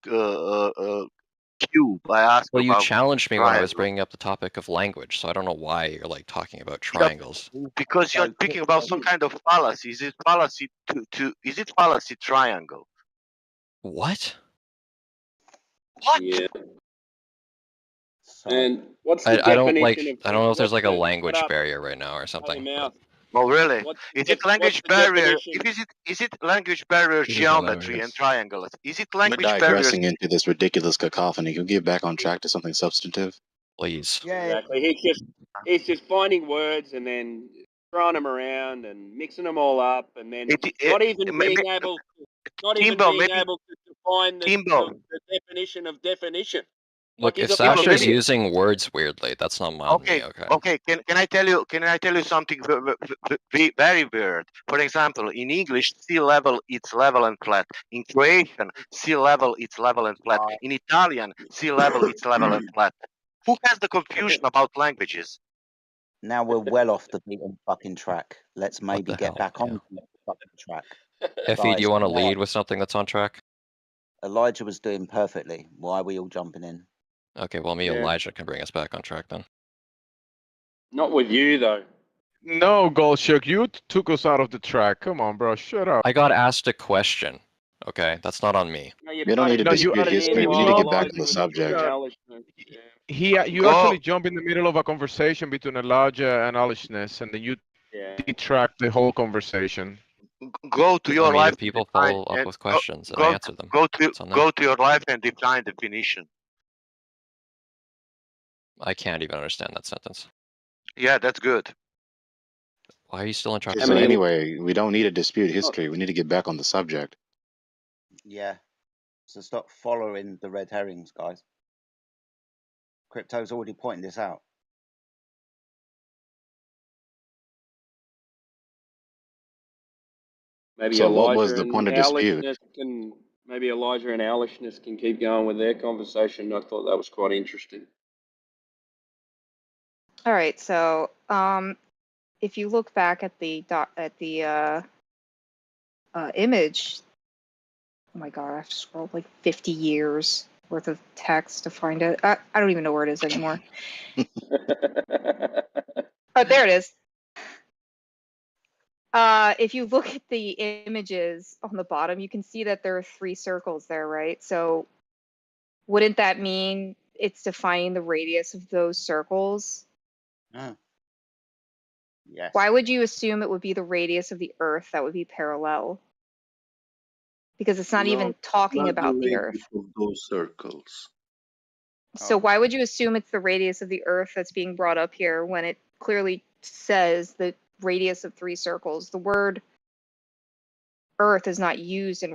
cube. I asked. Well, you about challenged me triangle. when I was bringing up the topic of language, so I don't know why you're like talking about triangles. Because you're speaking about some kind of fallacy. Is it fallacy is it fallacy triangle? What? What? Yeah. And what's the I don't definition of? I don't know if there's like a language barrier right now or something. Oh really? Is it language barrier? Is it language barrier geometry and triangles? Is it language We're barrier? digressing into this ridiculous cacophony. Can we get back on track to something substantive? Please. Exactly. He's just finding words and then throwing them around and mixing them all up, and then It, not even may- being may- able Timbo, maybe to define Timbo. the definition of definition. Look, Like if he's a Timbo, Sasha is fucking maybe. using words weirdly, that's not on me. Okay. Okay. Can I tell you? Can I tell you something very weird? For example, in English, sea level it's level and flat. In Croatian, sea level it's level and flat. In Italian, sea level it's level and flat. Who has the confusion about languages? Now we're well off the beaten fucking track. Let's What maybe the get hell? back on Yeah. the fucking track. Effie, do you want to why- lead with something that's on track? Elijah was doing perfectly. Why are we all jumping in? Okay, well, me Yeah. Elijah can bring us back on track then. Not with you though. No, Goldshook, you took us out of the track. Come on, bro, shut up. I got asked a question. Okay, that's not on me. No, you We don't need to No, you- dispute history. We need to get back on the subject. You Go- actually jump in the middle of a conversation between Elijah and Alishness, and then you detract the whole conversation. Go to your I mean, life. if people and define- follow up and with questions, go, and I answer them. Go to It's on them. go to your life and define definition. I can't even understand that sentence. Yeah, that's good. Why are you still interrupting So me? anyway, we don't need to dispute history. We need to get back on the subject. Yeah. So stop following the red herrings, guys. Crypto's already pointing this out. Maybe So what Elijah was the and point of dispute? Elijah and Alishness can keep going with their conversation. I thought that was quite interesting. All right, so if you look back at the image, oh my god, I have to scroll like 50 years worth of text to find it. I don't even know where it is anymore. Oh, there it is. If you look at the images on the bottom, you can see that there are 3 circles there, right? So wouldn't that mean it's defining the radius of those circles? Yes. Why would you assume it would be the radius of the Earth that would be parallel? Because it's not even talking not about the the Earth. radius of those circles. So why would you assume it's the radius of the Earth that's being brought up here when it clearly says the radius of 3 circles? The word Earth is not used in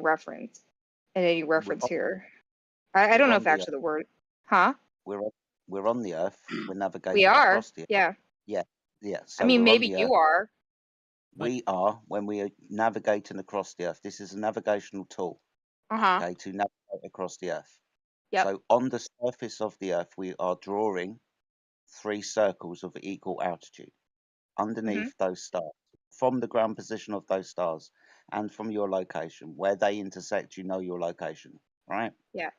any reference here. I don't know if actually the word, huh? We're on the Earth. We're navigating We are, across the Earth. yeah. Yeah. So I mean, we're on maybe the you Earth. are. We are when we are navigating across the Earth. This is a navigational tool. Okay, to navigate across the Earth. Yep. So on the surface of the Earth, we are drawing 3 circles of equal altitude underneath those stars, from the ground position of those stars, and from your location. Where they intersect, you know your location, right? Yeah.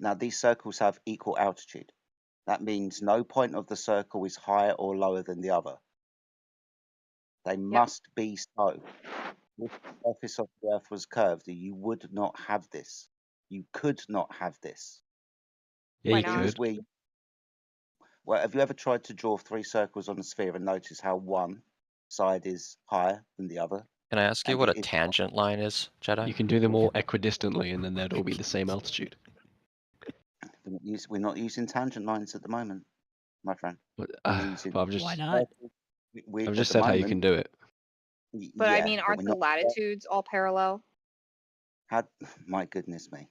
Now these circles have equal altitude. That means no point of the circle is higher or lower than the other. They must be so. If the surface of the Earth was curved, you would not have this. You could not have this. Yeah, you Because could. well, have you ever tried to draw 3 circles on a sphere and notice how one side is higher than the other? Can I ask you what a tangent line is, Jedi? You can do them all equidistantly, and then they'd all be the same altitude. We're not using tangent lines at the moment, my friend. But I've just, Why not? I've just said how you can do it. But I mean, aren't the latitudes all parallel? My goodness me.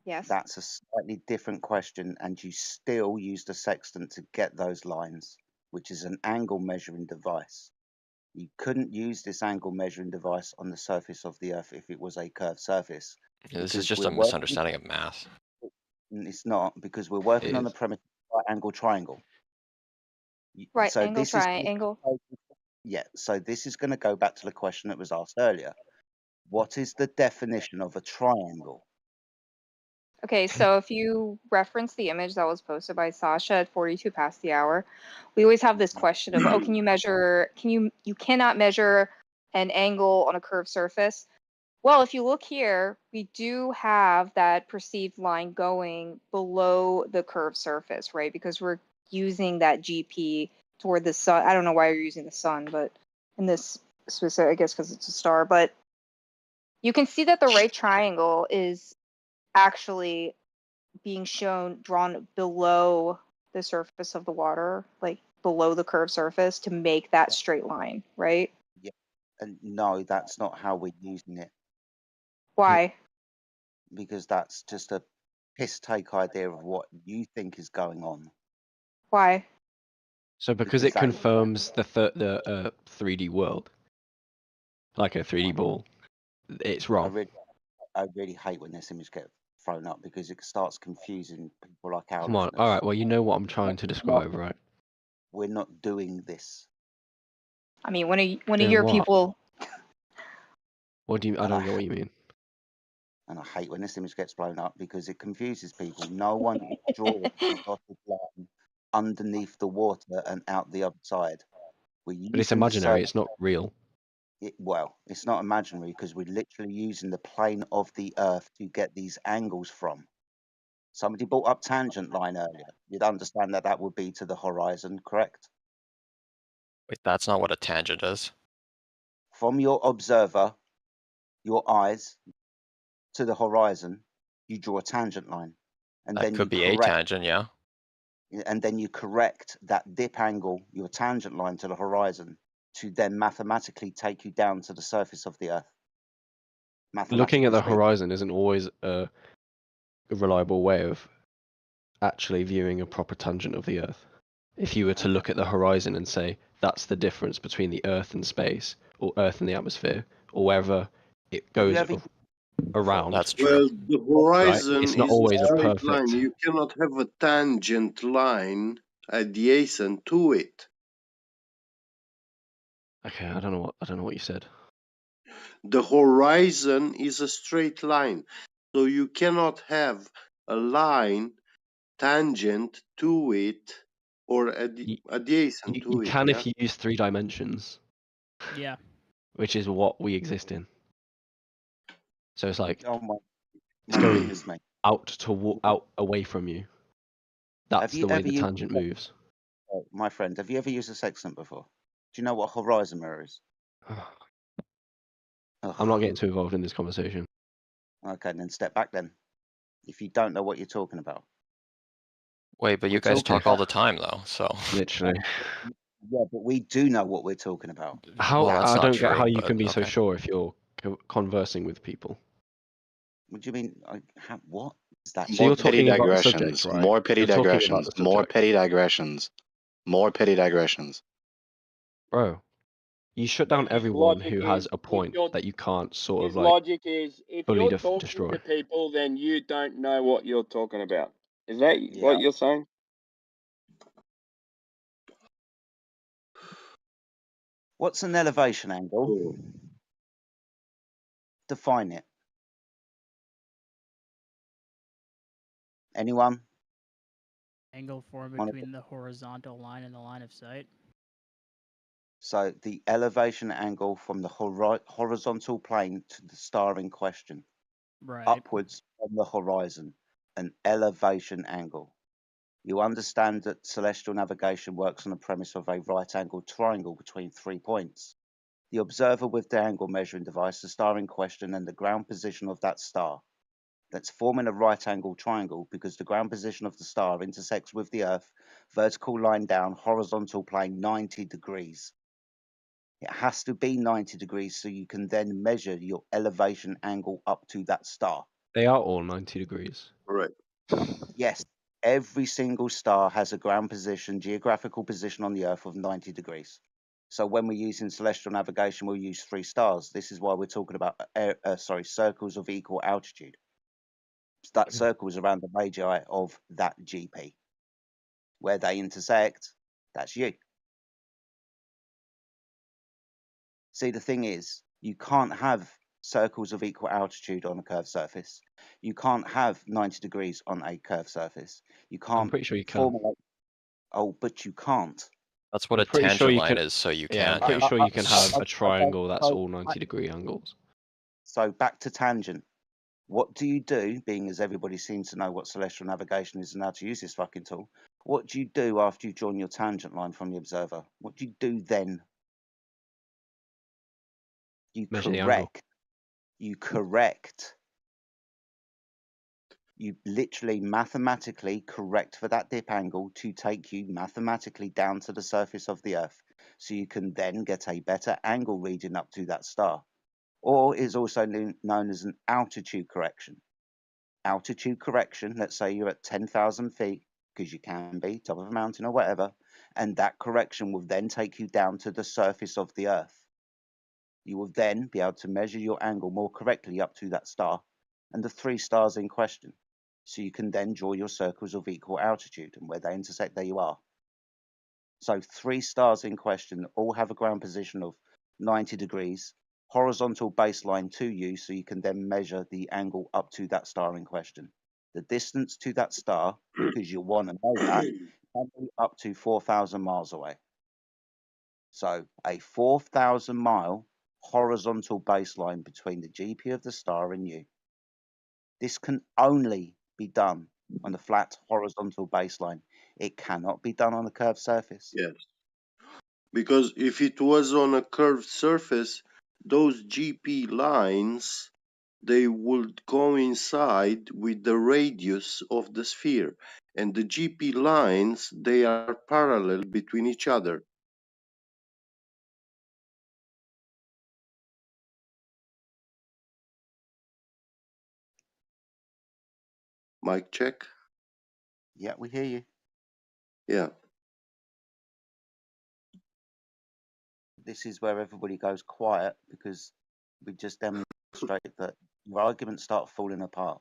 Yes. That's a slightly different question, and you still use the sextant to get those lines, which is an angle measuring device. You couldn't use this angle measuring device on the surface of the Earth if it was a curved surface. Yeah, this is because just we're a misunderstanding of math. It's not, because we're working It on the is. premise of right angle triangle. Right, So angle, this is triangle. yeah. So this is going to go back to the question that was asked earlier. What is the definition of a triangle? Okay, so if you reference the image that was posted by Sasha at 42 past the hour, we always have this question of, can you measure, you cannot measure an angle on a curved surface. Well, if you look here, we do have that perceived line going below the curved surface, right? Because we're using that GP toward the sun. I don't know why you're using the sun, but in this specific, I guess because it's a star, but you can see that the right triangle is actually being shown drawn below the surface of the water, like below the curved surface to make that straight line, right? Yeah. And no, that's not how we're using it. Why? Because that's just a piss take idea of what you think is going on. Why? So because it confirms the 3D world, like a 3D ball, it's wrong. I really hate when this image gets thrown up because it starts confusing people like ours. Come on, all right. Well, you know what I'm trying to describe, right? We're not doing this. I mean, when of Then your what? people. What do you? I don't get what you mean. And I hate when this image gets blown up because it confuses people. No one is drawing a dotted line underneath the water and out the other side. But it's imaginary. It's not real. Well, it's not imaginary because we're literally using the plane of the Earth to get these angles from. Somebody brought up tangent line earlier. You'd understand that would be to the horizon, correct? Wait, that's not what a tangent is. From your observer, your eyes, to the horizon, you draw a tangent line. And That then could you be correct, a tangent, yeah. and then you correct that dip angle, your tangent line to the horizon, to then mathematically take you down to the surface of the Earth. Looking at the speaking. horizon isn't always a reliable way of actually viewing a proper tangent of the Earth. If you were to look at the horizon and say that's the difference between the Earth and space, or Earth and the atmosphere, or wherever it goes around, that's true. Well, the horizon right? It's not is always a a straight perfect. line. You cannot have a tangent line adjacent to it. Okay, I don't know what you said. The horizon is a straight line, so you cannot have a line tangent to it or adjacent to You it. can Yeah? if you use 3 dimensions. Yeah. Which is what we exist in. So it's like it's my going goodness, mate. out away from you. That's the way the tangent moves. My friend, have you ever used a sextant before? Do you know what horizon mirror is? I'm not getting too involved in this conversation. Okay, then step back then. If you don't know what you're talking about. Wait, but you guys talk all the time though, so. Literally. Yeah, but we do know what we're talking about. How Well, that's I not don't true, get how you but can be so okay. sure if you're conversing with people. What do you mean? What is that? So you're talking about the subject, digressions. right? More petty You're talking about digressions. the More subject. petty digressions. More petty digressions. Bro, you shut down everyone who has a point that you can't sort of His like logic is if fully you're talking destroy. to people, then you don't know what you're talking about. Is that Yeah. what you're saying? What's an elevation angle? Oh. Define it. Anyone? Angle formed between the horizontal line and the line of sight. So the elevation angle from the horizontal plane to the star in question. Right. Upwards on the horizon. An elevation angle. You understand that celestial navigation works on the premise of a right-angled triangle between 3 points. The observer with the angle measuring device, the star in question, and the ground position of that star. That's forming a right-angled triangle because the ground position of the star intersects with the Earth, vertical line down, horizontal plane 90 degrees. It has to be 90 degrees so you can then measure your elevation angle up to that star. They are all 90 degrees. Right. Yes, every single star has a ground position, geographical position on the Earth of 90 degrees. So when we're using celestial navigation, we'll use 3 stars. This is why we're talking about circles of equal altitude. That circle is around the magi of that GP. Where they intersect, that's you. See, the thing is, you can't have circles of equal altitude on a curved surface. You can't have 90 degrees on a curved surface. You can't. I'm pretty sure you can. Formulate... Oh, but you can't. That's what a pretty sure tangent you line can- is, so you Yeah, can't. I'm pretty sure you can have a Okay, triangle that's so- all 90 degree angles. So back to tangent. What do you do, being as everybody seems to know what celestial navigation is and how to use this fucking tool? What do you do after you join your tangent line from the observer? What do you do then? You Measure the angle. correct. You correct. You literally mathematically correct for that dip angle to take you mathematically down to the surface of the Earth, so you can then get a better angle reading up to that star, or is also known as an altitude correction. Altitude correction, let's say you're at 10,000 feet, because you can be, top of a mountain or whatever, and that correction will then take you down to the surface of the Earth. You will then be able to measure your angle more correctly up to that star and the 3 stars in question. So you can then draw your circles of equal altitude, and where they intersect, there you are. So 3 stars in question all have a ground position of 90 degrees, horizontal baseline to you, so you can then measure the angle up to that star in question. The distance to that star, because you want to know that, can be up to 4,000 miles away. So a 4,000 mile horizontal baseline between the GP of the star and you. This can only be done on a flat horizontal baseline. It cannot be done on a curved surface. Yes. Because if it was on a curved surface, those GP lines, they would coincide with the radius of the sphere. And the GP lines, they are parallel between each other. Mic check. Yeah, we hear you. Yeah. This is where everybody goes quiet, because we just demonstrate that your arguments start falling apart.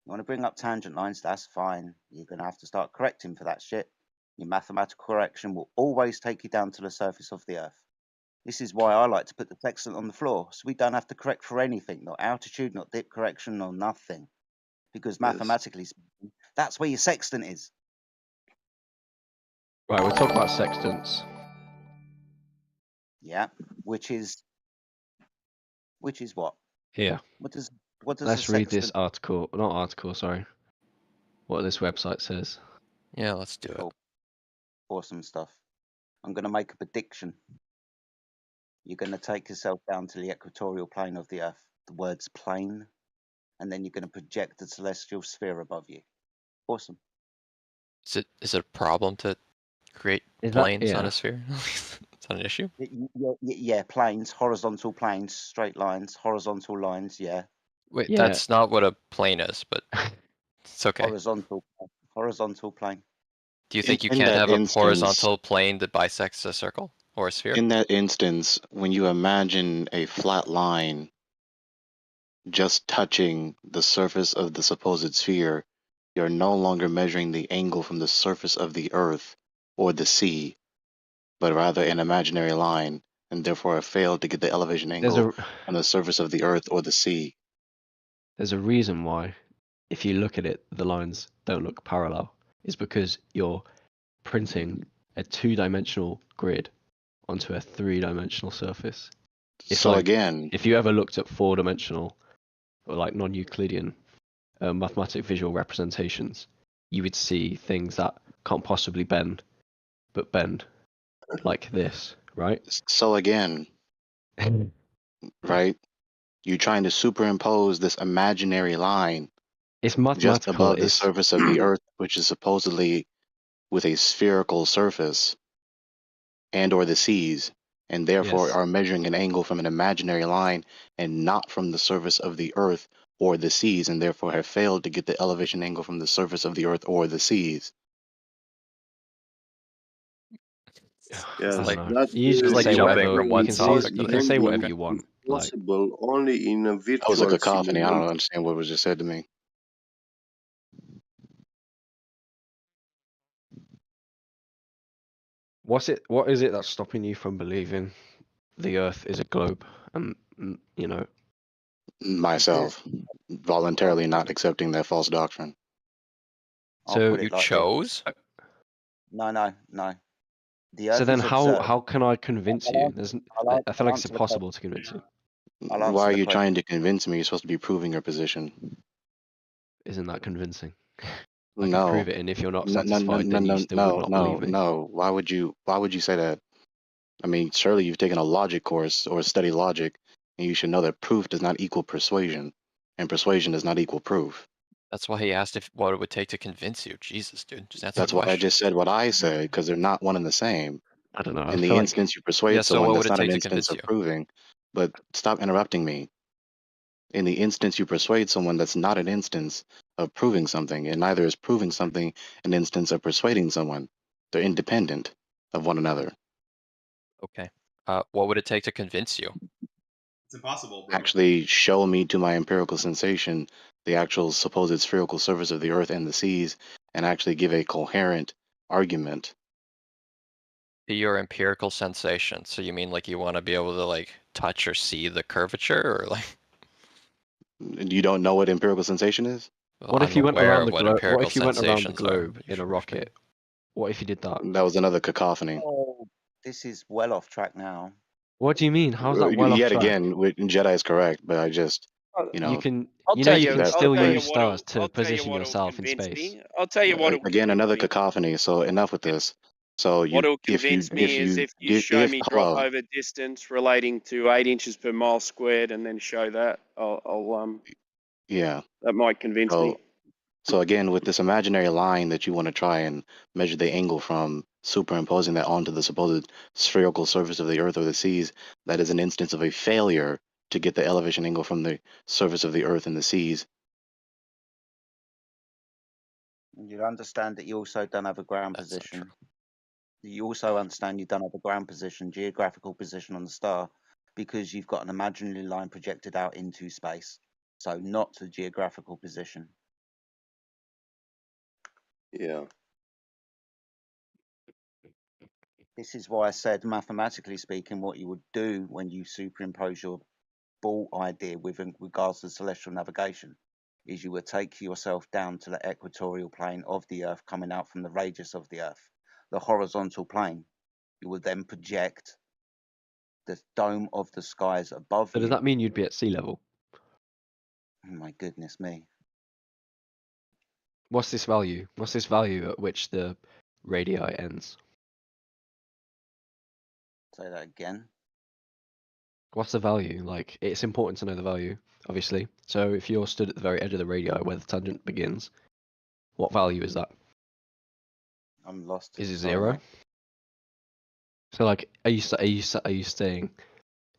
You want to bring up tangent lines, that's fine. You're going to have to start correcting for that shit. Your mathematical correction will always take you down to the surface of the Earth. This is why I like to put the sextant on the floor, so we don't have to correct for anything, not altitude, not dip correction, nor nothing. Because mathematically speaking, that's where your sextant is. Right, we'll talk about sextants. Yeah, which is what? Here. What does Let's a read this sextant? article. Not article, sorry. What this website says. Yeah, let's do it. Awesome stuff. I'm going to make a prediction. You're going to take yourself down to the equatorial plane of the Earth. The word's plane, and then you're going to project the celestial sphere above you. Awesome. Is it a problem to create Is that- planes on yeah. a sphere? Is that an issue? Yeah, planes, horizontal planes, straight lines, horizontal lines. Yeah. Wait, that's not what a plane is, but it's okay. Horizontal plane. Do you think you In can't that have a instance- horizontal plane that bisects a circle or a sphere? In that instance, when you imagine a flat line just touching the surface of the supposed sphere, you're no longer measuring the angle from the surface of the Earth or the sea, but rather an imaginary line, and therefore have failed to get the elevation angle on the surface of the Earth or the sea. There's a reason why, if you look at it, the lines don't look parallel. It's because you're printing a 2-dimensional grid onto a 3-dimensional surface. It's So like, again, if you ever looked at 4-dimensional or like non-Euclidean mathematic visual representations, you would see things that can't possibly bend, but bend like this, right? So again, right? You're trying to superimpose this imaginary line It's just mathematical. above the surface of the Earth, which is supposedly with a spherical surface, and or the seas, and therefore Yes. are measuring an angle from an imaginary line and not from the surface of the Earth or the seas, and therefore have failed to get the elevation angle from the surface of the Earth or the seas. Yes, I don't know. that's You just the say jumping whatever. from one topic to You the can say next. whatever Okay. you want. It's possible only in a That was a virtual cacophony. I don't simulation. understand what was just said to me. What is it that's stopping you from believing the Earth is a globe? And you know, Myself, voluntarily not accepting that false doctrine. so put it You like this. chose? No. The so Earth then is observed. how can I convince you? There's I feel like it's answer the impossible to convince you. I'll answer Why are the you question. trying to convince me? You're supposed to be proving your position. Isn't that convincing? I can No. prove it, and if you're not satisfied, then you still would not believe me. No. Why would you say that? I mean, surely you've taken a logic course or study logic, and you should know that proof does not equal persuasion. and persuasion does not equal proof. That's why he asked if what it would take to convince you. Jesus, dude, just answer That's the why I question. just said what I said, because they're not one and the same. I don't know. I In the feel like instance you persuade Yeah, so someone, what that's would it not an take to instance convince of you? proving. But stop interrupting me. In the instance you persuade someone, that's not an instance of proving something, and neither is proving something an instance of persuading someone. They're independent of one another. Okay. What would it take to convince you? It's impossible, bro. Actually show me to my empirical sensation the actual supposed spherical surface of the earth and the seas, and actually give a coherent argument. To your empirical sensation. So you mean like you want to be able to like touch or see the curvature, or like? You don't know what empirical sensation is? Well, what if I'm you went aware around of the what globe? What empirical if you went around the sensations are. globe in a rocket? What if you did that? That was another cacophony. Oh, this is well off track now. What do you mean? How's that well off Yet track? again, Jedi is correct, but I just, you know, You can, I'll you know, tell you you. can that's I'll still tell you use what. stars to I'll tell you position what will yourself in convince space. me. I'll tell you what will again convince another me. cacophony. So enough with this. So What will if you convince me is if you show me drop hello, over distance relating to 8 inches per mile squared, and then show that, I'll yeah. that might convince me. So again, with this imaginary line that you want to try and measure the angle from, superimposing that onto the supposed spherical surface of the earth or the seas, that is an instance of a failure to get the elevation angle from the surface of the earth and the seas. You understand that you also don't have a ground position. You also understand you don't have a ground position, geographical position on the star, because you've got an imaginary line projected out into space. So not a geographical position. Yeah. This is why I said, mathematically speaking, what you would do when you superimpose your ball idea with regards to celestial navigation is you would take yourself down to the equatorial plane of the Earth coming out from the radius of the Earth, the horizontal plane. You would then project the dome of the skies above So you. does that mean you'd be at sea level? Oh my goodness me. What's this value? What's this value at which the radii ends? Say that again. What's the value? Like, it's important to know the value, obviously. So if you're stood at the very edge of the radii where the tangent begins, what value is that? I'm lost. Is it Sorry, 0? mate. So like, are you saying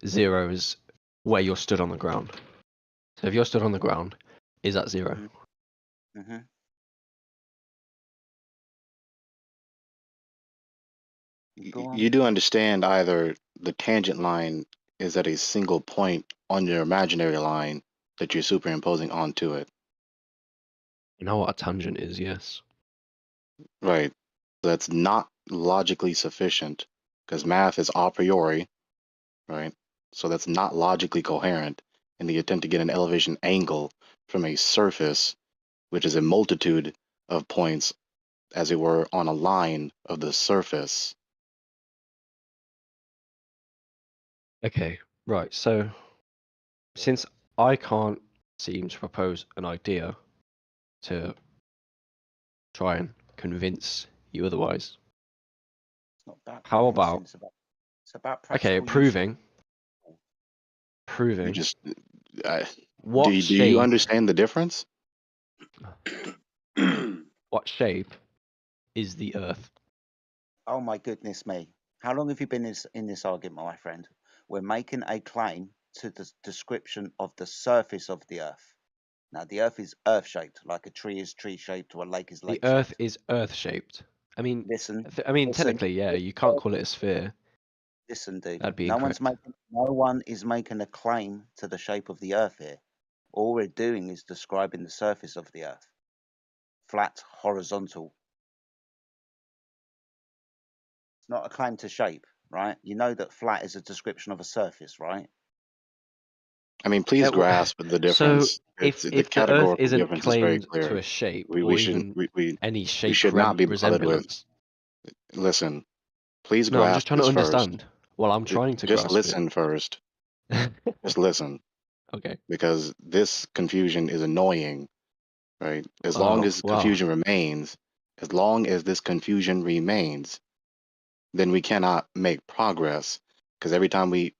0 is where you're stood on the ground? So if you're stood on the ground, is that 0? Mm-hmm. You do understand either the tangent line is at a single point on your imaginary line that you're superimposing onto it. You know what a tangent is, yes. Right. That's not logically sufficient because math is a priori, right? So that's not logically coherent in the attempt to get an elevation angle from a surface, which is a multitude of points, as it were, on a line of the surface. Okay, right. So since I can't seem to propose an idea to try and convince you otherwise, It's not about how convincing, about it's about okay, practical use. proving You just what do shape you understand the difference? what shape is the Earth? Oh my goodness me. How long have you been in this argument, my friend? We're making a claim to the description of the surface of the Earth. Now, the Earth is Earth-shaped, like a tree is tree-shaped or a lake is The lake-shaped. Earth is Earth-shaped. I mean, Listen, technically, yeah, you can't call it a sphere. Listen, dude. That'd be No incorrect. one is making a claim to the shape of the Earth here. All we're doing is describing the surface of the Earth. Flat, horizontal. It's not a claim to shape, right? You know that flat is a description of a surface, right? I mean, please grasp the difference. So if The the Earth categorical isn't difference is very claimed clear. to a shape We or shouldn't even any we shape should not be bothered with. resemblance. Listen, please No, I'm just grasp trying to this first. understand. Well, I'm trying to Just grasp listen first. Just listen. Okay. Because this confusion is annoying, right? As long as confusion remains, then we cannot make progress. Because every time we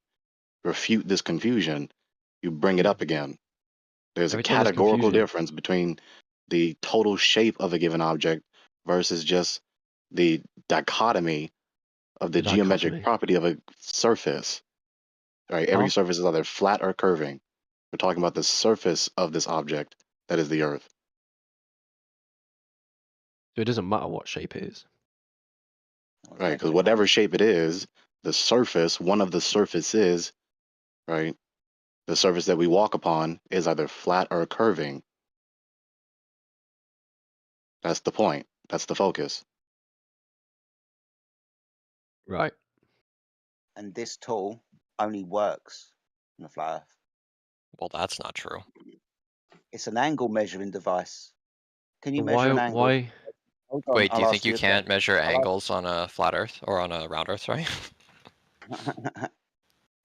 refute this confusion, you bring it up again. There's a Every time there's categorical confusion. difference between the total shape of a given object versus just the dichotomy of the geometric Dichotomy. property of a surface. Right? Every Huh? surface is either flat or curving. We're talking about the surface of this object that is the Earth. So it doesn't matter what shape it is. Right? Because whatever shape it is, the surface, one of the surfaces, right? The surface that we walk upon is either flat or curving. That's the point. That's the focus. Right. And this tool only works on the flat Earth. Well, that's not true. It's an angle measuring device. Can you But measure an angle? why? Hold on, Wait, do I'll you ask think you a can't question. measure I'll angles on a flat Earth or on a round Earth? Sorry.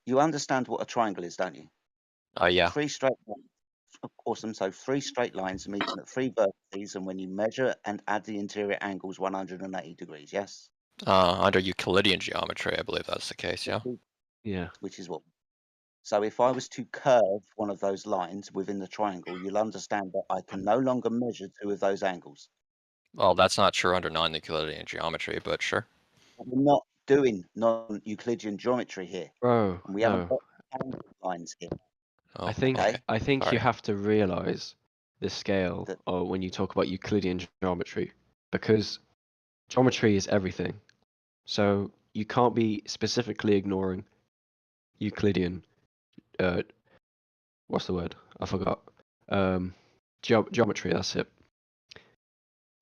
You understand what a triangle is, don't you? Yeah. 3 straight lines. Awesome. So 3 straight lines meeting at 3 vertices, and when you measure and add the interior angles, 180 degrees. Yes. Under Euclidean geometry, I believe that's the case. Yeah. Yeah. Which is what. So if I was to curve one of those lines within the triangle, you'll understand that I can no longer measure 2 of those angles. Well, that's not true under non-Euclidean geometry, but sure. We're not doing non-Euclidean geometry here, Bro, and we haven't no. got angle lines here. Oh, I think okay. I think you Sorry. have to realize the scale or when you talk about Euclidean geometry, because geometry is everything. So you can't be specifically ignoring Euclidean. What's the word? I forgot. Geometry. That's it.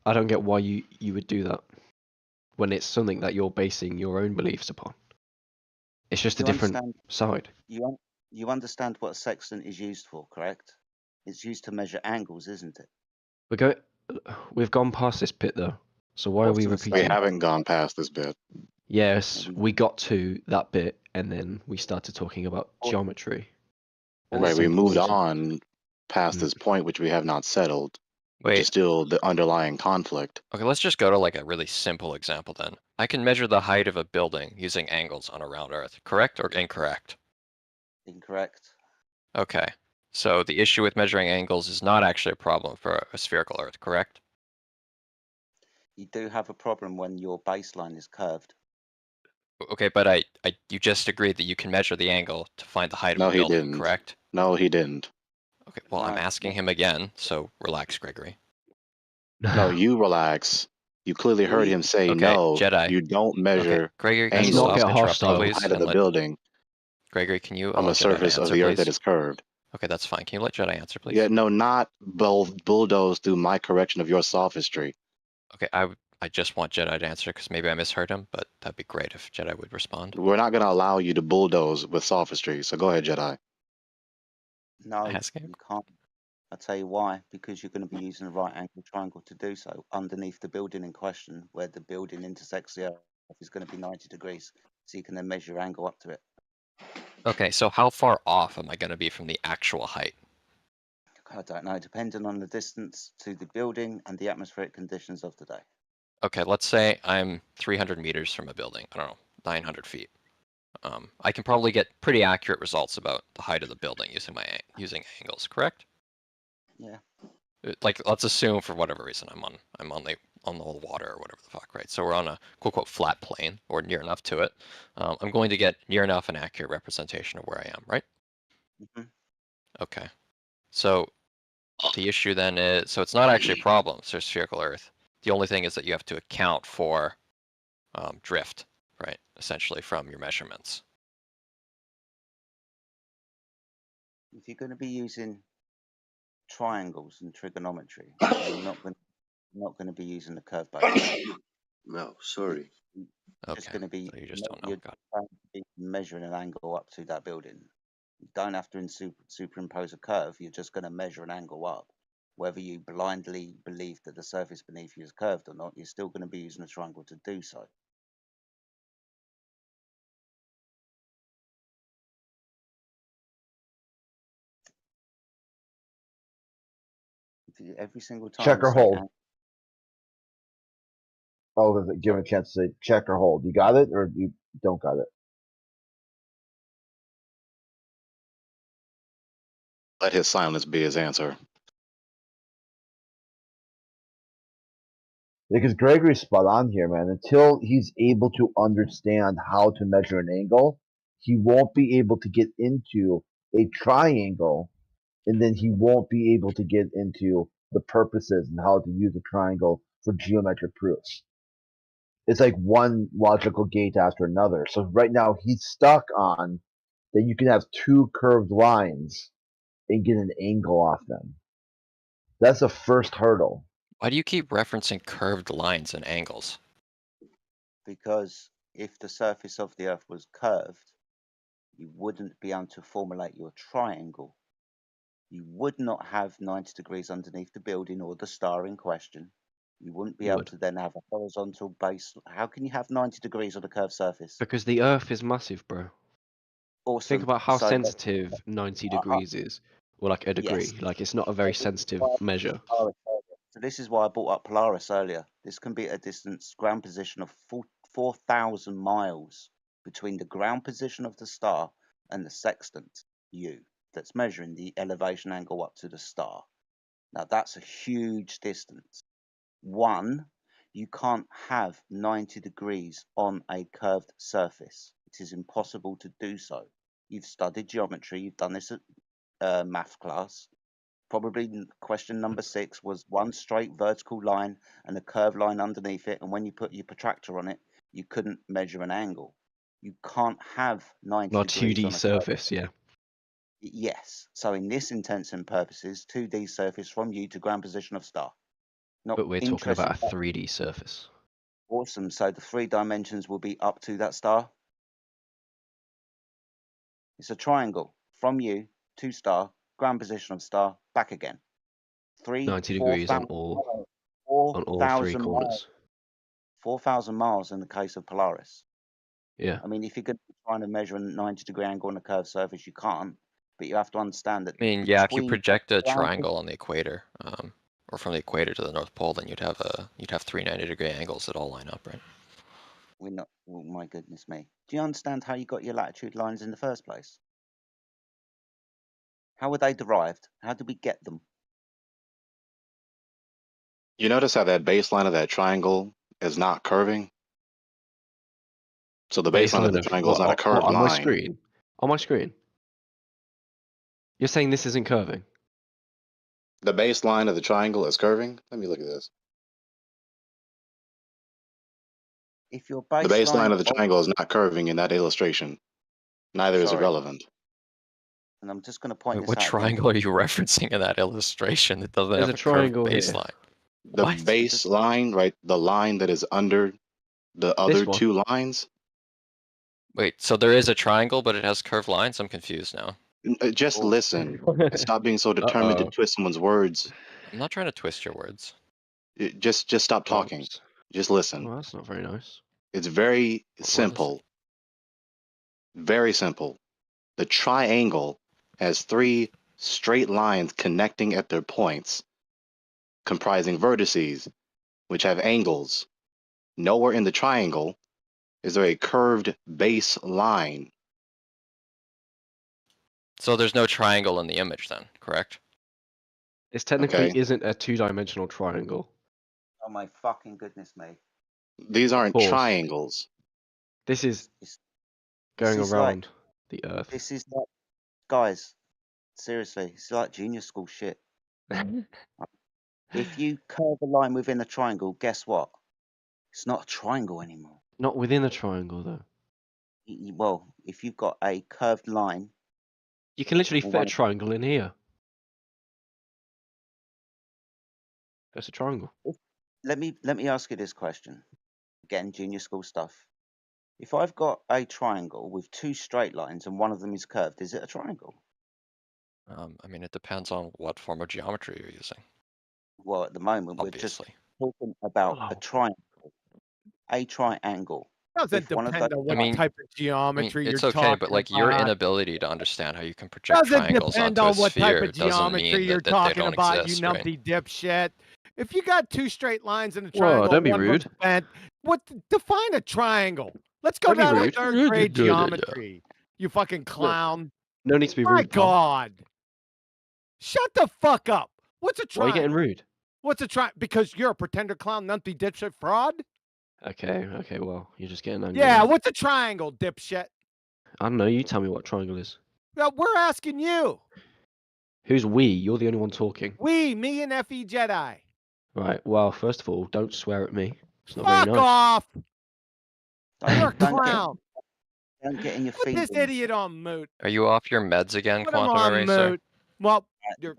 I don't get why you would do that when it's something that you're basing your own beliefs upon. It's just a You different understand? side. You understand what a sextant is used for, correct? It's used to measure angles, isn't it? We've gone past this bit though. So why are we Awesome. repeating? We haven't gone past this bit. Yes, we got to that bit and then we started talking about geometry. And Right, we moved symbols. on past this point, which we have not settled, which Wait. is still the underlying conflict. Okay, let's just go to like a really simple example then. I can measure the height of a building using angles on a round Earth, correct or incorrect? Incorrect. Okay. So the issue with measuring angles is not actually a problem for a spherical Earth, correct? You do have a problem when your baseline is curved. Okay, but you just agreed that you can measure the angle to find the height No, of a he building, didn't. correct? No, he didn't. Okay, well, I'm No. asking him again, so relax, Gregory. No, you relax. You clearly heard him say, Okay, no, Jedi. you don't measure Okay, Gregory, can you angles stop interrupting, hostile. of the please? height of the building Gregory, can you from allow a Jedi to surface of answer, the Earth please? that is curved. Okay, that's fine. Can you let Jedi answer, please? Yeah, no, not bulldoze through my correction of your sophistry. Okay, I just want Jedi to answer because maybe I misheard him, but that'd be great if Jedi would respond. We're not going to allow you to bulldoze with sophistry, so go ahead, Jedi. No, Asking. you can't. I'll tell you why. Because you're going to be using a right angle triangle to do so underneath the building in question, where the building intersects the Earth is going to be 90 degrees. So you can then measure your angle up to it. Okay, so how far off am I going to be from the actual height? I don't know, depending on the distance to the building and the atmospheric conditions of the day. Okay, let's say I'm 300 meters from a building. I don't know, 900 feet. I can probably get pretty accurate results about the height of the building using angles, correct? Yeah. Like, let's assume for whatever reason I'm on the water or whatever the fuck, right? So we're on a quote unquote flat plane or near enough to it. I'm going to get near enough an accurate representation of where I am, right? Mm-hmm. Okay. So the issue then is, so it's not actually a problem. So spherical Earth. The only thing is that you have to account for drift, right? Essentially from your measurements. If you're going to be using triangles and trigonometry, you're not going to be using the curve base. No, sorry. You're just going to be, so you just don't know. you're going to be measuring an angle up to that building. You don't have to superimpose a curve. You're just going to measure an angle up. Whether you blindly believe that the surface beneath you is curved or not, you're still going to be using a triangle to do so. Every single time Check you or say hold. Oh, give him a chance to say check or hold. You got it or you don't got it? Let his silence be his answer. Because Gregory's spot on here, man. Until he's able to understand how to measure an angle, he won't be able to get into a triangle, and then he won't be able to get into the purposes and how to use a triangle for geometric proofs. It's like one logical gate after another. So right now he's stuck on that you can have two curved lines and get an angle off them. That's the first hurdle. Why do you keep referencing curved lines and angles? Because if the surface of the Earth was curved, you wouldn't be able to formulate your triangle. You would not have 90 degrees underneath the building or the star in question. You wouldn't be You able would. to then have a horizontal base. How can you have 90 degrees on a curved surface? Because the Earth is massive, bro. Awesome. Think about how So sensitive 90 degrees is, or like a degree. yes. Like it's not a very sensitive measure. So this is why I brought up Polaris earlier. This can be at a distance ground position of 4,000 miles between the ground position of the star and the sextant U that's measuring the elevation angle up to the star. Now that's a huge distance. One, you can't have 90 degrees on a curved surface. It is impossible to do so. You've studied geometry, you've done this at math class. Probably question number 6 was one straight vertical line and a curved line underneath it, and when you put your protractor on it, you couldn't measure an angle. You can't have 90 Not degrees 2D on a surface, yeah. Yes. So in this intents and purposes, 2D surface from you to ground position of star. Not But we're talking interested. about a 3D surface. Awesome. So the 3 dimensions will be up to that star. It's a triangle from you to star, ground position of star, back again. 90 degrees on all 3 4,000 corners. miles. 4,000 miles in the case of Polaris. Yeah. I mean, if you're going to be trying to measure a 90-degree angle on a curved surface, you can't. But you have to understand that. I mean, yeah, if you between project a ground triangle on the equator, or from the equator to the North Pole, then you'd have 3 90-degree angles that all line up, right? We're not. Oh my goodness me! Do you understand how you got your latitude lines in the first place? How were they derived? How did we get them? You notice how that baseline of that triangle is not curving? So the baseline of the triangle is not a curved on my line. screen? On my screen? You're saying this isn't curving? The baseline of the triangle is curving? Let me look at this. If your The baseline of the triangle is not curving in that illustration. Neither is it Sorry. relevant. And I'm just going to point Wait, this what out. triangle are you referencing in that illustration that doesn't There's have a a curved triangle here. baseline? The What? baseline, right? The line that is under the other one. 2 lines? Wait, so there is a triangle, but it has curved lines? I'm confused now. Just listen. And stop being so determined to twist someone's words. I'm not trying to twist your words. Just stop talking. Just listen. Well, that's not very nice. It's very What is? simple. Very simple. The triangle has 3 straight lines connecting at their points, comprising vertices, which have angles. Nowhere in the triangle is there a curved base line. So there's no triangle in the image then, correct? This technically Okay. isn't a 2-dimensional triangle. Oh my fucking goodness me! These aren't Pause. triangles. This is going is around like, the Earth. This is like, guys, seriously, it's like junior school shit. If you curve a line within a triangle, guess what? It's not a triangle anymore. Not within a triangle, though. Well, if you've got a curved line, You can literally Well, fit a one- triangle in here. That's a triangle. let me ask you this question. Again, junior school stuff. If I've got a triangle with 2 straight lines and one of them is curved, is it a triangle? I mean, it depends on what form of geometry you're using. Well, at the moment, we're just Obviously. talking about a triangle. A triangle. Doesn't If one of depend those- on what I mean- type of geometry it's you're okay, talking but like your about. inability to understand how you can project Doesn't triangles depend onto a on what type sphere of doesn't geometry mean you're that they talking don't about, exist, you right? numpty dipshit. If you got 2 straight lines in a Whoa, triangle, don't be one of them's rude. bent, define a triangle? Let's go Don't be down to rude. 3rd grade geometry. You fucking clown. No need to be My rude, pal. God. Shut the fuck up. What's a Why are you triangle? getting rude? What's a triangle? Because you're a pretender clown, numpty dipshit fraud? Okay, well, you're just getting angry. Yeah, now. what's a triangle, dipshit? I don't know, you tell me what triangle is. Well, we're asking you. Who's we? You're the only one talking. We, me and FE Jedi. Right, well, first of all, don't swear at me. It's not very Fuck nice. off. You're a Don't get, clown. don't get in your Put this feelings. idiot on mute. Are you off your meds again, Put him Quantum on Eraser? mute. Well, you're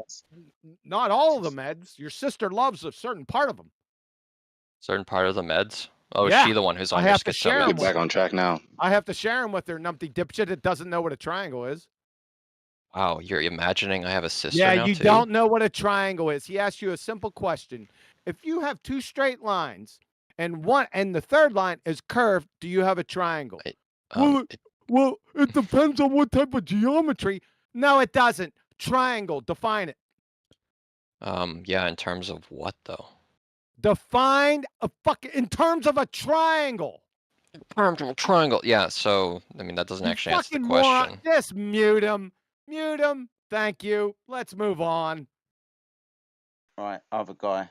not all of the meds. Your sister loves a certain part of them. Certain part of the meds? Oh, is Yeah, she the one who's I on your have to share schizo them meds? with Back on track now. I have to share them with her numpty dipshit that doesn't know what a triangle is. Wow, you're imagining I have a sister Yeah, now you too? don't know what a triangle is. He asked you a simple question. If you have two straight lines and the third line is curved, do you have a triangle? Well, it depends on what type of geometry. No, it doesn't. Triangle, define it. Yeah, in terms of what though? Define in terms of a triangle. Triangle. Yeah, so I mean that doesn't You actually answer the fucking moron. question. Just mute him. Mute him. Thank you. Let's move on. All right, other guy.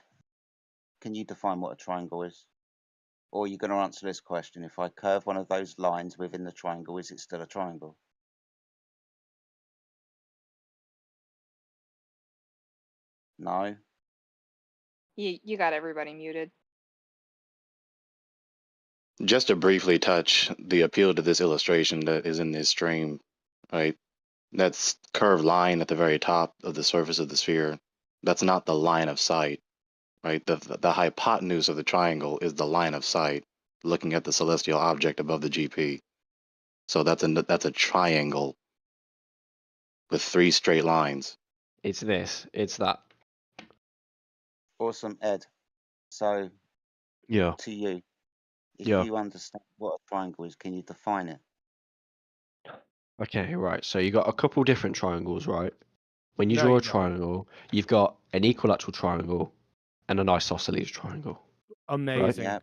Can you define what a triangle is? Or are you going to answer this question? If I curve one of those lines within the triangle, is it still a triangle? No. You got everybody muted. Just to briefly touch the appeal to this illustration that is in this stream, right? That's curved line at the very top of the surface of the sphere. That's not the line of sight, right? The hypotenuse of the triangle is the line of sight, looking at the celestial object above the GP. So that's a triangle with 3 straight lines. It's this. It's that. Awesome, Ed. So, Yeah. to you, if Yeah. you understand what a triangle is, can you define it? Okay, right. So you got a couple different triangles, right? When you No, draw you a don't. triangle, you've got an equilateral triangle and an isosceles triangle. Amazing. Yeah.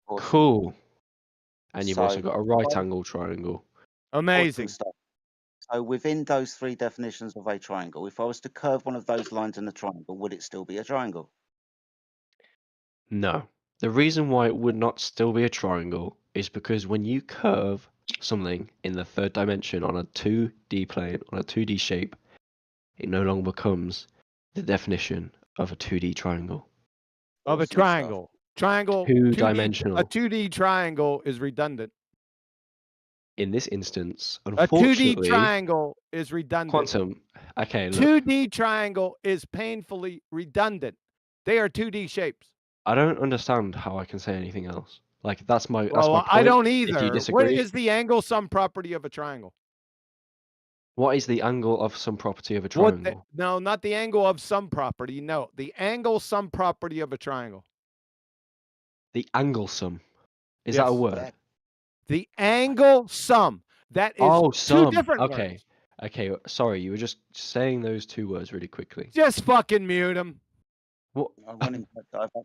Awesome. Cool. And you've also So, got a right angle triangle. Amazing. awesome stuff. So within those 3 definitions of a triangle, if I was to curve one of those lines in the triangle, would it still be a triangle? No. The reason why it would not still be a triangle is because when you curve something in the 3rd dimension on a 2D plane, on a 2D shape, it no longer becomes the definition of a 2D triangle. Of a triangle. Triangle. 2-dimensional. A 2D triangle is redundant. In this instance, A 2D unfortunately, triangle is redundant. Quantum. Okay, look. 2D triangle is painfully redundant. They are 2D shapes. I don't understand how I can say anything else. Like that's my Well, point. I don't If you either. disagree, What is the angle sum property of a triangle? what is the angle of some property of a triangle? No, not the angle of some property. No, the angle sum property of a triangle. The angle sum. Is that a Yes. word? The angle sum. That is Oh, 2 sum. different Okay. words. Okay. Sorry, you were just saying those 2 words really quickly. Just fucking mute him. What? I want him.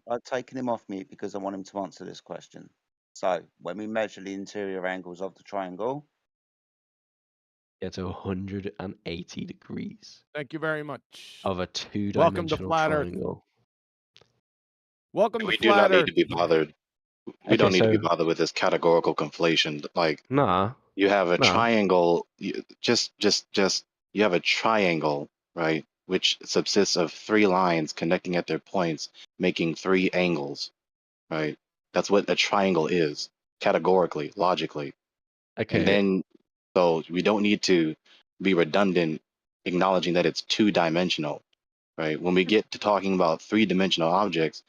I've taken him off mute because I want him to answer this question. So when we measure the interior angles of the triangle, It's 180 degrees Thank you very much. of a Welcome to 2-dimensional Flat Earth. triangle. Welcome We to do not Flat need Earth. to be bothered. We don't need to be bothered with this categorical conflation. Like, Nah. you have a Nah. triangle. You have a triangle, right? Which subsists of 3 lines connecting at their points, making 3 angles, right? That's what a triangle is, categorically, logically. Okay. And then, so we don't need to be redundant, acknowledging that it's 2-dimensional, right? When we get to talking about 3-dimensional objects,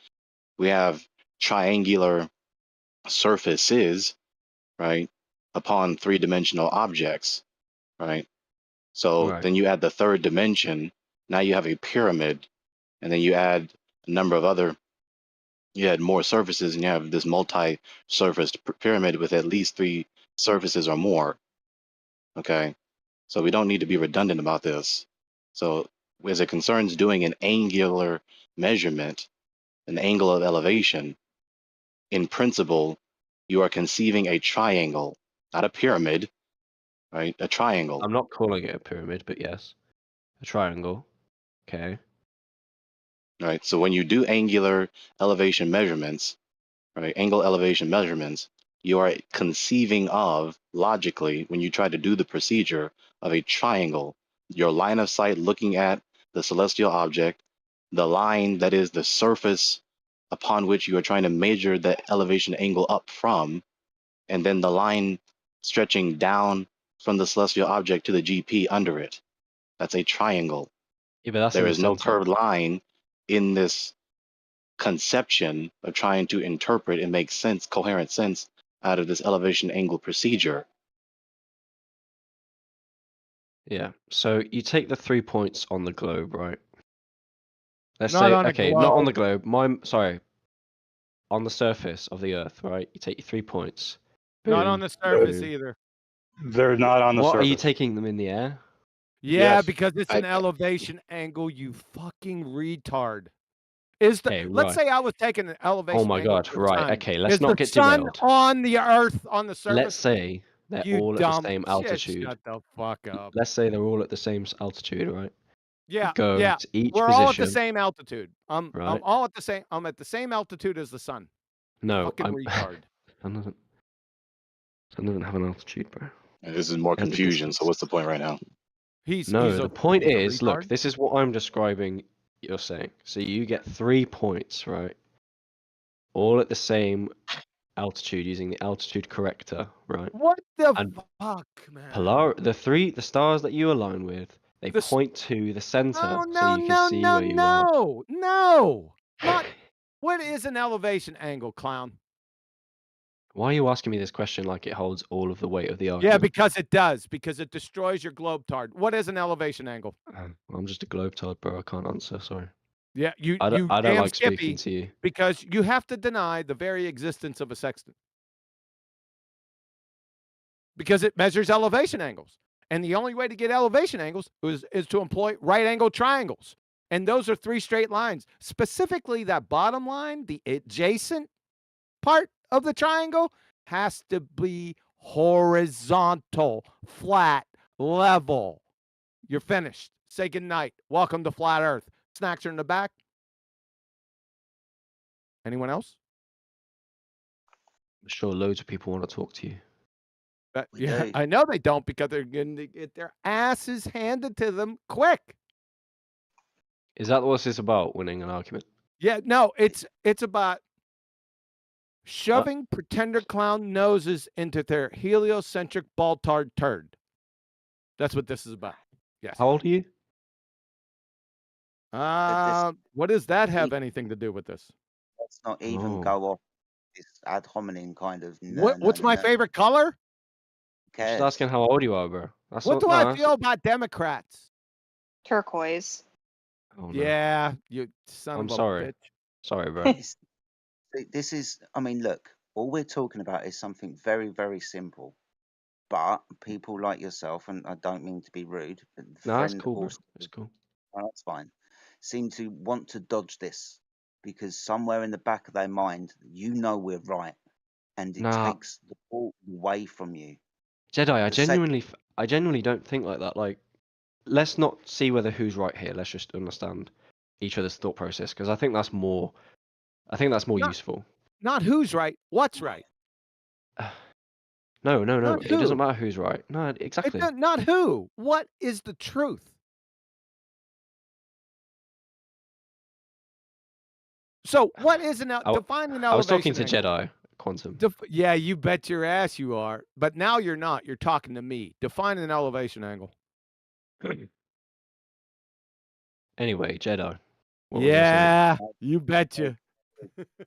we have triangular surfaces, right, upon 3-dimensional objects, right? So Right. then you add the 3rd dimension, now you have a pyramid, and then you add a number of other, you add more surfaces, and you have this multi-surfaced pyramid with at least 3 surfaces or more, okay? So we don't need to be redundant about this. So as it concerns doing an angular measurement, an angle of elevation, in principle, you are conceiving a triangle, not a pyramid, right? A triangle. I'm not calling it a pyramid, but yes, a triangle. Okay. Right. So when you do angular elevation measurements, right, angle elevation measurements, you are conceiving of logically when you try to do the procedure of a triangle, your line of sight looking at the celestial object, the line that is the surface upon which you are trying to measure the elevation angle up from, and then the line stretching down from the celestial object to the GP under it. That's a triangle. Yeah, but that's There in the is no center. curved line in this conception of trying to interpret and make sense, coherent sense out of this elevation angle procedure. Yeah. So you take the 3 points on the globe, right? Let's Not say, on a okay, not on the globe. globe. Sorry, on the surface of the Earth, right? You take your 3 points. Not on Boom. the surface boom. either. They're not on the What, are you surface. taking them in the air? Yeah, Yes. because it's an elevation angle, you fucking retard. Is the Okay, let's right. say I was taking an Oh elevation my angle god, of the right. sun. Okay, let's Is not the get sun derailed. on the Earth on the surface? Let's say they're You all at the dumb same shit, altitude. shut the fuck up. Let's say they're all at the same altitude, right? Yeah, Go yeah. to each We're all at the position. same altitude. I'm Right. all at the same. I'm at the same altitude as the sun. No, Fucking I'm retard. Sun doesn't have an altitude, bro. And this is more And a confusion. So distance. what's the point right now? No, the point he's a is, look, retard. this is what I'm describing. You're saying. So you get 3 points, right? All at the same altitude using the altitude corrector, right? What the And fuck, man? the stars that you align with, they point to the center, No, so no, you can no, see no, where you are. no. Not. What is an elevation angle, clown? Why are you asking me this question like it holds all of the weight of the Yeah, argument? because it does. Because it destroys your globe tard. What is an elevation angle? I'm just a globetard, bro. I can't answer. Sorry. Yeah, you I don't damn like speaking skippy, to you. because you have to deny the very existence of a sextant. Because it measures elevation angles. And the only way to get elevation angles is to employ right angle triangles. And those are 3 straight lines. Specifically, that bottom line, the adjacent part of the triangle, has to be horizontal, flat, level. You're finished. Say goodnight. Welcome to Flat Earth. Snacks are in the back. Anyone else? I'm sure loads of people want to talk to you. Yeah, I know they don't, because they're going to get their asses handed to them quick. Is that what this is about? Winning an argument? Yeah, no, it's about shoving pretender clown noses into their heliocentric baltard turd. That's what this is about. Yes. How old are you? What does that have anything to do with this? Let's not even Oh. go off this ad hominem kind of. What's my favorite color? I'm just asking how old you are, bro. That's What not, do I no, feel about Democrats? Turquoise. Oh, no. Yeah, you son I'm of a sorry. bitch. Sorry, bro. This is, I mean, look, all we're talking about is something very, very simple. But people like yourself, and I don't mean to be rude, but No, that's cool, bro. It's cool. Oh, that's fine, seem to want to dodge this because somewhere in the back of their mind, you know we're right, and it Nah. takes the ball away from you. Jedi, I The sec- genuinely don't think like that. Like, let's not see whether who's right here. Let's just understand each other's thought process, because I think that's more. I think that's more useful. Not who's right, what's right. No. Not It doesn't who. matter who's right. No, exactly. Not who. What is the truth? So what is define an elevation I was talking to angle. Jedi Quantum. Yeah, you bet your ass you are. But now you're not. You're talking to me. Define an elevation angle. Anyway, Jedi. What was I saying? Yeah, you betcha.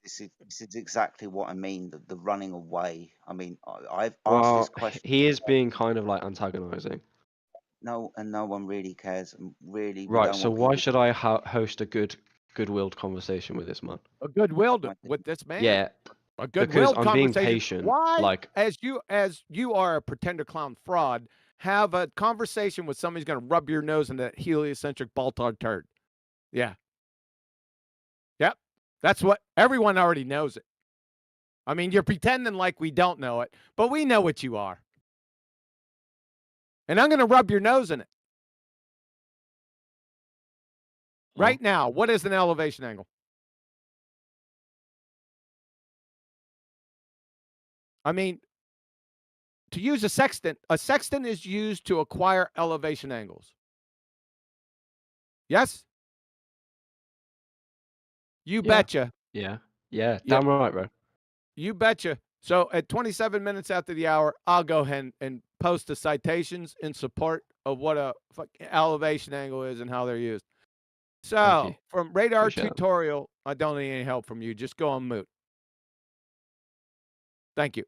this is exactly what I mean. The running away. I mean, I've asked Well, this question. he is being kind of like antagonizing. No, and no one really cares. And really, we Right. don't So want why people should I host a good-willed conversation with this man? A goodwill with this man. Yeah. A Because goodwill I'm being conversation. patient. Why, Like, as you are a pretender clown fraud, have a conversation with somebody who's going to rub your nose in that heliocentric baltard turd? Yeah. Yep. That's what everyone already knows it. I mean, you're pretending like we don't know it, but we know what you are. And I'm going to rub your nose in it. Right now, what is an elevation angle? I mean, to use a sextant is used to acquire elevation angles. Yes? You betcha. Yeah. Yeah. Damn right, bro. You betcha. So at 27 minutes after the hour, I'll go ahead and post the citations in support of what a elevation angle is and how they're used. So from radar Appreciate that. tutorial, I don't need any help from you. Just go on mute. Thank you.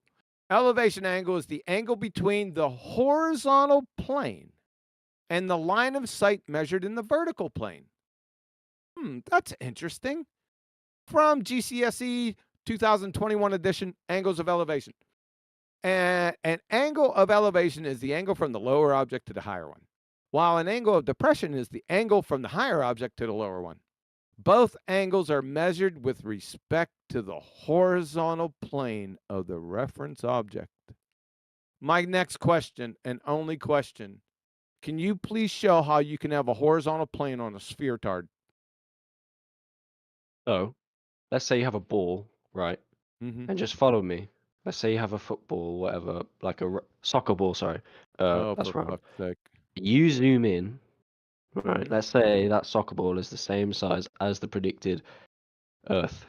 Elevation angle is the angle between the horizontal plane and the line of sight measured in the vertical plane. That's interesting. From GCSE 2021 edition, Angles of Elevation. And an angle of elevation is the angle from the lower object to the higher one, while an angle of depression is the angle from the higher object to the lower one. Both angles are measured with respect to the horizontal plane of the reference object. My next question, and only question, can you please show how you can have a horizontal plane on a sphere tard? So, let's say you have a ball, right? And just follow me. Let's say you have a football, whatever, like a soccer ball, sorry. That's for round. fuck's sake. You zoom in, right? Let's say that soccer ball is the same size as the predicted Earth,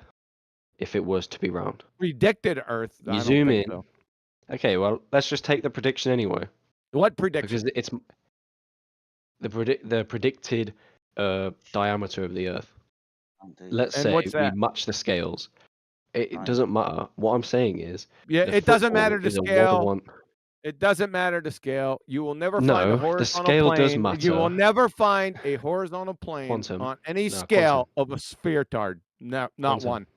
if it was to be round. Predicted Earth? You I don't zoom think in. so. Okay, well, let's just take the prediction anyway. What prediction? Because it's the predicted diameter of the Earth. Let's And say what's we that? match the scales. It doesn't matter. What I'm saying is, Yeah, the it doesn't football matter to is a scale. 1-1. It doesn't matter to scale. You will never find No, a the horizontal scale does plane. You will matter. never find a horizontal plane Quantum. on any No, scale of a sphere tard. No, not Quantum. one.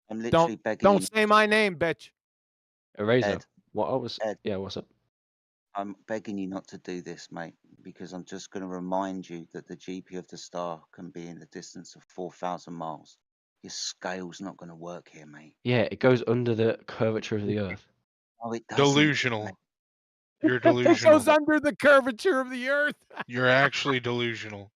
I'm literally begging Don't you. say my name, bitch. Eraser. Ed. What I was. Ed. Yeah, what's up? I'm begging you not to do this, mate, because I'm just going to remind you that the GP of the star can be in the distance of 4,000 miles. Your scale's not going to work here, mate. Yeah, it goes under the curvature of the Earth. No, it doesn't. Delusional. You're It delusional. goes under the curvature of the Earth. You're actually delusional.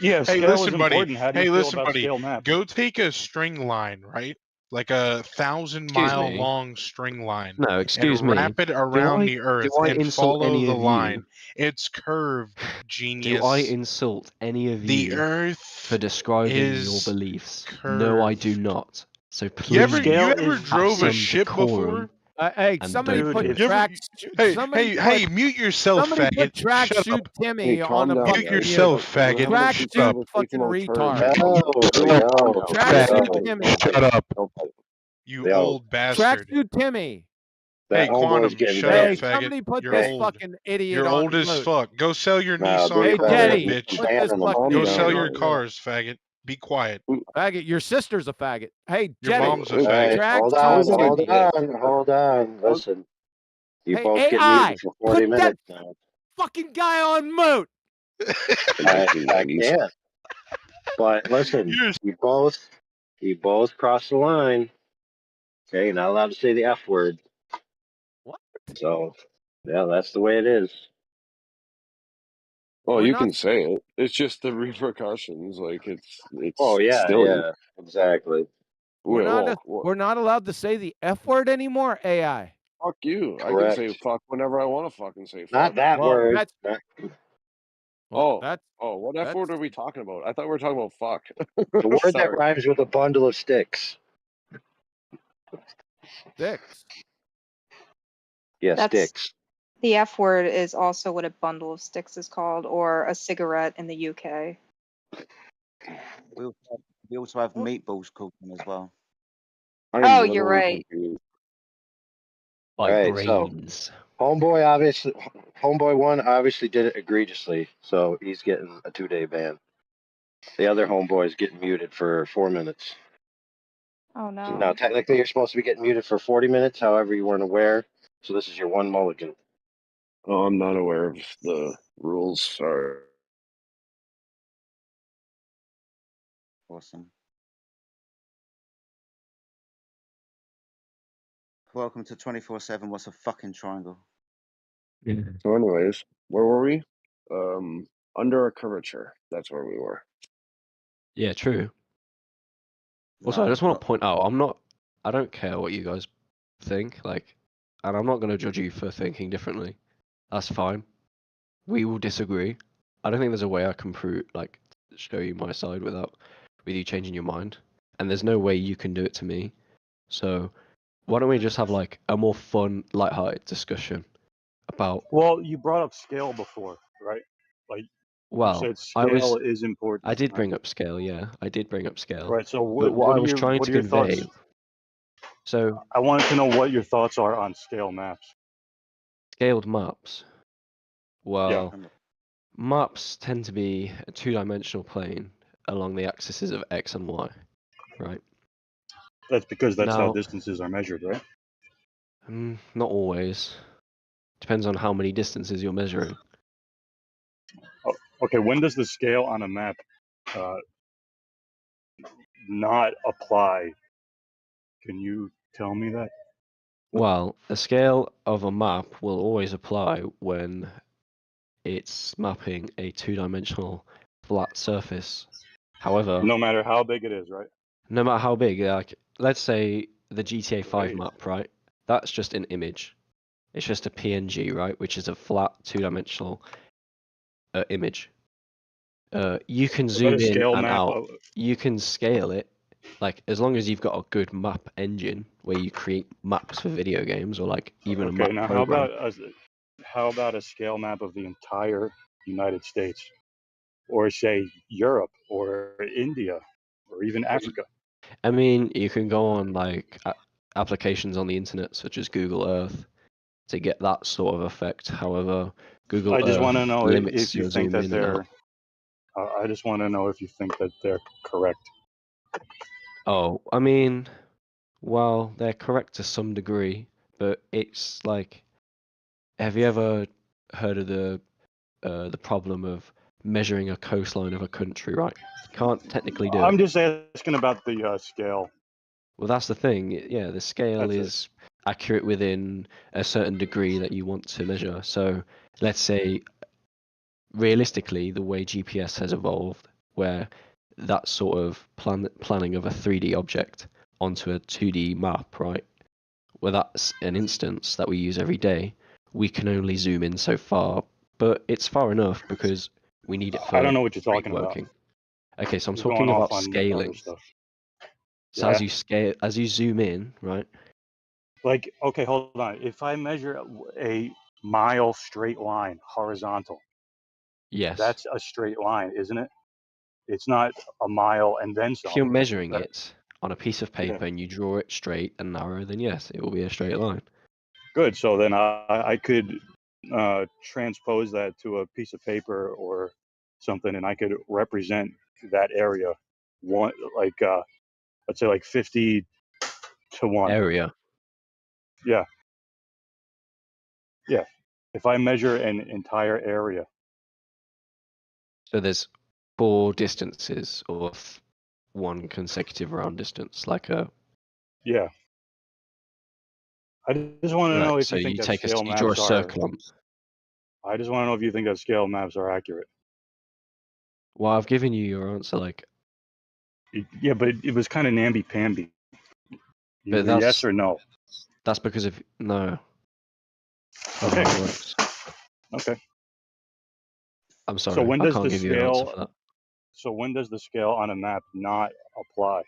Yeah, Hey, scale listen, is buddy. important. How do you Hey, feel listen, about buddy. scale maps? Go take a string line, right? Like a 1,000-mile me? long string line. No, excuse and me. wrap it Do around I the Earth do I and insult follow any the of line. you? It's curved, genius. Do I insult any of The you Earth for describing your is beliefs? No, I do curved. not. So You please ever have drove a some ship decorum before? Hey, and somebody don't put do it. tracks. Hey, mute yourself, Somebody faggot. put track Shut shoot up. Timmy on a Mute fucking yourself, mute. faggot. Track Shut shoot up. fucking retard. Faggot. Track shoot Timmy. Shut up. You old Track bastard. shoot Timmy. Hey, Quantum, shut up, Hey, faggot. somebody put You're this old. fucking idiot You're on old as mute. fuck. Go sell your Nissan Hey, car, Jetty, you bitch. put this fucking Go idiot sell your on mute. cars, faggot. Be quiet. Faggot, your sister's a faggot. Hey, Your Jetty. mom's a faggot. Track Hold on. Listen, you Hey, both get AI, muted for put 40 that minutes now. fucking guy on mute. I can't. But listen, you both crossed the line. Okay, you're not allowed to say the F word. What? So, yeah, that's the way it is. Well, We're you not- can say it. It's just the repercussions. Like it's Oh yeah, silly. yeah, exactly. We're Well, we're not allowed to say the F word anymore, AI. fuck you. I can Correct. say fuck whenever I want to fucking say fuck. Not that Well, word. that's what that's F word are we talking about? I thought we were talking about fuck. The word that Sorry. rhymes with a bundle of sticks. sticks. Yeah, That's- sticks. The F word is also what a bundle of sticks is called, or a cigarette in the UK. We also have meatballs called them as well. Oh, you're right. By Right, brains. so homeboy one obviously did it egregiously, so he's getting a 2-day ban. The other homeboy is getting muted for 4 minutes. Oh no. Now, technically, you're supposed to be getting muted for 40 minutes. However, you weren't aware, so this is your one mulligan. Oh, I'm not aware of the rules. Sorry. Awesome. Welcome to 24/7. What's a fucking triangle? So, anyways, where were we? under a curvature. That's where we were. Yeah, true. Also, I No, just want to point out, I don't care what you guys think, like, and I'm not going to judge you for thinking differently. That's fine. We will disagree. I don't think there's a way I can show you my side with you changing your mind. And there's no way you can do it to me. So why don't we just have like a more fun, lighthearted discussion about? Well, you brought up scale before, right? Like you said, scale is important. I did right? bring up scale, yeah. I did bring up scale. Right. So But what I was trying what to are your convey. thoughts? So I wanted to know what your thoughts are on scale maps. Scaled maps. Well, Yeah. maps tend to be a two-dimensional plane along the axes of x and y, right? That's because that's how Now, distances are measured, right? not always. Depends on how many distances you're measuring. Oh, okay. When does the scale on a map not apply? Can you tell me that? Well, the scale of a map will always apply when it's mapping a two-dimensional flat surface. However, No matter how big it is, right? no matter how big, like let's say the GTA 5 Great. map, right? That's just an image. It's just a PNG, right? Which is a flat two-dimensional image. You can Is that a zoom in scale and map out. of- You can scale it, like as long as you've got a good map engine where you create maps for video games or like even a Okay. map Now, program. how about a scale map of the entire United States, or say Europe, or India, or even Africa? I mean, you can go on like applications on the internet such as Google Earth to get that sort of effect. However, Google I just want to Earth know limits if you your think zoom that in and out. I just want to know if you think that they're correct. Oh, I mean, well, they're correct to some degree, but it's like, have you ever heard of the problem of measuring a coastline of a country, right? You can't technically do I'm it. just asking about the scale. Well, that's the thing. Yeah, the scale That's it. is accurate within a certain degree that you want to measure. So, let's say, realistically, the way GPS has evolved, where that sort of planning of a 3D object onto a 2D map, right? Where that's an instance that we use every day, we can only zoom in so far, but it's far enough because we need it for I don't know what you're street talking about. working. Okay, so I'm You're talking going off about on other scaling. stuff. So Yeah. as you zoom in, right? Like, okay, hold on. If I measure a mile straight line horizontal, Yes. that's a straight line, isn't it? It's not a mile and then some. If you're measuring Right? it on a piece of Yeah. paper and you draw it straight and narrow, then yes, it will be a straight line. Good. So then I could transpose that to a piece of paper or something, and I could represent that area one, like let's say like 50 to 1. Area. Yeah. Yeah. If I measure an entire area. So there's 4 distances or one consecutive round distance, like a. Yeah. I just want to know if So you think you that scale you draw a maps are. circle on. I just want to know if you think that scale maps are accurate. Well, I've given you your answer, like. Yeah, but it was kind of namby-pamby. But Either yes or no. That's because of no. Okay. How it works. Okay. I'm sorry. So when I does can't the give you an answer for scale? that. So when does the scale on a map not apply?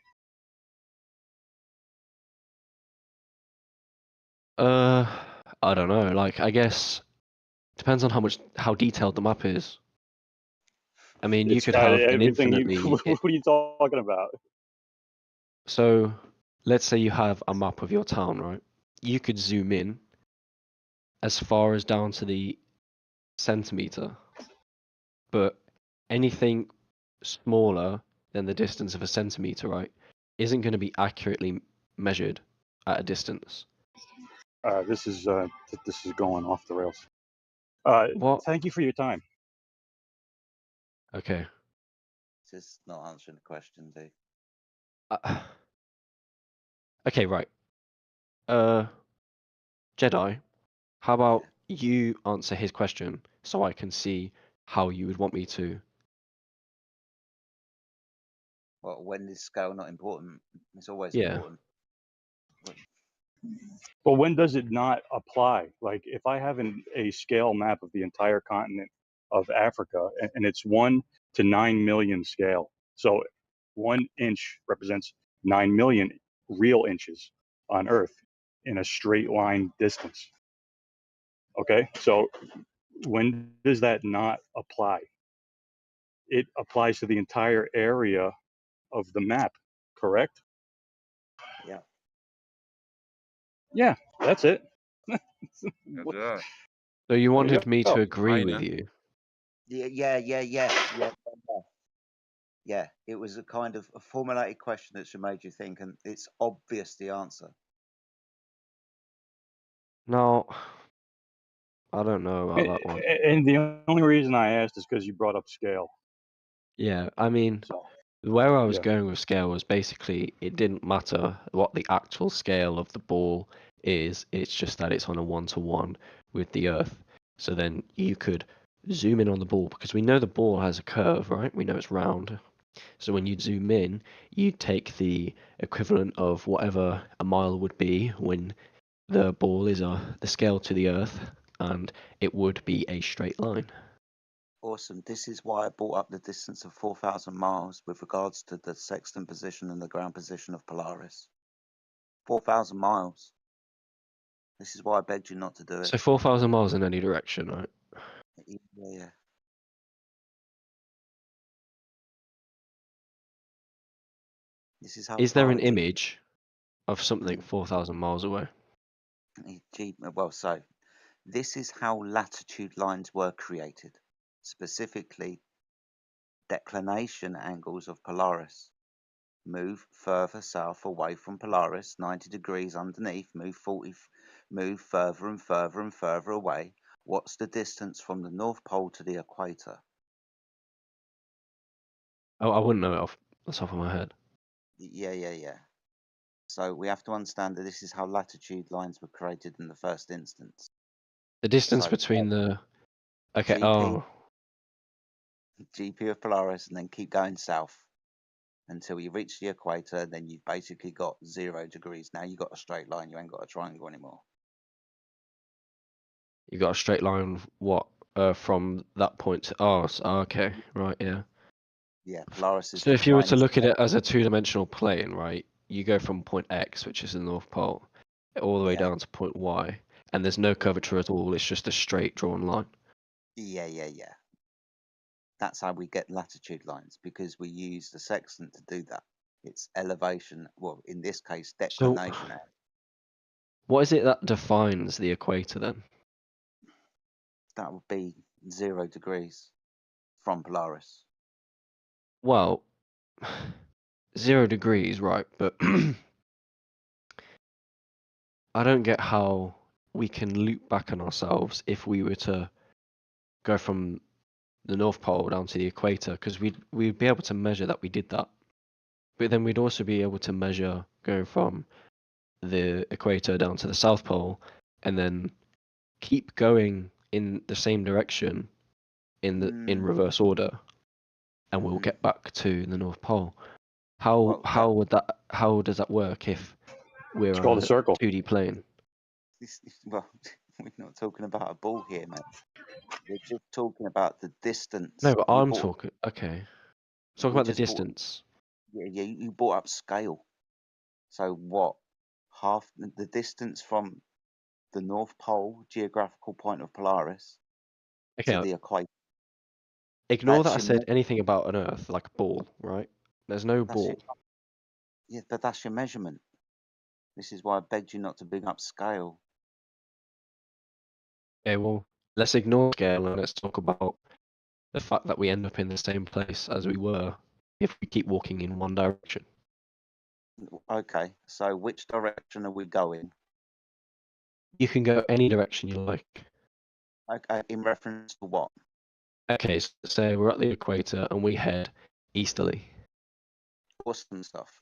I don't know. Like, I guess depends on how detailed the map is. I mean, you It's could got have an everything. infinitely. What are you talking about? So, let's say you have a map of your town, right? You could zoom in as far as down to the centimeter, but anything smaller than the distance of a centimeter, right, isn't going to be accurately measured at a distance. This is going off the rails. What? Thank you for your time. Okay. Just not answering the question, D. Okay, right. Jedi, how about you answer his question so I can see how you would want me to. Well, when is scale not important? It's always Yeah. important. Well, when does it not apply? Like if I have a scale map of the entire continent of Africa and it's 1 to 9 million scale. So 1 inch represents 9 million real inches on Earth in a straight line distance. Okay, so when does that not apply? It applies to the entire area of the map, correct? Yeah. Yeah, that's it. So you wanted me to go. agree with you? Yeah. Yeah, it was a kind of a formulated question that should made you think, and it's obvious the answer. No, I don't know about that one. And the only reason I asked is because you brought up scale. Yeah, I mean, So, where I was yeah. going with scale was basically it didn't matter what the actual scale of the ball is, it's just that it's on a 1-to-1 with the Earth. So then you could zoom in on the ball because we know the ball has a curve, right? We know it's round. So when you zoom in, you take the equivalent of whatever a mile would be when the ball is the scale to the Earth, and it would be a straight line. Awesome. This is why I brought up the distance of 4,000 miles with regards to the sextant position and the ground position of Polaris. 4,000 miles. This is why I begged you not to do it. So 4,000 miles in any direction, right? Yeah. This is how Is there far an image of something 4,000 miles away? Well, so this is how latitude lines were created, specifically declination angles of Polaris. Move further south away from Polaris, 90 degrees underneath, move further and further and further away. What's the distance from the North Pole to the equator? Oh, I wouldn't know it off the top of my head. Yeah. So we have to understand that this is how latitude lines were created in the first instance. The distance So, between the... Okay, GP of Polaris, and then keep going south until you reach the equator. Then you've basically got 0 degrees. Now you've got a straight line. You ain't got a triangle anymore. You got a straight line, what, from that point to... okay, right, yeah. Yeah, Polaris is So the if you were to plainest look at it as a two-dimensional plane, right, you go from point X, which is the North Pole, all the way down to point Y, and there's no curvature at all, it's just a straight drawn line. Yeah. That's how we get latitude lines, because we use the sextant to do that. It's elevation, well, in this case, declination. So, what is it that defines the equator then? That would be 0 degrees from Polaris. Well, 0 degrees, right, but I don't get how we can loop back on ourselves if we were to go from the North Pole down to the equator, because we'd be able to measure that we did that. But then we'd also be able to measure going from the equator down to the South Pole, and then keep going in the same direction in reverse order, and we'll get back to the North Pole. How does that work if we're on a 2D plane? Well, we're not talking about a ball here, mate. We're just talking about the distance. No, but I'm talking. Okay, talk about the distance. Yeah, you brought up scale. So what? Half the distance from the North Pole geographical point of Polaris to the equator. Ignore that I said anything about an Earth, like a ball, right? There's no ball. Yeah, but that's your measurement. This is why I begged you not to bring up scale. Okay, well, let's ignore scale and let's talk about the fact that we end up in the same place as we were if we keep walking in one direction. Okay, so which direction are we going? You can go any direction you like. Okay, in reference to what? Okay, so say we're at the equator and we head easterly. Awesome stuff.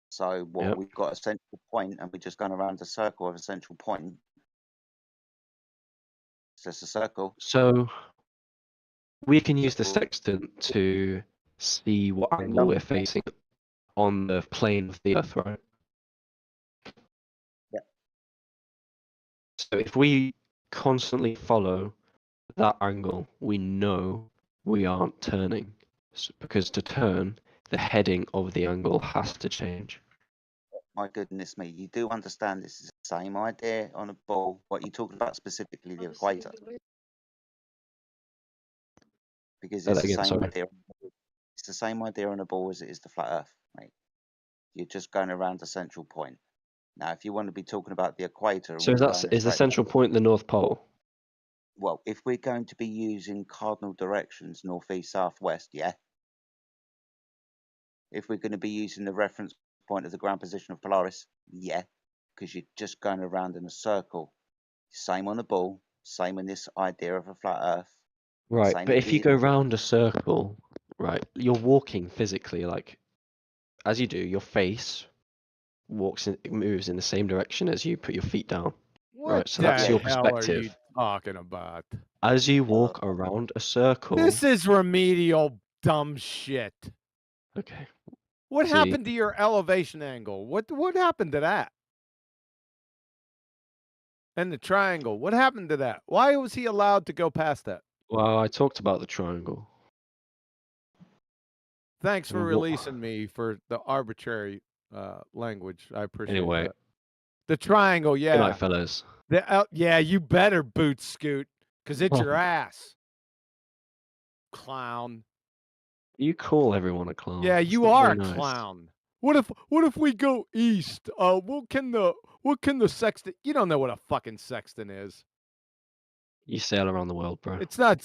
So what, we've got a central point and we're just going around a circle of a central point. It's just a circle. So We can use the sextant to see what angle we're facing on the plane of the Earth, right? Yeah. So if we constantly follow that angle, we know we aren't turning. Because to turn, the heading of the angle has to change. My goodness me, you do understand this is the same idea on a ball. What you talking about specifically the equator? Because Say it's that the again, same sorry. idea. It's the same idea on a ball as it is the flat Earth, mate. You're just going around the central point. Now, if you want to be talking about the equator, So is the central point the North Pole? Well, if we're going to be using cardinal directions, northeast, southwest, yeah. If we're going to be using the reference point of the ground position of Polaris, yeah, because you're just going around in a circle. Same on the ball, same in this idea of a flat Earth. Right, Same but with if you the go round a circle, right, you're walking physically, like, as you do, your face moves in the same direction as you put your feet down. What Right, so the that's your hell are you perspective. talking about? As you walk around a circle. This is remedial dumb shit. Okay. What See, happened to your elevation angle? What happened to that? And the triangle. What happened to that? Why was he allowed to go past that? well, I talked about the triangle. Thanks for What- releasing me for the arbitrary language. I appreciate Anyway. that. The triangle, yeah. Good night, fellas. Yeah, you better boot scoot, because it's your ass. Clown. You call everyone a clown. Yeah, It's you not are very a nice. clown. What if we go east? What can the sextant? You don't know what a fucking sextant is. You sail around the world, bro. It's not.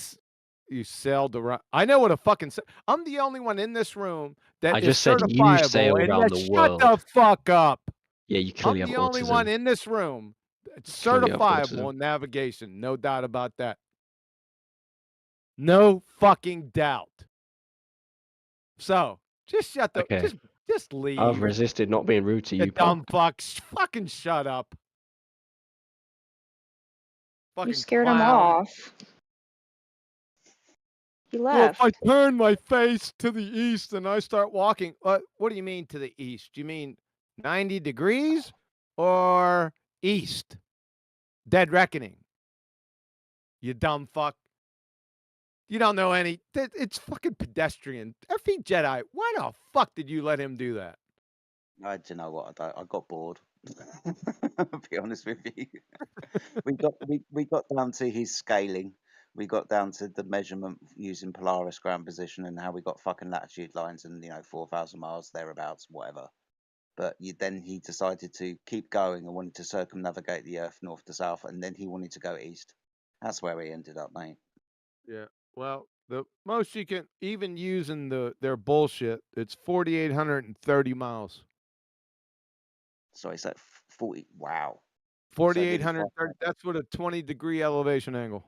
You sailed around. I know what a fucking. I'm the only one in this room that I is just said you certifiable. sail And around the shut the world. fuck up. Yeah, you clearly I'm have the only autism. one in this room that's Clearly have certifiable autism. in navigation. No doubt about that. No fucking doubt. So just shut the. Okay. Just leave. I've resisted not being rude to you, dumb punk. fucks. Fucking shut up. Fucking You scared him clown. off. He Well, if left. I turn my face to the east and I start walking, what do you mean to the east? Do you mean 90 degrees or east? Dead reckoning. You dumb fuck. You don't know any. It's fucking pedestrian. Effie Jedi. Why the fuck did you let him do that? I don't know what I got bored. I'll be honest with you. we got down to his scaling. We got down to the measurement using Polaris ground position and how we got fucking latitude lines and 4,000 miles thereabouts, whatever. But then he decided to keep going and wanted to circumnavigate the Earth north to south, and then he wanted to go east. That's where he ended up, mate. Yeah. Well, the most you can even using their bullshit. It's 4,830 miles. So it's at 40. Wow. 4,830. That's with a 20-degree elevation angle.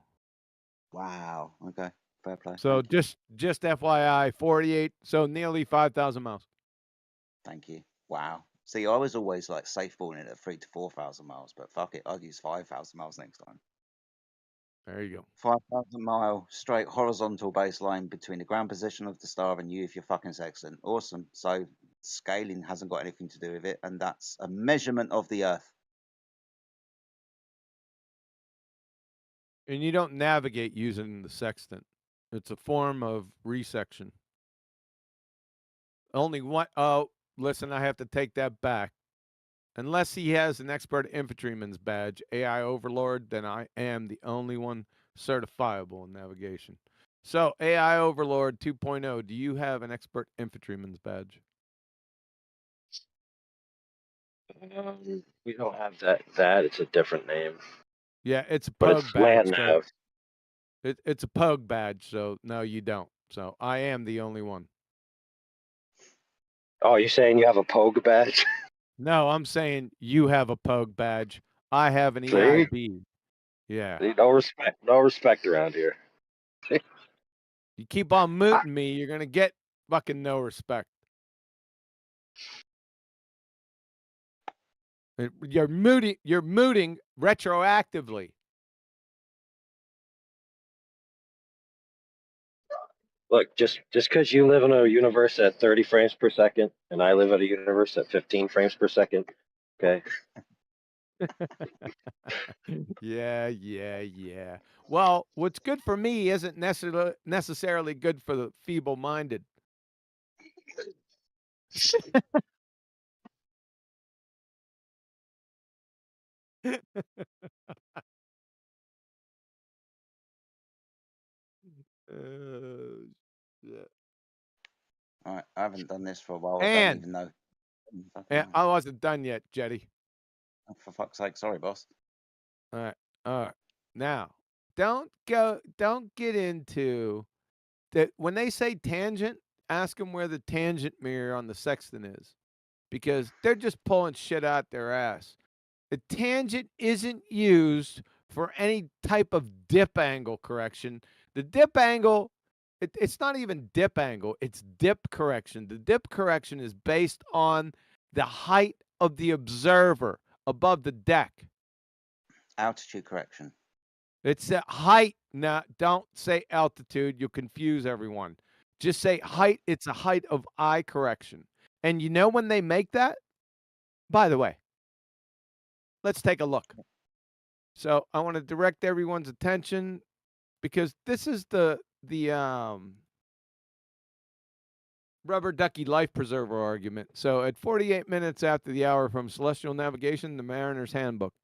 Wow. Okay. Fair play. So just FYI, 48. So nearly 5,000 miles. Thank you. Wow. See, I was always like safe balling it at 3,000 to 4,000 miles, but fuck it, I'll use 5,000 miles next time. There you go. 5,000 mile straight horizontal baseline between the ground position of the star and you if you're fucking sextant. Awesome. So scaling hasn't got anything to do with it, and that's a measurement of the Earth. And you don't navigate using the sextant. It's a form of resection. Only one. Oh, listen, I have to take that back. Unless he has an expert infantryman's badge, AI Overlord, then I am the only one certifiable in navigation. So, AI Overlord 2.0, do you have an expert infantryman's badge? We don't have that. It's a different name. Yeah, it's a But pug it's badge. land So nav. it's a pug badge. So no, you don't. So I am the only one. Oh, you're saying you have a Pogue badge? No, I'm saying you have a pug badge. I have an See? EIB. Yeah. See, no respect around here. You keep on mooting me, you're gonna get fucking no respect. You're mooting retroactively. Look, just because you live in a universe at 30 frames per second, and I live at a universe at 15 frames per second, okay? Yeah. Well, what's good for me isn't necessarily good for the feeble-minded. Shit. All right, I haven't done this for a while. I don't And even know. I wasn't done yet, Jetty. For fuck's sake, sorry, boss. All right. Now, don't get into that when they say tangent, ask them where the tangent mirror on the sextant is, because they're just pulling shit out their ass. The tangent isn't used for any type of dip angle correction. The dip angle, it's not even dip angle, it's dip correction. The dip correction is based on the height of the observer above the deck. Altitude correction. It's a height. Now, don't say altitude. You'll confuse everyone. Just say height. It's a height of eye correction. And you know when they make that? By the way, let's take a look. So I want to direct everyone's attention because this is the rubber ducky life preserver argument. So at 48 minutes after the hour from Celestial Navigation, the Mariner's Handbook.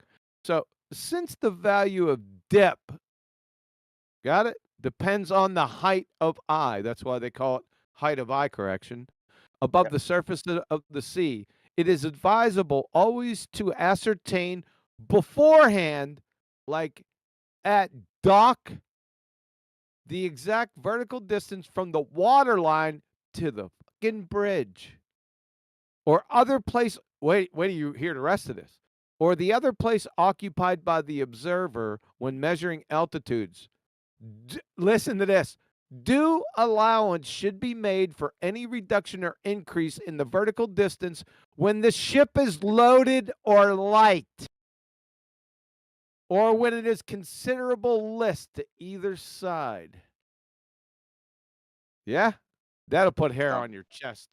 So since the value of dip, got it, depends on the height of eye, that's why they call it height of eye correction, above the surface of the sea, it is advisable always to ascertain beforehand, like at dock, the exact vertical distance from the water line to the fucking bridge or other place. Wait till you hear the rest of this. Or the other place occupied by the observer when measuring altitudes. Listen to this. Due allowance should be made for any reduction or increase in the vertical distance when the ship is loaded or light, or when it is considerable list to either side. Yeah? That'll put hair on your chest.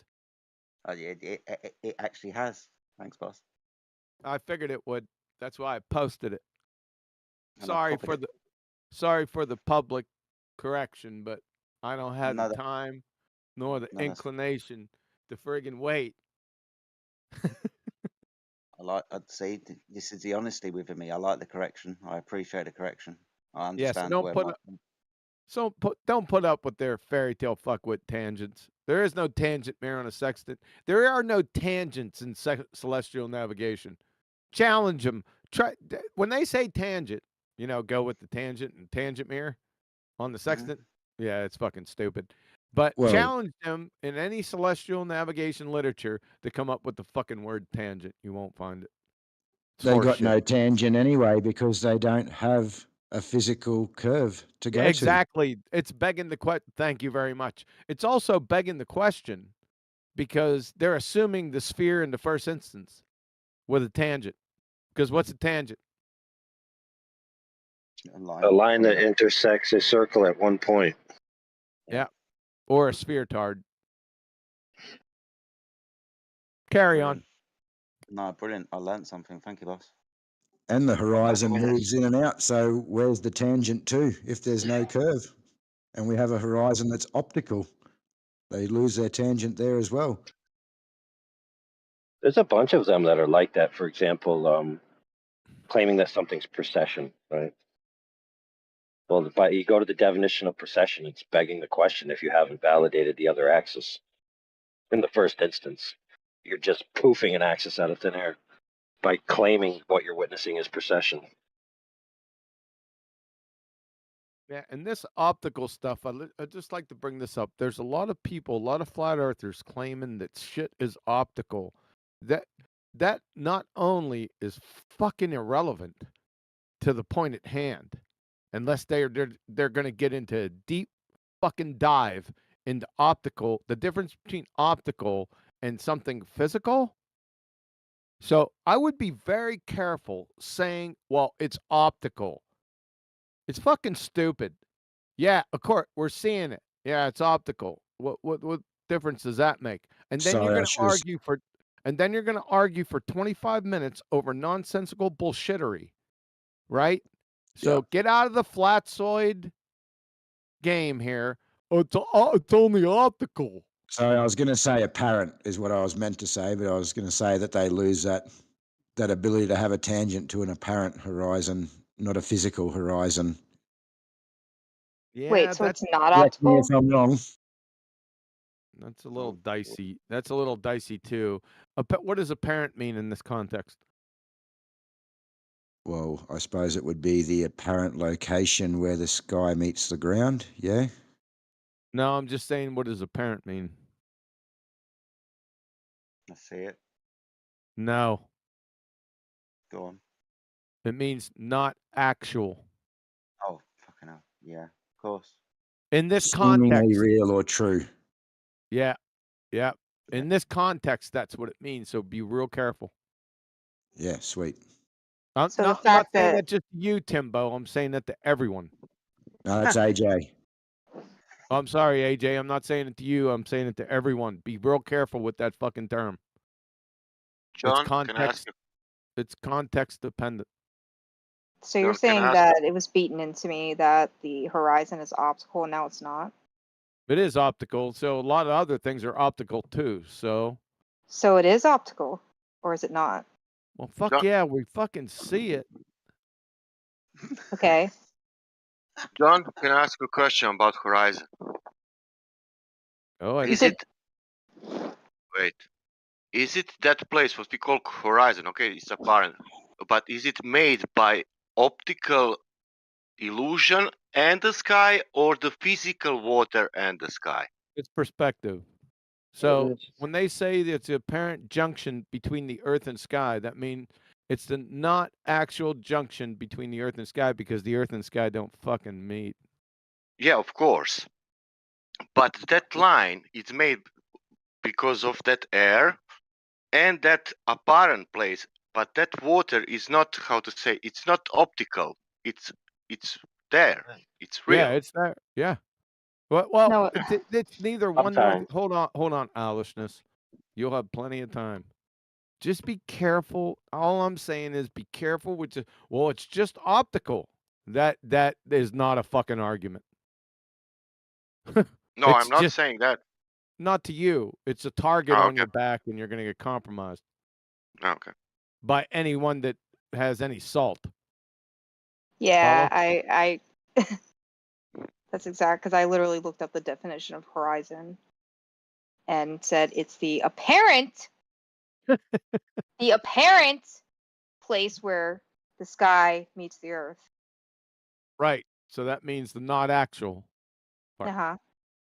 It actually has. Thanks, boss. I figured it would. That's why I posted it. And Sorry for the public correction, but I don't have the time nor the inclination to friggin' wait. I'd say this is the honesty with me. I like the correction. I appreciate the correction. I Yes, understand don't where put don't put up with their fairy tale fuckwit tangents. There is no tangent mirror on a sextant. There are no tangents in celestial navigation. Challenge them. Try when they say tangent, go with the tangent and tangent mirror on the sextant. Yeah, it's fucking stupid. But challenge them in any celestial navigation literature to come up with the fucking word tangent. You won't find it. They got no tangent anyway because they don't have a physical curve to go to. Exactly. It's begging the question. Thank you very much. It's also begging the question because they're assuming the sphere in the first instance with a tangent. Because what's a tangent? A line that intersects a circle at one point. Yeah. Or a sphere tard. Carry on. No, brilliant. I learned something. Thank you, boss. And the horizon moves in and out. So where's the tangent to if there's no curve? And we have a horizon that's optical. They lose their tangent there as well. There's a bunch of them that are like that. For example, claiming that something's precession, right? Well, but you go to the definition of precession, it's begging the question if you haven't validated the other axis. In the first instance, you're just poofing an axis out of thin air by claiming what you're witnessing is precession. Yeah, and this optical stuff, I just like to bring this up. There's a lot of people, a lot of flat earthers claiming that shit is optical. That not only is fucking irrelevant to the point at hand, unless they're going to get into a deep fucking dive into optical, the difference between optical and something physical. So I would be very careful saying, well, it's optical. It's fucking stupid. Yeah, of course, we're seeing it. Yeah, it's optical. What difference does that make? And then you're Sorry, I going to should have. argue for, and then you're going to argue for 25 minutes over nonsensical bullshittery, right? So Yeah. get out of the flatsoid game here. Oh, it's only optical. Sorry, I was going to say apparent is what I was meant to say, but I was going to say that they lose that ability to have a tangent to an apparent horizon, not a physical horizon. Yeah, Wait, so that's it's not Correct me optical? if I'm wrong. That's a little dicey. That's a little dicey too. What does apparent mean in this context? Well, I suppose it would be the apparent location where the sky meets the ground. Yeah. No, I'm just saying, what does apparent mean? I see it. No, Go on. it means not actual. Oh, fucking hell. Yeah, of course. In this Seemingly context, real or true. yeah. In this context, that's what it means. So be real careful. Yeah, sweet. I'm So the not fact saying that that just to you, Timbo. I'm saying that to everyone. No, that's AJ. I'm sorry, AJ. I'm not saying it to you. I'm saying it to everyone. Be real careful with that fucking term. It's John, can I ask context. you? It's context dependent. so you're John, can I saying ask? that it was beaten into me that the horizon is optical and now it's not? It is optical, so a lot of other things are optical too. So So it is optical, or is it not? well, fuck John, yeah, we fucking see it. Okay. John, can I ask you a question about horizon? Oh, You Is said it wait? Is it that place what we call horizon? Okay, it's apparent, but is it made by optical illusion and the sky, or the physical water and the sky? it's perspective. So when they say that it's the apparent junction between the earth and sky, that means it's the not actual junction between the earth and sky because the earth and sky don't fucking meet. Yeah, of course. But that line is made because of that air and that apparent place. But that water is not, how to say, it's not optical. It's there. It's real. Yeah, it's there. Yeah. Well, no. it's neither one nor Sometimes. hold on, Alishness. You'll have plenty of time. Just be careful. All I'm saying is be careful with well, it's just optical. That is not a fucking argument. No, It's I'm not just saying that. not to you. It's a target Oh, on okay. your back, and you're going to get compromised Okay. by anyone that has any salt. Yeah, Follow? I that's exact because I literally looked up the definition of horizon and said it's the apparent place where the sky meets the earth. Right. So that means the not actual part. Uh-huh.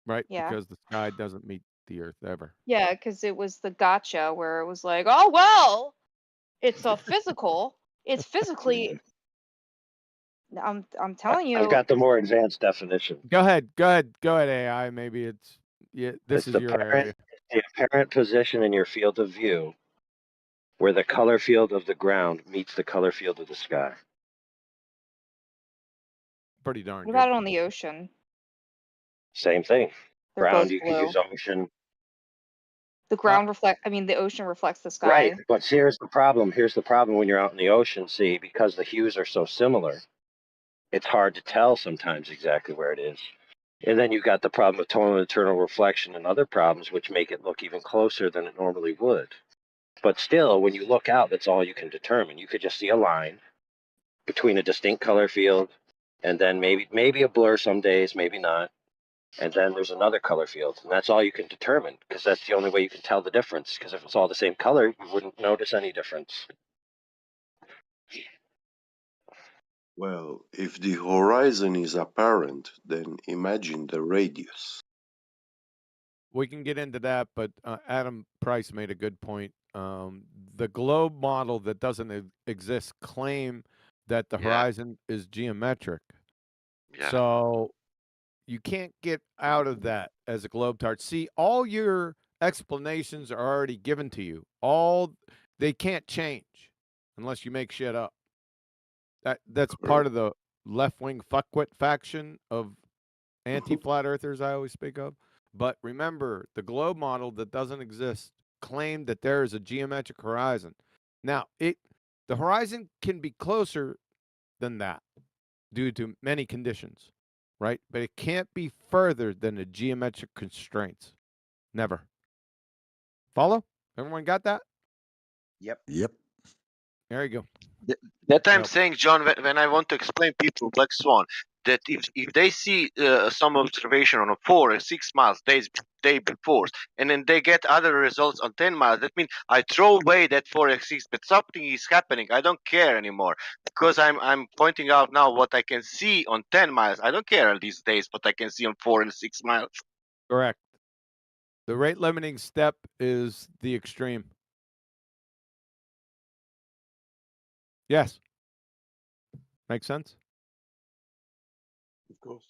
Right? Yeah. Because the sky doesn't meet the earth ever. Yeah, because it was the gotcha where it was like, oh well, it's a physical. It's physically. I'm telling I've you. got the more advanced definition. Go ahead, AI. Maybe it's this It's is the your area. apparent position in your field of view where the color field of the ground meets the color field of the sky. Pretty darn What good. about it on the ocean? Same thing. They're Ground, both you could blue. use ocean. The ground the ocean reflects the sky. Right, but here's the problem. Here's the problem when you're out in the ocean, see, because the hues are so similar, it's hard to tell sometimes exactly where it is. And then you've got the problem of tonal and internal reflection and other problems, which make it look even closer than it normally would. But still, when you look out, that's all you can determine. You could just see a line between a distinct color field, and then maybe a blur some days, maybe not. And then there's another color field, and that's all you can determine, because that's the only way you can tell the difference. Because if it's all the same color, you wouldn't notice any difference. Well, if the horizon is apparent, then imagine the radius. We can get into that, but Adam Price made a good point. The globe model that doesn't exist claim that the horizon is geometric. Yeah. So you can't get out of that as a globetard. See, all your explanations are already given to you. They can't change unless you make shit up. That's part of the left-wing fuckwit faction of anti-flat earthers I always speak of. But remember, the globe model that doesn't exist claimed that there is a geometric horizon. Now, the horizon can be closer than that due to many conditions, right? But it can't be further than the geometric constraints. Never. Follow? Everyone got that? Yep. Yep. There you go. That I'm Nope. saying, John, when I want to explain people Black Swan, that if they see some observation on a 4 or 6 miles day before, and then they get other results on 10 miles, that means I throw away that 4 or 6, but something is happening. I don't care anymore because I'm pointing out now what I can see on 10 miles. I don't care these days what I can see on 4 and 6 miles. Correct. The rate limiting step is the extreme. Yes. Makes sense? Of course.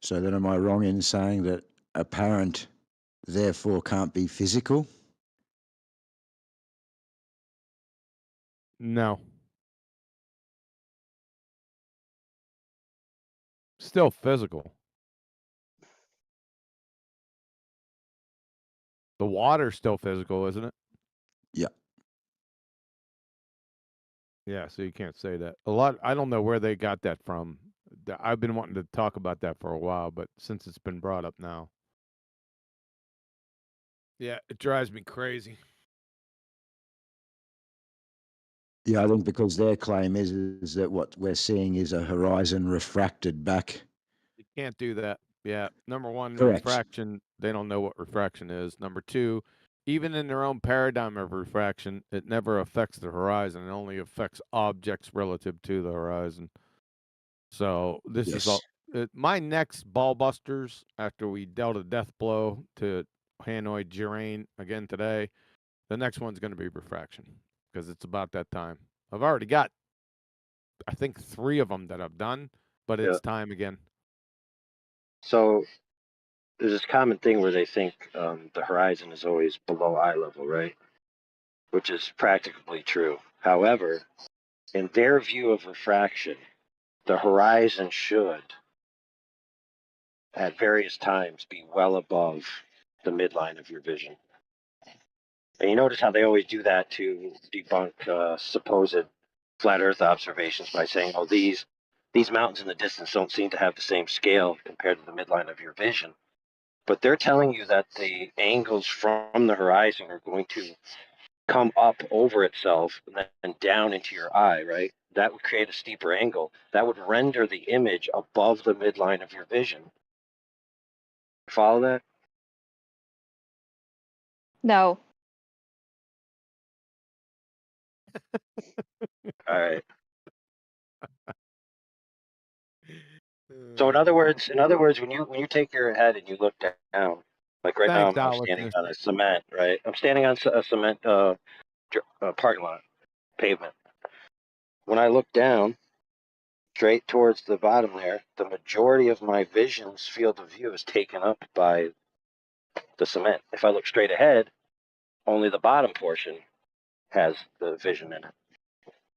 So then am I wrong in saying that apparent therefore can't be physical? No. Still physical. The water's still physical, isn't it? Yeah. Yeah, so you can't say that. I don't know where they got that from. I've been wanting to talk about that for a while, but since it's been brought up now. Yeah, it drives me crazy. Yeah, I think because their claim is that what we're seeing is a horizon refracted back. You can't do that. Yeah. Number one, Correct. refraction, they don't know what refraction is. Number two, even in their own paradigm of refraction, it never affects the horizon. It only affects objects relative to the horizon. So this is all. My next ball busters after we dealt a death blow to Hanoi Gerain again today, the next one's going to be refraction because it's about that time. I've already got, I think, 3 of them that I've done, but it's time again. So there's this common thing where they think the horizon is always below eye level, right? Which is practically true. However, in their view of refraction, the horizon should, at various times, be well above the midline of your vision. And you notice how they always do that to debunk supposed flat Earth observations by saying, "Oh, these mountains in the distance don't seem to have the same scale compared to the midline of your vision." But they're telling you that the angles from the horizon are going to come up over itself and then down into your eye, right? That would create a steeper angle. That would render the image above the midline of your vision. Follow that? No. All right. So in other words, when you take your head and you look down, like right now, Thanks, I'm standing Owlishness. on a cement, right? I'm standing on a cement parking lot, pavement. When I look down, straight towards the bottom there, the majority of my vision's field of view is taken up by the cement. If I look straight ahead, only the bottom portion has the vision in it.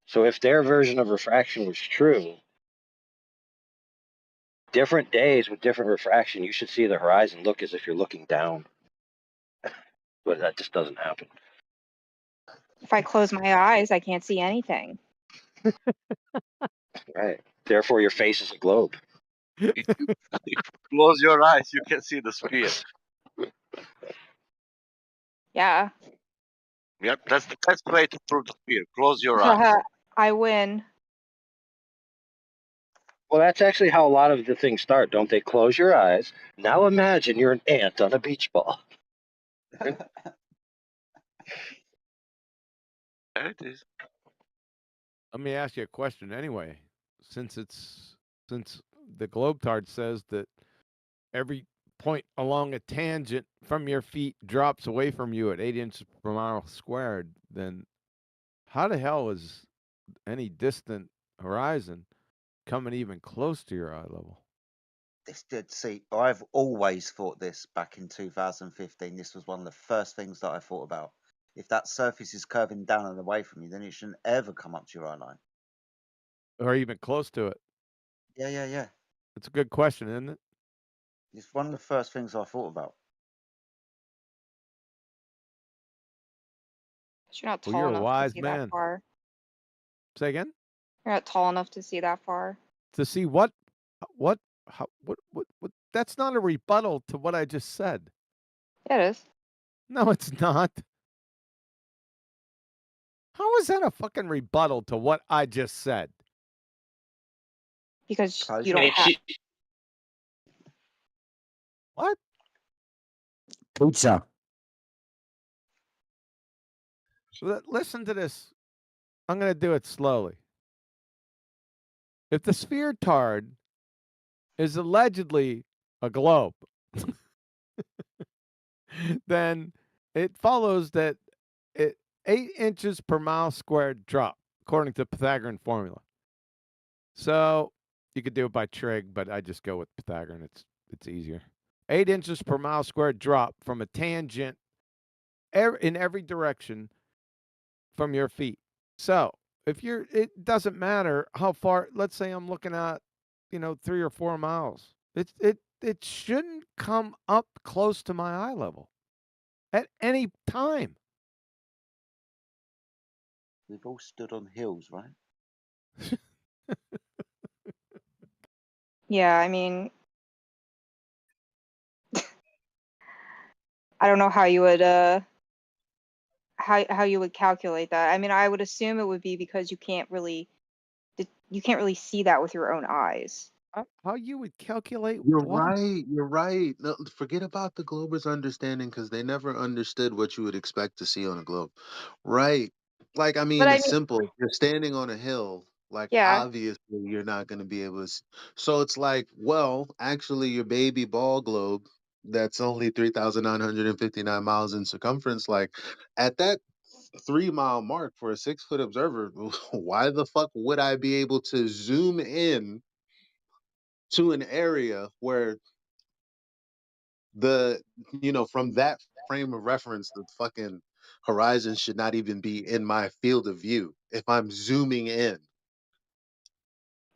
So if their version of refraction was true, different days with different refraction, you should see the horizon look as if you're looking down. But that just doesn't happen. If I close my eyes, I can't see anything. Right. Therefore, your face is a globe. Close your eyes, you can see the sphere. Yeah. Yep, that's the best way to prove the sphere. Close your eyes. I win. Well, that's actually how a lot of the things start, don't they? Close your eyes. Now imagine you're an ant on a beach ball. There it is. Let me ask you a question anyway. Since the Globetard says that every point along a tangent from your feet drops away from you at 8 inches per mile squared, then how the hell is any distant horizon coming even close to your eye level? This did see. I've always thought this back in 2015. This was one of the first things that I thought about. If that surface is curving down and away from you, then it shouldn't ever come up to your eye line. Or even close to it. Yeah. It's a good question, isn't it? It's one of the first things I thought about. You're not Well, tall you're a enough to wise see man. that far. Say again? You're not tall enough to see that far. To see what? What? How, what? That's not a rebuttal to what I just said. Yeah, it is. No, it's not. How is that a fucking rebuttal to what I just said? Because you don't have. What? Pizza. Listen to this. I'm going to do it slowly. If the sphere tard is allegedly a globe, then it follows that 8 inches per mile squared drop, according to the Pythagorean formula. So you could do it by trig, but I just go with Pythagorean. It's easier. 8 inches per mile squared drop from a tangent in every direction from your feet. So if it doesn't matter how far. Let's say I'm looking at, 3 or 4 miles. It shouldn't come up close to my eye level at any time. We've all stood on hills, right? Yeah, I mean, I don't know how you would how you would calculate that. I mean, I would assume it would be because you can't really see that with your own eyes. How you would calculate You're what? right. You're right. No, forget about the Globers' understanding because they never understood what you would expect to see on a globe. Right. Like, I But mean, I it's mean, simple. If you're standing on a hill, like, yeah. obviously, you're not going to be able to. So it's like, well, actually, your baby ball globe that's only 3,959 miles in circumference, like, at that 3 mile mark for a 6 foot observer, why the fuck would I be able to zoom in to an area where the from that frame of reference the fucking horizon should not even be in my field of view if I'm zooming in?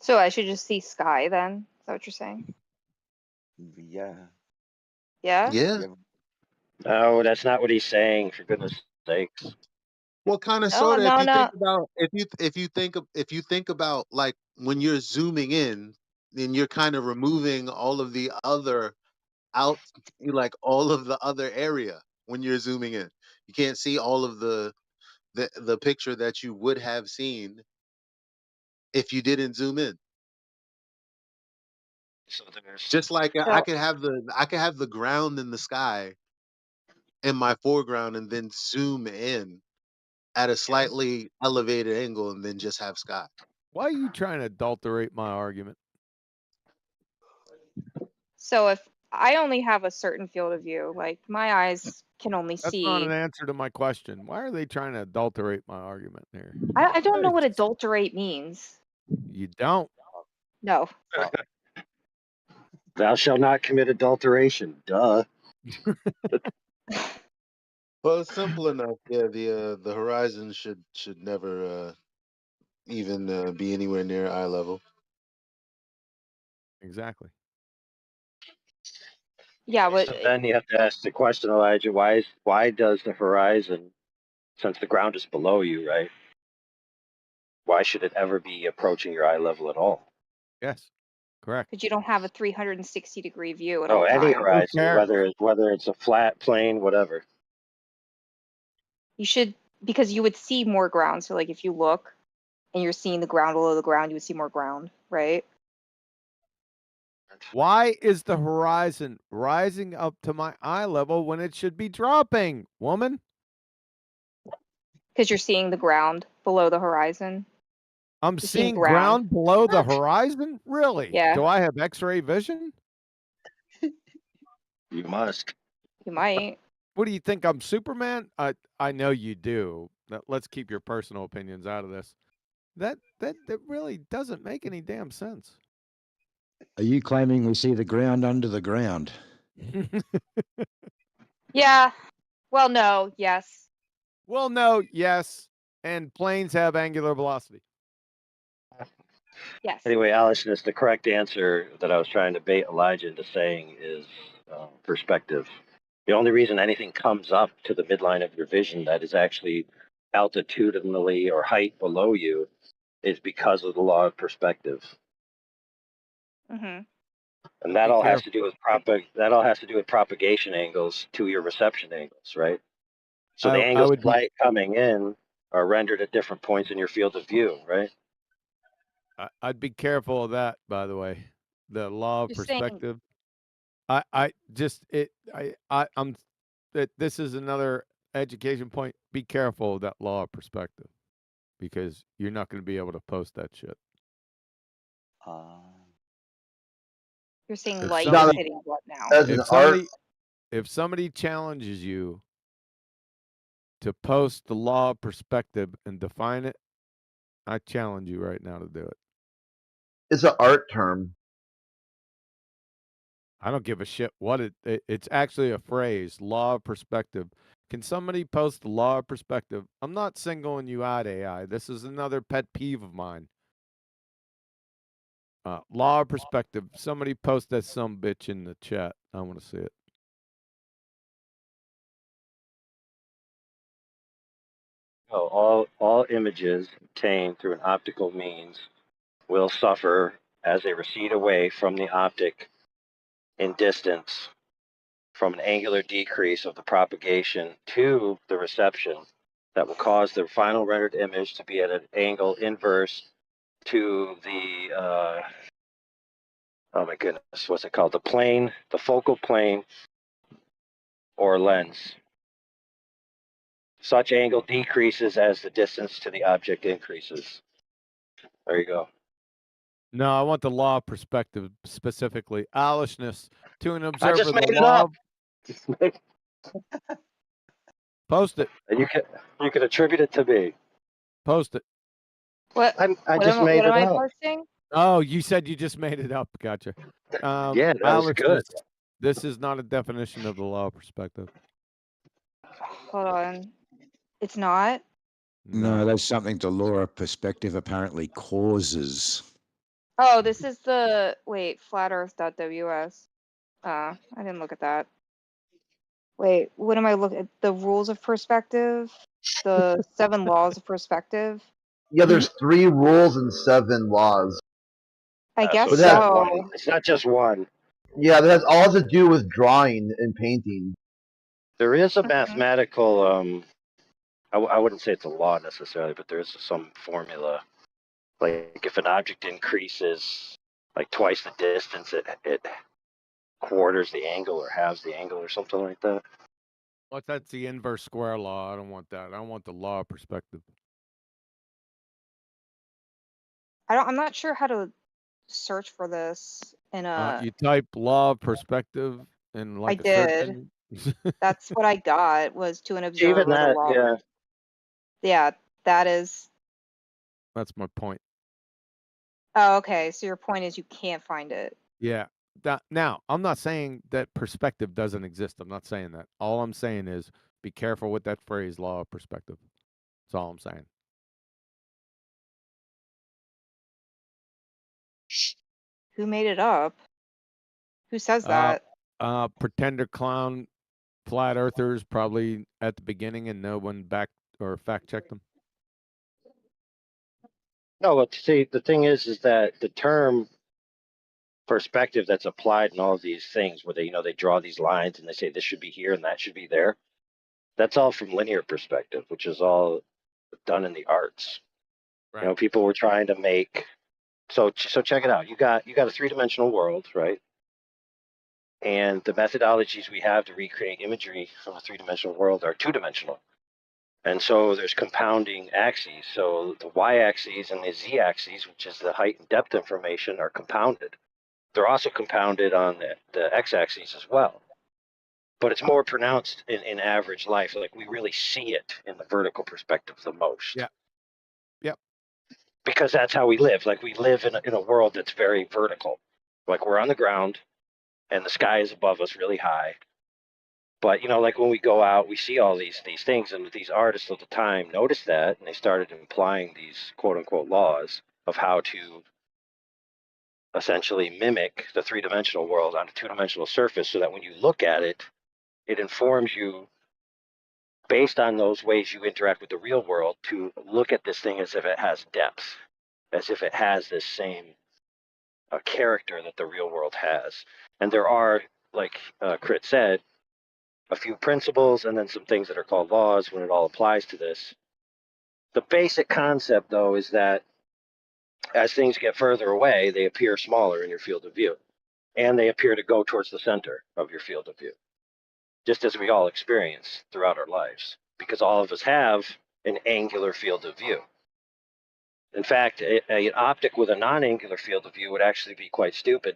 So I should just see sky then? Is that what you're saying? Yeah. Yeah? Yeah. No, that's not what he's saying. For goodness sakes. Well, kind of No, sort of if no, you think no. about if you think about like when you're zooming in, then you're kind of removing all of the other out like all of the other area when you're zooming in. You can't see all of the picture that you would have seen if you didn't zoom in. So there's Just like So I could have the ground in the sky in my foreground and then zoom in at a slightly elevated angle and then just have sky. Why are you trying to adulterate my argument? So if I only have a certain field of view, like my eyes can only That's not an see. answer to my question. Why are they trying to adulterate my argument here? I don't know what adulterate means. You don't. No. Thou shalt not commit adulteration. Duh. Well, it's simple enough. Yeah, the horizon should never even be anywhere near eye level. Exactly. Yeah, but So then you have to ask the question, Elijah, why does the horizon, since the ground is below you, right? Why should it ever be approaching your eye level at all? Yes. Correct. because you don't have a 360-degree view at Oh, all any times. horizon, whether it's a flat plane, whatever. You should, because you would see more ground. So like if you look and you're seeing the ground below the ground, you would see more ground, right? Why is the horizon rising up to my eye level when it should be dropping, woman? Because you're seeing the ground below the horizon. I'm You're seeing seeing ground below the horizon? Really? Yeah. Do I have x-ray vision? You must. You might. What do you think? I'm Superman? I know you do. Let's keep your personal opinions out of this. That really doesn't make any damn sense. Are you claiming we see the ground under the ground? Yeah. Well, no. Yes. Well, no. Yes. And planes have angular velocity. Yes. Anyway, Alishness, the correct answer that I was trying to bait Elijah into saying is perspective. The only reason anything comes up to the midline of your vision that is actually altitudinally or height below you is because of the law of perspective. Mm-hmm. And that all has to do with propagation angles to your reception angles, right? So the I angles would of be light coming in are rendered at different points in your field of view, right? I'd be careful of that, by the way. The law of You're saying perspective. I'm that this is another education point. Be careful of that law of perspective because you're not going to be able to post that shit. you're saying If light is somebody, hitting what now? As an art, if somebody challenges you to post the law of perspective and define it, I challenge you right now to do it. it's an art term. I don't give a shit what it's actually a phrase, law of perspective. Can somebody post the law of perspective? I'm not singling you out, AI. This is another pet peeve of mine. Law of perspective. Somebody post that some bitch in the chat. I want to see it. Oh, all images obtained through an optical means will suffer as they recede away from the optic in distance from an angular decrease of the propagation to the reception that will cause the final rendered image to be at an angle inverse to the oh my goodness, what's it called? The plane, the focal plane or lens. Such angle decreases as the distance to the object increases. There you go. No, I want the law of perspective specifically. Alishness to an I observer. just made The it law. up. Post it. And you can attribute it to me. Post it. What? I just made what it am I up. posting? Oh, you said you just made it up. Gotcha. Yeah, that was good. This is not a definition of the law of perspective. Hold on. It's not. No, that's something the law of perspective apparently causes. Oh, this is the flatearth.ws. I didn't look at that. Wait, what am I looking at? The rules of perspective? The 7 laws of perspective? Yeah, there's 3 rules and 7 laws. I guess it's that- not one. It's not just one. Yeah, that has all to do with drawing and painting. There is a mathematical I wouldn't say it's a law necessarily, but there is some formula. Like if an object increases like twice the distance, it quarters the angle or halves the angle or something like that. What? That's the inverse square law. I don't want that. I want the law of perspective. I'm not sure how to search for this in a. You type law of perspective in like I a search did. engine. That's what I got was to an observer. Even that, the law. yeah. Yeah, that is. That's my point. Oh, okay. So your point is you can't find it. Yeah. Now, I'm not saying that perspective doesn't exist. I'm not saying that. All I'm saying is be careful with that phrase, law of perspective. That's all I'm saying. Who made it up? Who says that? Pretender clown flat earthers probably at the beginning and no one back or fact checked them. No, well, see, the thing is that the term perspective that's applied in all of these things, where they draw these lines and they say this should be here and that should be there. That's all from linear perspective, which is all done in the arts. Right. People were trying to make. So check it out. You got a 3-dimensional world, right? And the methodologies we have to recreate imagery from a 3-dimensional world are 2-dimensional. And so there's compounding axes. So the y-axis and the z-axis, which is the height and depth information, are compounded. They're also compounded on the x-axis as well. But it's more pronounced in average life. Like we really see it in the vertical perspective the most. Yeah. Yep. Because that's how we live. Like we live in a world that's very vertical. Like we're on the ground and the sky is above us really high. But, you know, like when we go out, we see all these things, and these artists at the time noticed that, and they started implying these quote-unquote laws of how to essentially mimic the three-dimensional world on a two-dimensional surface, so that when you look at it, it informs you based on those ways you interact with the real world to look at this thing as if it has depth, as if it has this same character that the real world has. And there are, like Crit said, a few principles and then some things that are called laws when it all applies to this. The basic concept, though, is that as things get further away, they appear smaller in your field of view, and they appear to go towards the center of your field of view, just as we all experience throughout our lives, because all of us have an angular field of view. In fact, an optic with a non-angular field of view would actually be quite stupid,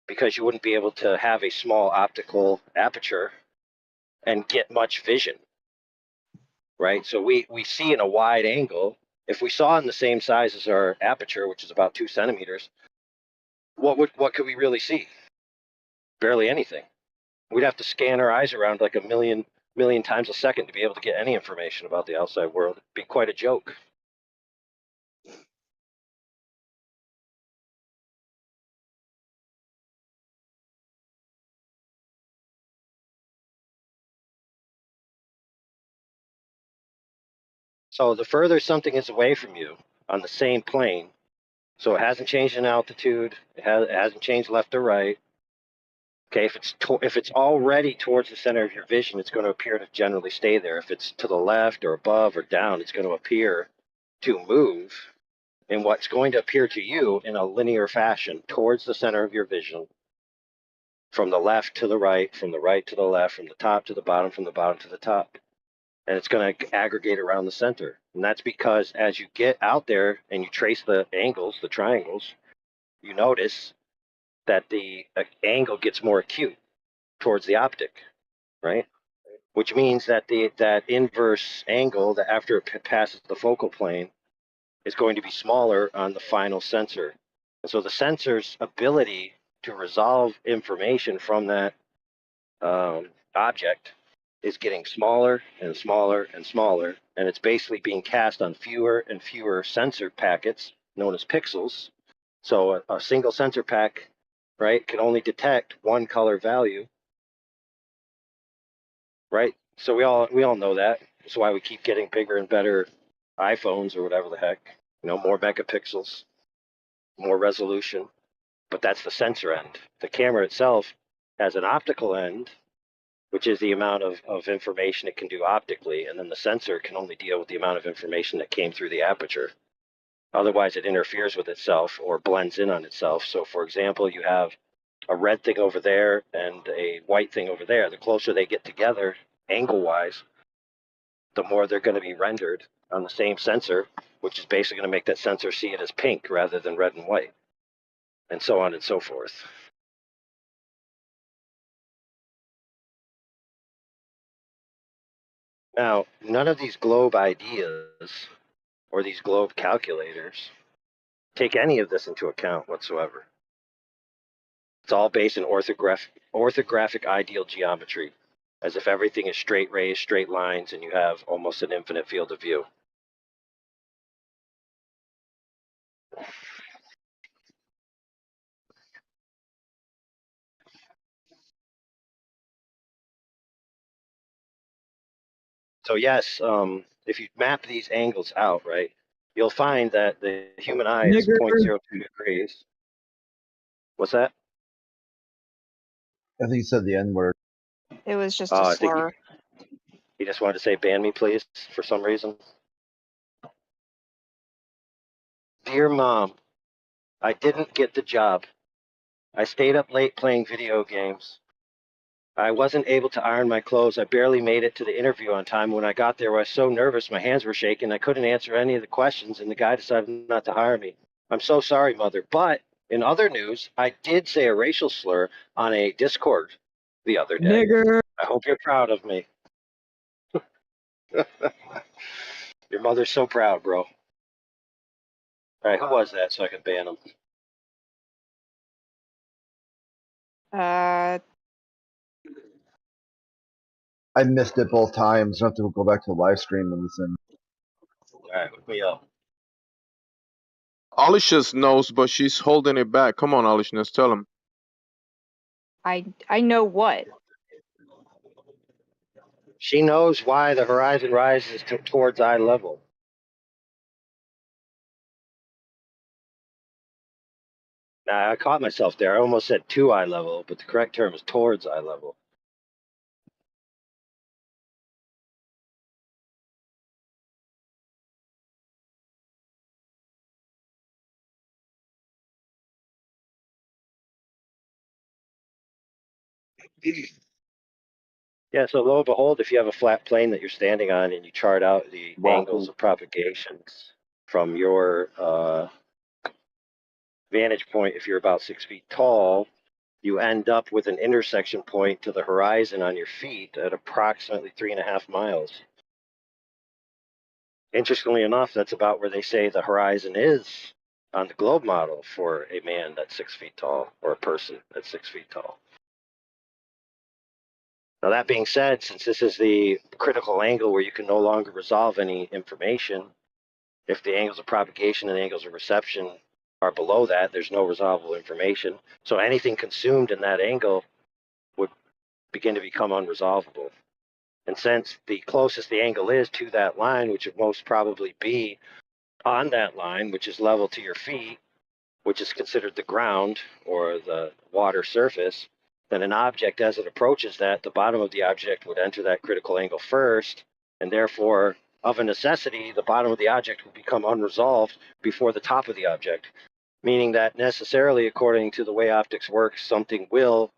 because you wouldn't be able to have a small optical aperture and get much vision, right? So we see in a wide angle. If we saw in the same size as our aperture, which is about 2 centimeters, what could we really see? Barely anything. We'd have to scan our eyes around like a million times a second to be able to get any information about the outside world. It'd be quite a joke. So the further something is away from you on the same plane, so it hasn't changed in altitude, it hasn't changed left or right. Okay, if it's already towards the center of your vision, it's going to appear to generally stay there. If it's to the left or above or down, it's going to appear to move in what's going to appear to you in a linear fashion towards the center of your vision, from the left to the right, from the right to the left, from the top to the bottom, from the bottom to the top. And it's going to aggregate around the center. And that's because as you get out there and you trace the angles, the triangles, you notice that the angle gets more acute towards the optic, right? Which means that that inverse angle, that after it passes the focal plane, is going to be smaller on the final sensor. And so the sensor's ability to resolve information from that object is getting smaller and smaller and smaller, and it's basically being cast on fewer and fewer sensor packets known as pixels. So a single sensor pack, right, can only detect one color value, right? So we all know that. That's why we keep getting bigger and better iPhones or whatever the heck, more megapixels, more resolution. But that's the sensor end. The camera itself has an optical end, which is the amount of information it can do optically, and then the sensor can only deal with the amount of information that came through the aperture. Otherwise, it interferes with itself or blends in on itself. So, for example, you have a red thing over there and a white thing over there. The closer they get together, angle-wise, the more they're going to be rendered on the same sensor, which is basically going to make that sensor see it as pink rather than red and white, and so on and so forth. Now, none of these globe ideas or these globe calculators take any of this into account whatsoever. It's all based in orthographic ideal geometry, as if everything is straight rays, straight lines, and you have almost an infinite field of view. So yes, if you map these angles out, right, you'll find that the human eye is 0.02 degrees. What's that? I think you said the N word. It was just a slur. He just wanted to say ban me, please, for some reason. Dear Mom, I didn't get the job. I stayed up late playing video games. I wasn't able to iron my clothes. I barely made it to the interview on time. When I got there, I was so nervous, my hands were shaking. I couldn't answer any of the questions, and the guy decided not to hire me. I'm so sorry, Mother. But in other news, I did say a racial slur on a Discord the other day. Nigger. I hope you're proud of me. Your mother's so proud, bro. All right, who was that so I could ban him? I missed it both times. I have to go back to the live stream and listen. All right, look me up. Alicia's knows, but she's holding it back. Come on, Alicia, tell him. I know what. She knows why the horizon rises towards eye level. Now, I caught myself there. I almost said to eye level, but the correct term is towards eye level. Yeah, so lo and behold, if you have a flat plane that you're standing on and you chart out the angles of propagations from your vantage point, if you're about 6 feet tall, you end up with an intersection point to the horizon on your feet at approximately 3.5 miles. Interestingly enough, that's about where they say the horizon is on the globe model for a man that's 6 feet tall, or a person that's 6 feet tall. Now, that being said, since this is the critical angle where you can no longer resolve any information, if the angles of propagation and the angles of reception are below that, there's no resolvable information. So anything consumed in that angle would begin to become unresolvable. And since the closest the angle is to that line, which would most probably be on that line, which is level to your feet, which is considered the ground or the water surface, then an object, as it approaches that, the bottom of the object would enter that critical angle first, and therefore, of a necessity, the bottom of the object would become unresolved before the top of the object, meaning that necessarily, according to the way optics works, something will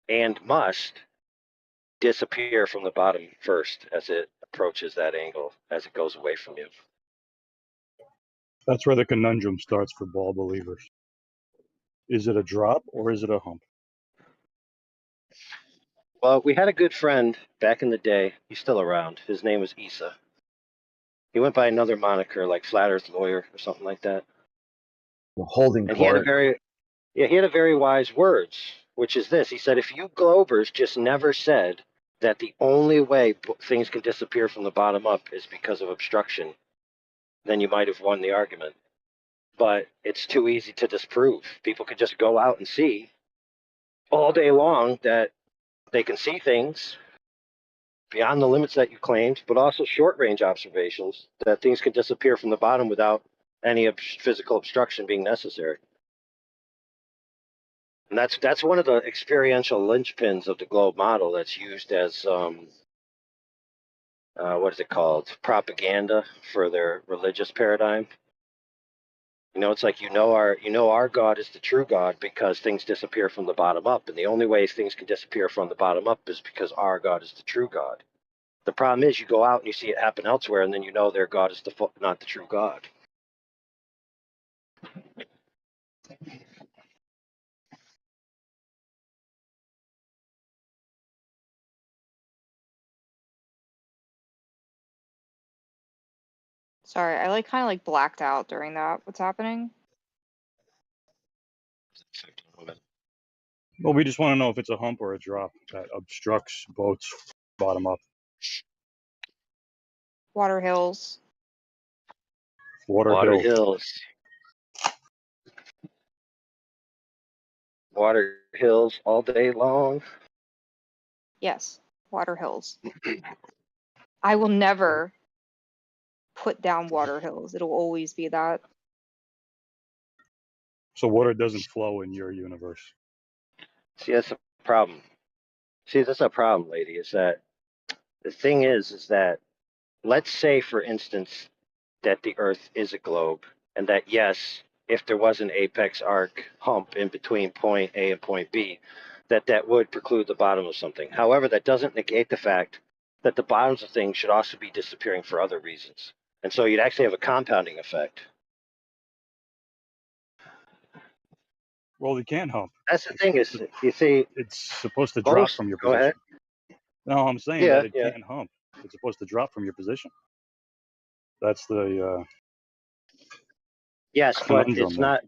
and must disappear from the bottom first as it approaches that angle, as it goes away from you. That's where the conundrum starts for ball believers. Is it a drop or is it a hump? Well, we had a good friend back in the day. He's still around. His name was Issa. He went by another moniker, like Flat Earth Lawyer or something like that. The holding And he had court. he had a very wise words, which is this. He said, if you Globers just never said that the only way things can disappear from the bottom up is because of obstruction, then you might have won the argument. But it's too easy to disprove. People can just go out and see all day long that they can see things beyond the limits that you claimed, but also short-range observations that things can disappear from the bottom without any physical obstruction being necessary. And that's one of the experiential linchpins of the globe model that's used as what is it called? Propaganda for their religious paradigm. You know, it's like our God is the true God because things disappear from the bottom up, and the only way things can disappear from the bottom up is because our God is the true God. The problem is you go out and you see it happen elsewhere, and then you know their God is not the true God. Sorry, I kind of blacked out during that. What's happening? Well, we just want to know if it's a hump or a drop that obstructs boats bottom up. Water Hills. Water Hills. Water Hills all day long. Yes, Water Hills. I will never put down Water Hills. It'll always be that. So water doesn't flow in your universe. See, that's a problem. See, that's a problem, lady, is that the thing is that let's say, for instance, that the Earth is a globe, and that, yes, if there was an apex arc hump in between point A and point B, that would preclude the bottom of something. However, that doesn't negate the fact that the bottoms of things should also be disappearing for other reasons. And so you'd actually have a compounding effect. Well, it can't hump. That's the thing is, you see, it's supposed to drop from your position. Go ahead. No, I'm saying that it can't hump. It's supposed to drop from your position. That's the yes, but conundrum it's there. not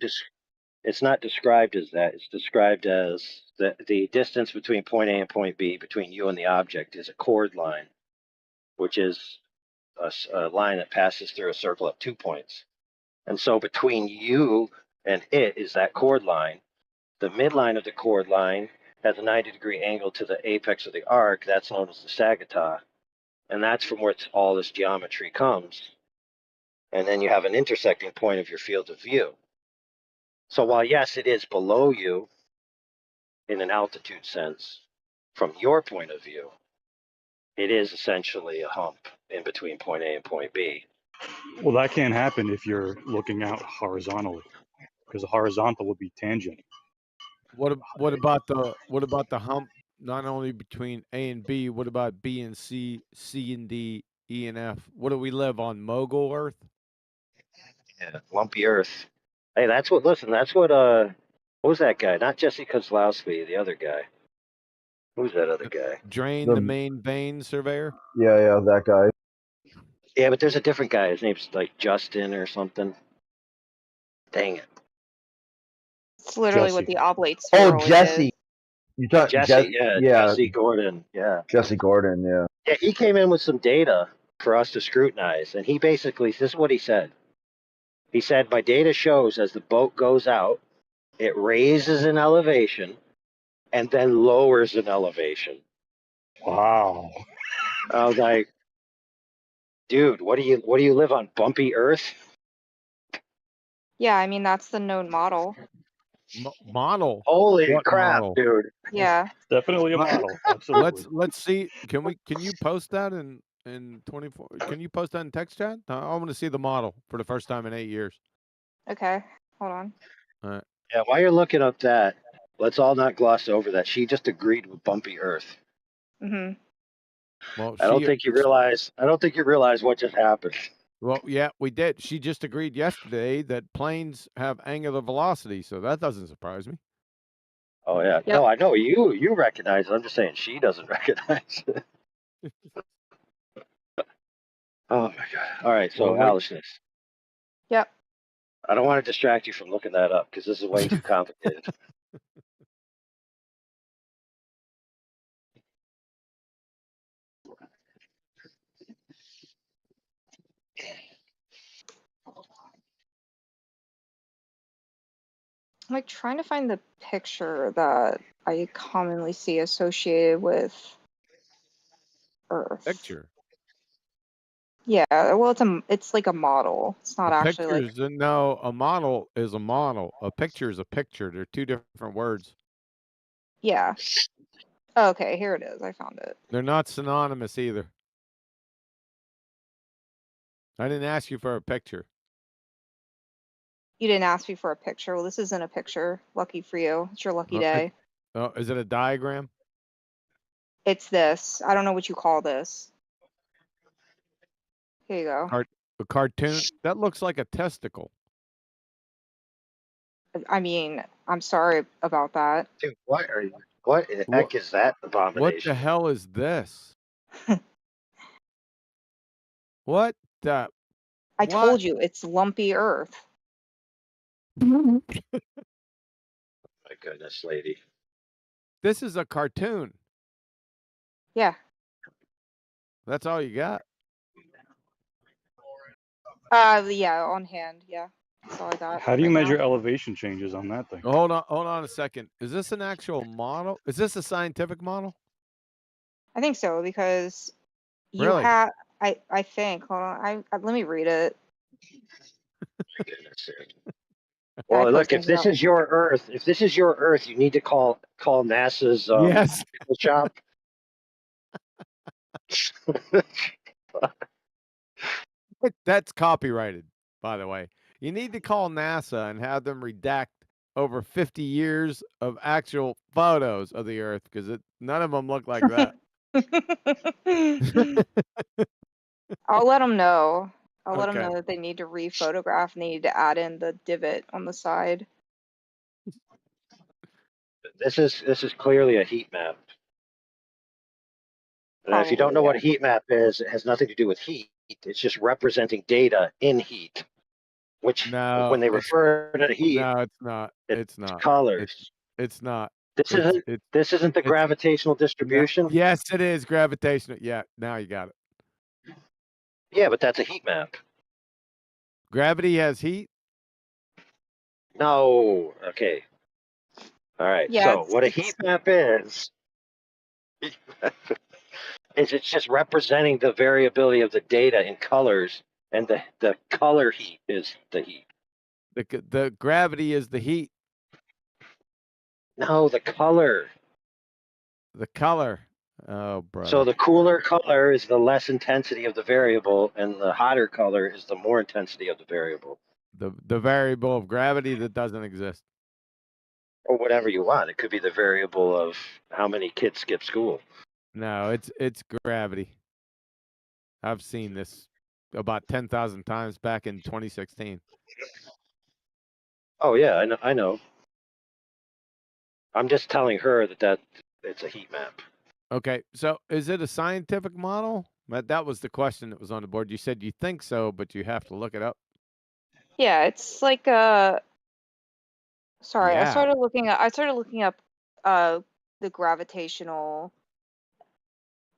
It's not described as that. It's described as the distance between point A and point B, between you and the object, is a chord line, which is a line that passes through a circle of 2 points. And so between you and it is that chord line. The midline of the chord line has a 90-degree angle to the apex of the arc. That's known as the sagittah. And that's from where all this geometry comes. And then you have an intersecting point of your field of view. So while, yes, it is below you in an altitude sense, from your point of view, it is essentially a hump in between point A and point B. Well, that can't happen if you're looking out horizontally, because the horizontal would be tangent. What about the hump? Not only between A and B. What about B and C, C and D, E and F? What do we live on? Mogul Earth? Yeah, lumpy Earth. Hey, that's what. Listen, that's what. What was that guy? Not Jesse Kozlowski, the other guy. Who's that other guy? Drain the main vein surveyor. Yeah, that guy. Yeah, but there's a different guy. His name's like Justin or something. Dang it. It's literally what Jesse. the oblate spheroid Oh, Jesse. is. You talk Jesse, yeah, yeah, Jesse Gordon, yeah. Jesse Gordon, yeah. Yeah, he came in with some data for us to scrutinize, and he basically, this is what he said. He said, my data shows as the boat goes out, it raises in elevation and then lowers in elevation. Wow. I was like, dude, what do you live on, bumpy Earth? Yeah, I mean that's the known model. Model. Holy What crap, model? dude. Yeah. Definitely a model. Absolutely. Let's see. Can you post that in 24? Can you post that in text chat? I want to see the model for the first time in 8 years. Okay. Hold on. All right. Yeah, while you're looking up that, let's all not gloss over that. She just agreed with bumpy Earth. Mm-hmm. Well, I don't think you realize what just happened. Well, yeah, we did. She just agreed yesterday that planes have angular velocity, so that doesn't surprise me. Oh yeah. Yep. No, I know you recognize it. I'm just saying she doesn't recognize it. Oh my god. All right, so Well, wait. Alishness. Yep. I don't want to distract you from looking that up because this is way too complicated. I'm like trying to find the picture that I commonly see associated with Earth. Picture. Yeah, well, it's like a model. It's not actually like. No, a model is a model. A picture is a picture. They're two different words. Yeah. Okay, here it is. I found it. They're not synonymous either. I didn't ask you for a picture. You didn't ask me for a picture. Well, this isn't a picture. Lucky for you. It's your lucky day. Oh, is it a diagram? It's this. I don't know what you call this. Here you go. A cartoon? That looks like a testicle. I mean, I'm sorry about that. Dude, what the heck is that abomination? What the hell is this? What the? I told you, it's lumpy Earth. My goodness, lady. This is a cartoon. Yeah. That's all you got? Yeah, on hand. Yeah. That's all I got. How do you right measure now. elevation changes on that thing? Hold on a second. Is this an actual model? Is this a scientific model? I think so because you Really? have. I think. Hold on. Let me read it. Well, look, if this is your Earth, you need to call NASA's Yes. shop. That's copyrighted, by the way. You need to call NASA and have them redact over 50 years of actual photos of the Earth because none of them look like that. I'll let them know. I'll let them Okay. know that they need to re-photograph and they need to add in the divot on the side. This is clearly a heat map. And if you don't know what a heat map is, it has nothing to do with heat. It's just representing data in heat. which No, when they refer to heat, no, it's not. It's not. colors. It's not. This isn't the gravitational distribution. Yes, it is gravitational. Yeah, now you got it. Yeah, but that's a heat map. Gravity has heat. No. Okay. All right. Yeah, So what a heat map is it's just representing the variability of the data in colors, and the color heat is the heat. The gravity is the heat. No, the color. The color. Oh, brother. So the cooler color is the less intensity of the variable, and the hotter color is the more intensity of the variable. The variable of gravity that doesn't exist. Or whatever you want. It could be the variable of how many kids skip school. No, it's gravity. I've seen this about 10,000 times back in 2016. Oh yeah, I know. I'm just telling her that it's a heat map. Okay, so is it a scientific model? That was the question that was on the board. You said you think so, but you have to look it up. Yeah, it's like sorry, I Yeah. started looking up the gravitational,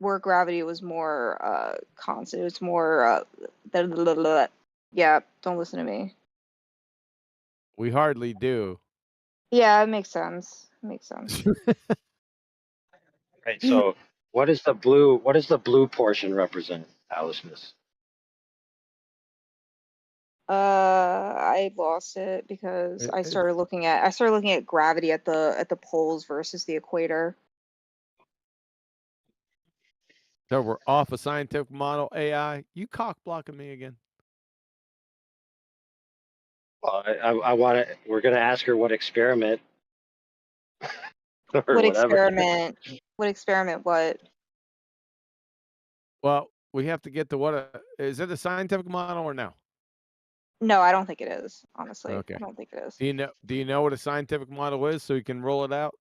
where gravity was more constant. It was more yeah, don't listen to me. We hardly do. Yeah, it makes sense. It makes sense. Right. So what does the blue portion represent, Aliceness? I lost it because I started looking at gravity at the poles versus the equator. So we're off a scientific model AI. You cock blocking me again. Well, I want to. We're going to ask her what experiment or What whatever. experiment? What experiment? What? Well, we have to get to is it a scientific model or no? No, I don't think it is. Honestly, Okay. I don't think it is. Do you know what a scientific model is, so you can roll it out?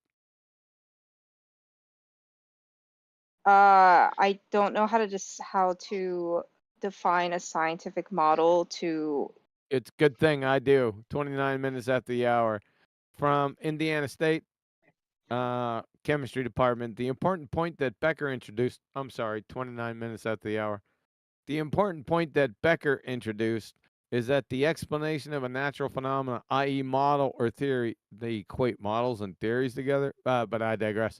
I don't know how to define a scientific model to. It's a good thing I do. 29 minutes after the hour. From Indiana State chemistry department, the important point that Becker introduced, 29 minutes after the hour. The important point that Becker introduced is that the explanation of a natural phenomenon, i.e. model or theory, they equate models and theories together, but I digress,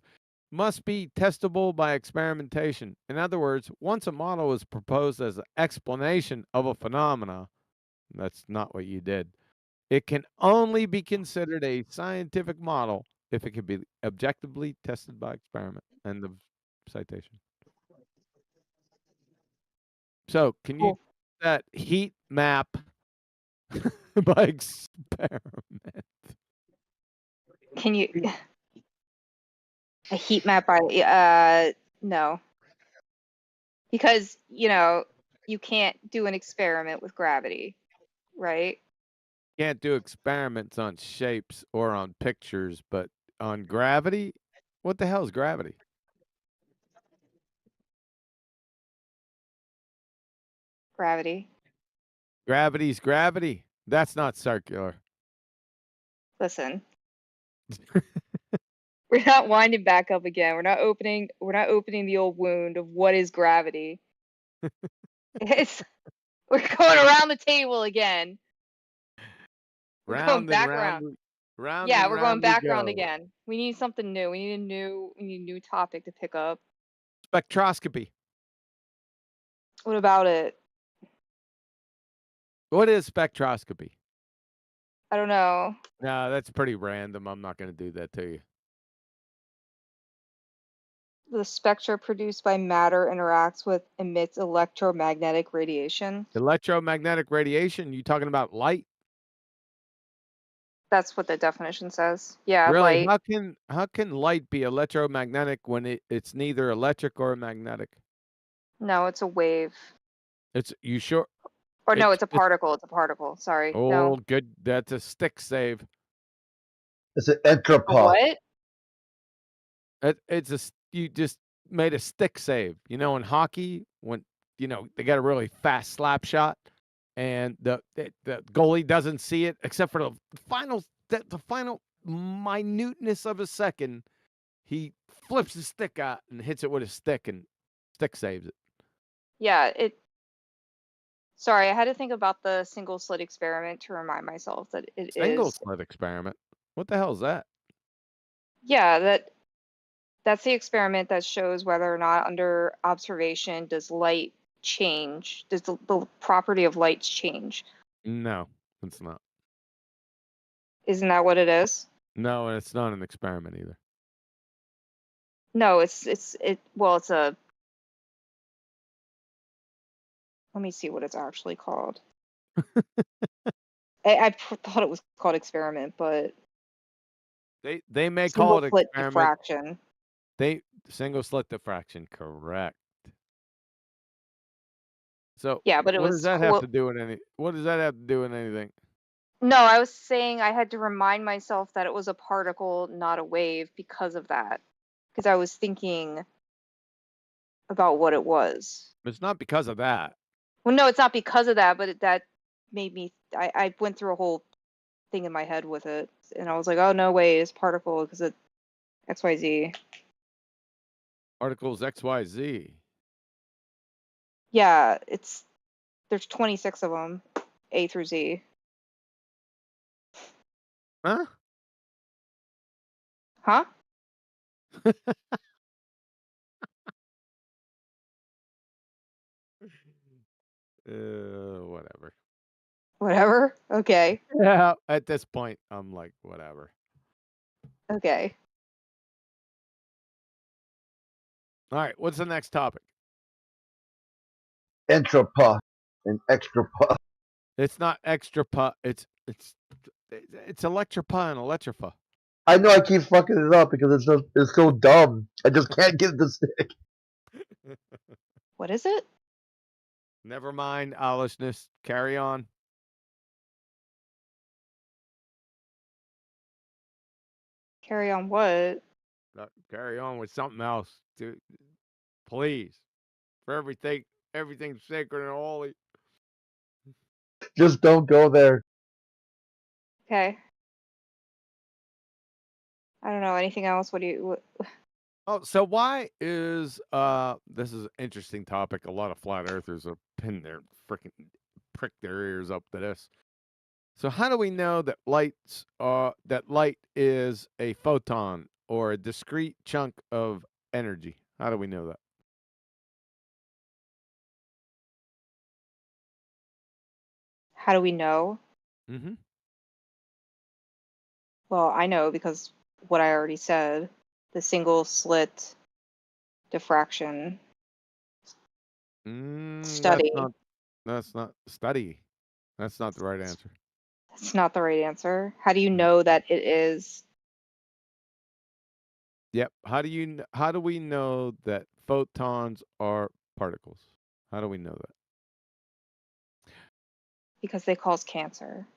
must be testable by experimentation. In other words, once a model is proposed as an explanation of a phenomena, that's not what you did, it can only be considered a scientific model if it can be objectively tested by experiment. End of citation. So, can you that heat map by experiment? Can you a heat map by no, because you can't do an experiment with gravity, right? Can't do experiments on shapes or on pictures, but on gravity? What the hell is gravity? Gravity. Gravity's gravity. That's not circular. Listen. We're not winding back up again. We're not opening the old wound of what is gravity. We're going around the table again. We're going back around. Yeah, we're going back around again. We need something new. We need a new topic to pick up. Spectroscopy. What about it? What is spectroscopy? I don't know. No, that's pretty random. I'm not going to do that to you. The spectra produced by matter interacts with emits electromagnetic radiation. Electromagnetic radiation? You talking about light? That's what the definition says. Yeah, really? light. How can light be electromagnetic when it's neither electric or magnetic? No, it's a wave. You sure? Or no, it's a particle. It's a particle. Sorry. Oh, no. Good. That's a stick save. It's an entropy. What? You just made a stick save. In hockey, when they got a really fast slap shot, and the goalie doesn't see it except for the final minuteness of a second. He flips his stick out and hits it with his stick, and stick saves it. Yeah, Sorry, I had to think about the single slit experiment to remind myself that it Single is. slit experiment. What the hell is that? Yeah, that's the experiment that shows whether or not under observation does light change. Does the property of light change? No, it's not. Isn't that what it is? No, and it's not an experiment either. No, it's a. Let me see what it's actually called. I thought it was called experiment, but They may single call it slit experiment. diffraction. Single slit diffraction, correct. So Yeah, but it what was does that have to do with anything? No, I was saying I had to remind myself that it was a particle, not a wave, because of that. Because I was thinking about what it was. It's not because of that. Well, no, it's not because of that, but that made me. I went through a whole thing in my head with it, and I was like, oh no, wait, it's particle because it XYZ. Articles XYZ. Yeah, there's 26 of them, A through Z. Huh? Huh? Whatever. Whatever. Okay. Yeah, at this point, I'm like, whatever. Okay. All right, what's the next topic? Entropa and extropa. It's not extra it's electropa and electrifa. I know I keep fucking it up because it's so dumb. I just can't get the stick. What is it? Never mind, owlishness. Carry on. Carry on what? Carry on with something else, dude. Please. For everything's sacred and holy. Just don't go there. Okay. I don't know anything else. What do you? Oh, so why is this is an interesting topic. A lot of flat earthers are pin their freaking prick their ears up to this. So how do we know that light is a photon or a discrete chunk of energy? How do we know that? How do we know? Mm-hmm. Well, I know because what I already said, the single slit diffraction study. That's not study. That's not the right answer. That's not the right answer. How do you know that it is? Yep. How do we know that photons are particles? How do we know that? Because they cause cancer.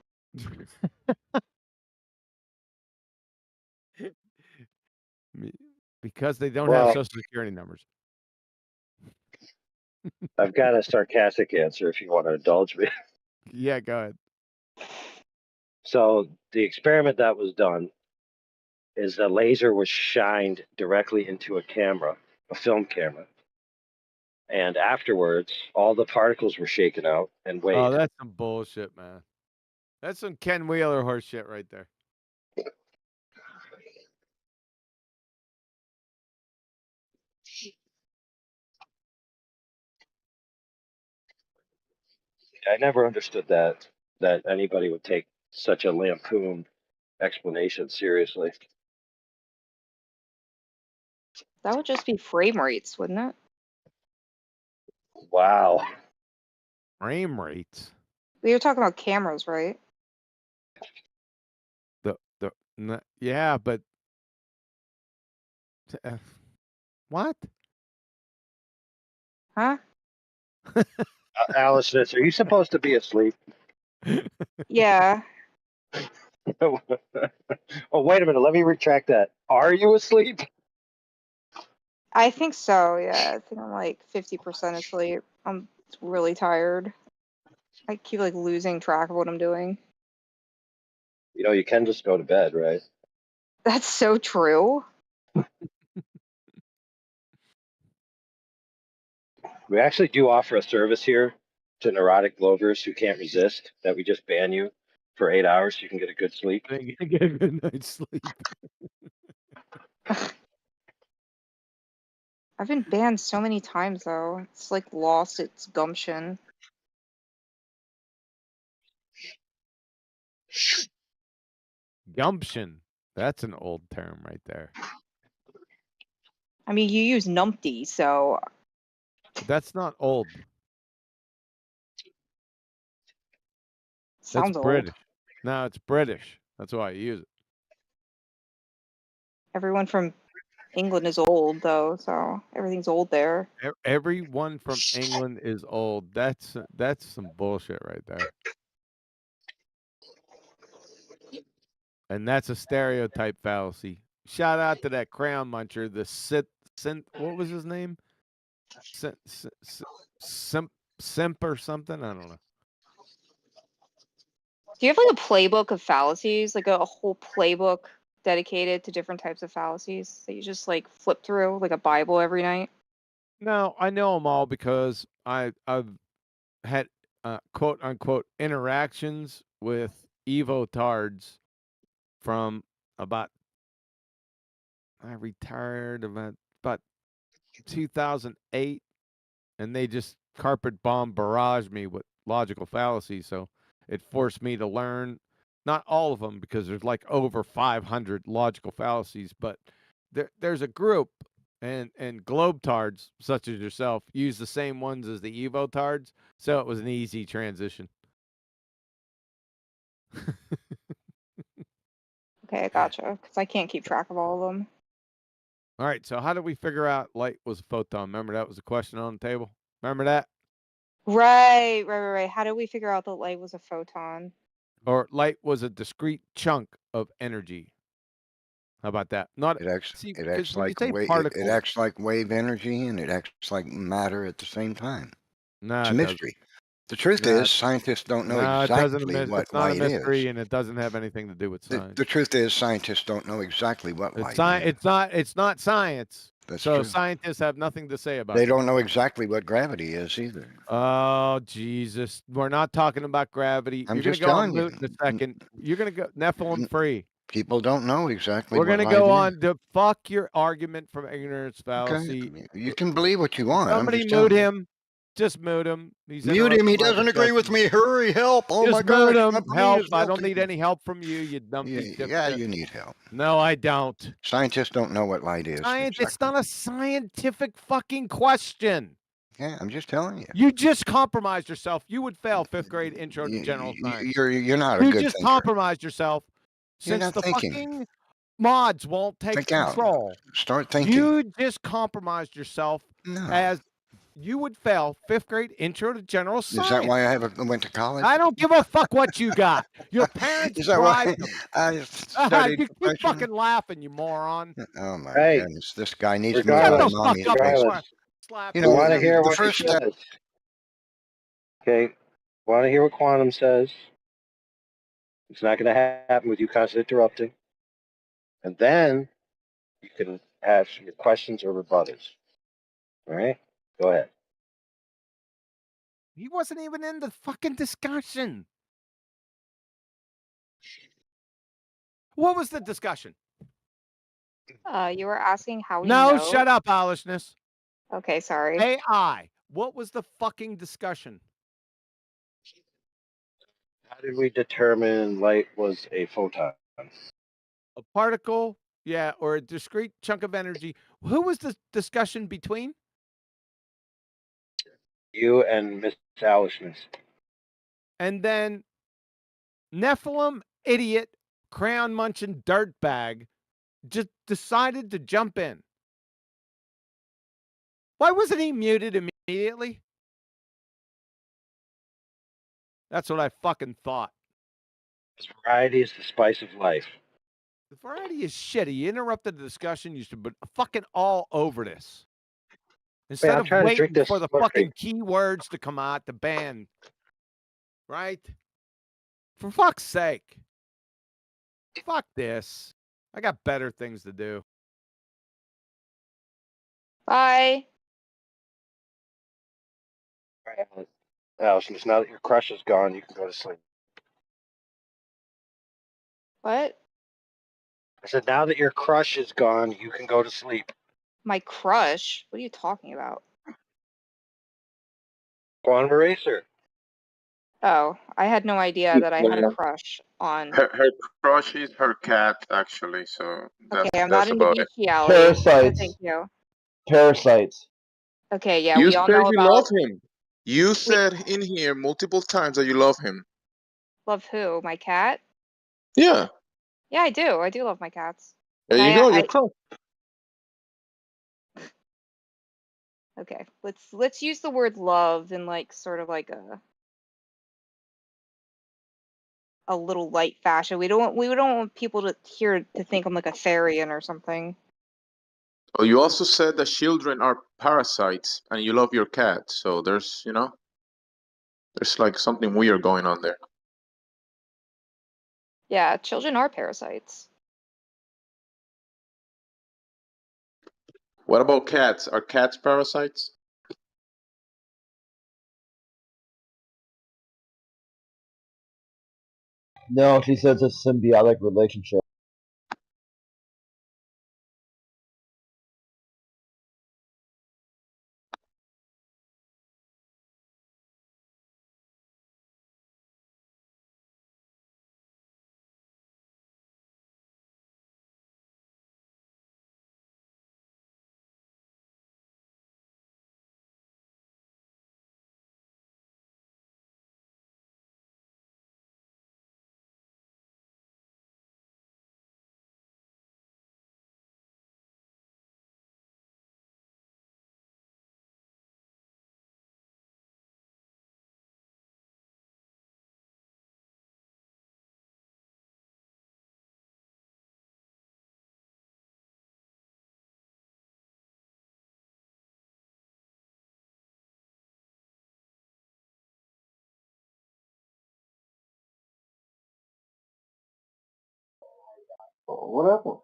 Because they don't have social security numbers. I've got a sarcastic answer if you want to indulge me. Yeah, go ahead. So the experiment that was done is a laser was shined directly into a camera, a film camera. And afterwards, all the particles were shaken out and weighed. Oh, that's some bullshit, man. That's some Ken Wheeler horse shit right there. I never understood that anybody would take such a lampoon explanation seriously. That would just be frame rates, wouldn't it? Wow. Frame rates? We were talking about cameras, right? Yeah, but what? Huh? Alice, are you supposed to be asleep? Yeah. Oh, wait a minute. Let me retract that. Are you asleep? I think so, yeah. I think I'm like 50% asleep. I'm really tired. I keep like losing track of what I'm doing. You know, you can just go to bed, right? That's so true. We actually do offer a service here to neurotic Glovers who can't resist, that we just ban you for 8 hours so you can get a good sleep. Get a good night's sleep. I've been banned so many times though. It's like lost its gumption. Gumption. That's an old term right there. I mean, you use numpty, so But that's not old. sounds That's old. British. No, it's British. That's why I use it. Everyone from England is old though, so everything's old there. Everyone from England is old. That's some bullshit right there. And that's a stereotype fallacy. Shout out to that crown muncher, the what was his name? Simp or something? I don't know. Do you have like a playbook of fallacies, like a whole playbook dedicated to different types of fallacies that you just like flip through like a Bible every night? No, I know them all because I've had quote unquote interactions with Evo Tards from about I retired about 2008, and they just carpet bomb barrage me with logical fallacies. So it forced me to learn not all of them because there's like over 500 logical fallacies, but there's a group and globetards such as yourself use the same ones as the evotards, so it was an easy transition. Okay, I gotcha. Because I can't keep track of all of them. All right, so how did we figure out light was a photon? Remember that was a question on the table? Remember that? Right. How did we figure out that light was a photon? Or light was a discrete chunk of energy. How about that? Not It acts. see, It because acts when you like say it particles, acts like wave energy, and it acts like matter at the same time. no, It's a it doesn't. mystery. The truth No, is, scientists don't know no, it doesn't. exactly what It's not a light is. mystery, and it doesn't have anything to do with science. The truth is, scientists don't know exactly what light is. It's not science. That's so true. scientists have nothing to say about it. They don't know exactly what gravity is either. Oh Jesus! We're not talking about gravity. I'm You're gonna just go on telling you. mute in a second. You're gonna go Nephilim free. People don't know exactly We're what gonna light go is. on to fuck your argument from ignorance fallacy. Okay, you can believe what you want. Somebody I'm just mute telling you. him. Just mute him. He's Mute him. He interrupting my doesn't agree with discussion. me. Hurry, help! Oh Just my gosh! mute him. Help! Please, I don't help need me. any help from you, you dumpy Yeah, dipshit. you need help. No, I don't. Scientists don't know what light is. It's not a scientific fucking question. Yeah, I'm just telling you. You just compromised yourself. You would fail 5th grade intro to general science. You're not a You good just thinker. compromised yourself You're since not the thinking. fucking mods won't take Think out. control. Start thinking. You just compromised yourself No. as you would fail 5th grade intro to general science. Is that why I went to college? I don't give a fuck what you got. Your parents Is that why bribed them. I studied You keep professional? fucking laughing, you moron. Oh my Hey, goodness! This guy needs to move regardless, out of Shut the mommy's fuck up basement. regardless, slap You you know, want to hear the what he first step. says. Okay, want to hear what Quantum says. It's not going to happen with you constantly interrupting. And then you can ask your questions or rebuttals. All right? Go ahead. He wasn't even in the fucking discussion. What was the discussion? You were asking how we No, know. shut up, Owlishness. Okay, sorry. AI. What was the fucking discussion? How did we determine light was a photon? A particle, yeah, or a discrete chunk of energy. Who was the discussion between? You and Miss Owlishness. And then Nephilim, idiot, crown munching dirtbag, just decided to jump in. Why wasn't he muted immediately? That's what I fucking thought. Variety is the spice of life. The variety is shitty. He interrupted the discussion. You should be fucking all over this. Instead I'm of trying to drink waiting this for the Slurpee. fucking keywords to come out, the ban. right? For fuck's sake. Fuck this. I got better things to do. Bye. Alice, now that your crush is gone, you can go to sleep. What? I said, now that your crush is gone, you can go to sleep. My crush? What are you talking about? Quantum Eraser. Oh, I had no idea that I had a crush on. Her crush is her cat, actually. So Okay, I'm not that's into about it. bestiality. So Parasites. thank you. Parasites. Okay, yeah, You we all said know you about love him. You said in here multiple times that you love him. love who? My cat? Yeah. Yeah, I do. I do love my cats. There And you go. Your crush. okay, let's use the word love in like sort of like a little light fashion. We don't want people to hear to think I'm like a Therian or something. Oh, you also said that children are parasites, and you love your cat. So there's, there's like something weird going on there. Yeah, children are parasites. What about cats? Are cats parasites? No, she says it's a symbiotic relationship. What happened?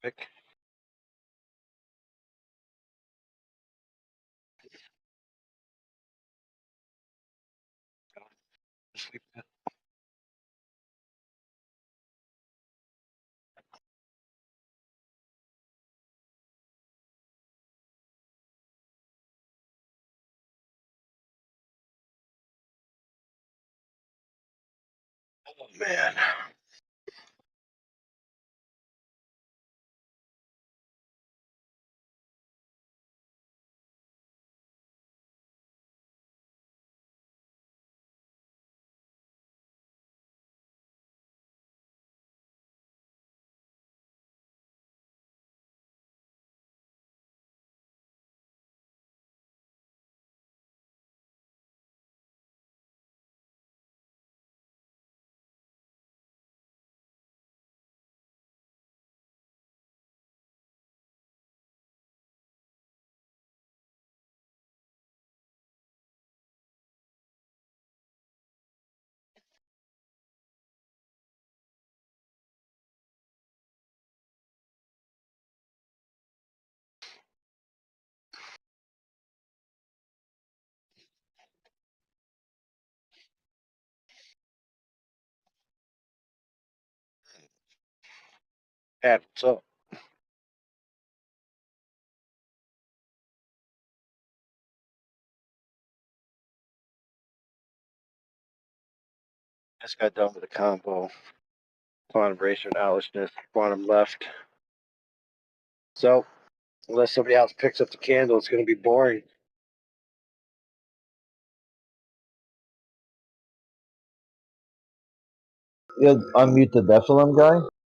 Pick. Sleep. Oh man. Yeah, so just got done with the combo. Quantum racer and owlishness, quantum left. So, unless somebody else picks up the candle, it's going to be boring. You unmute the Nephilim guy.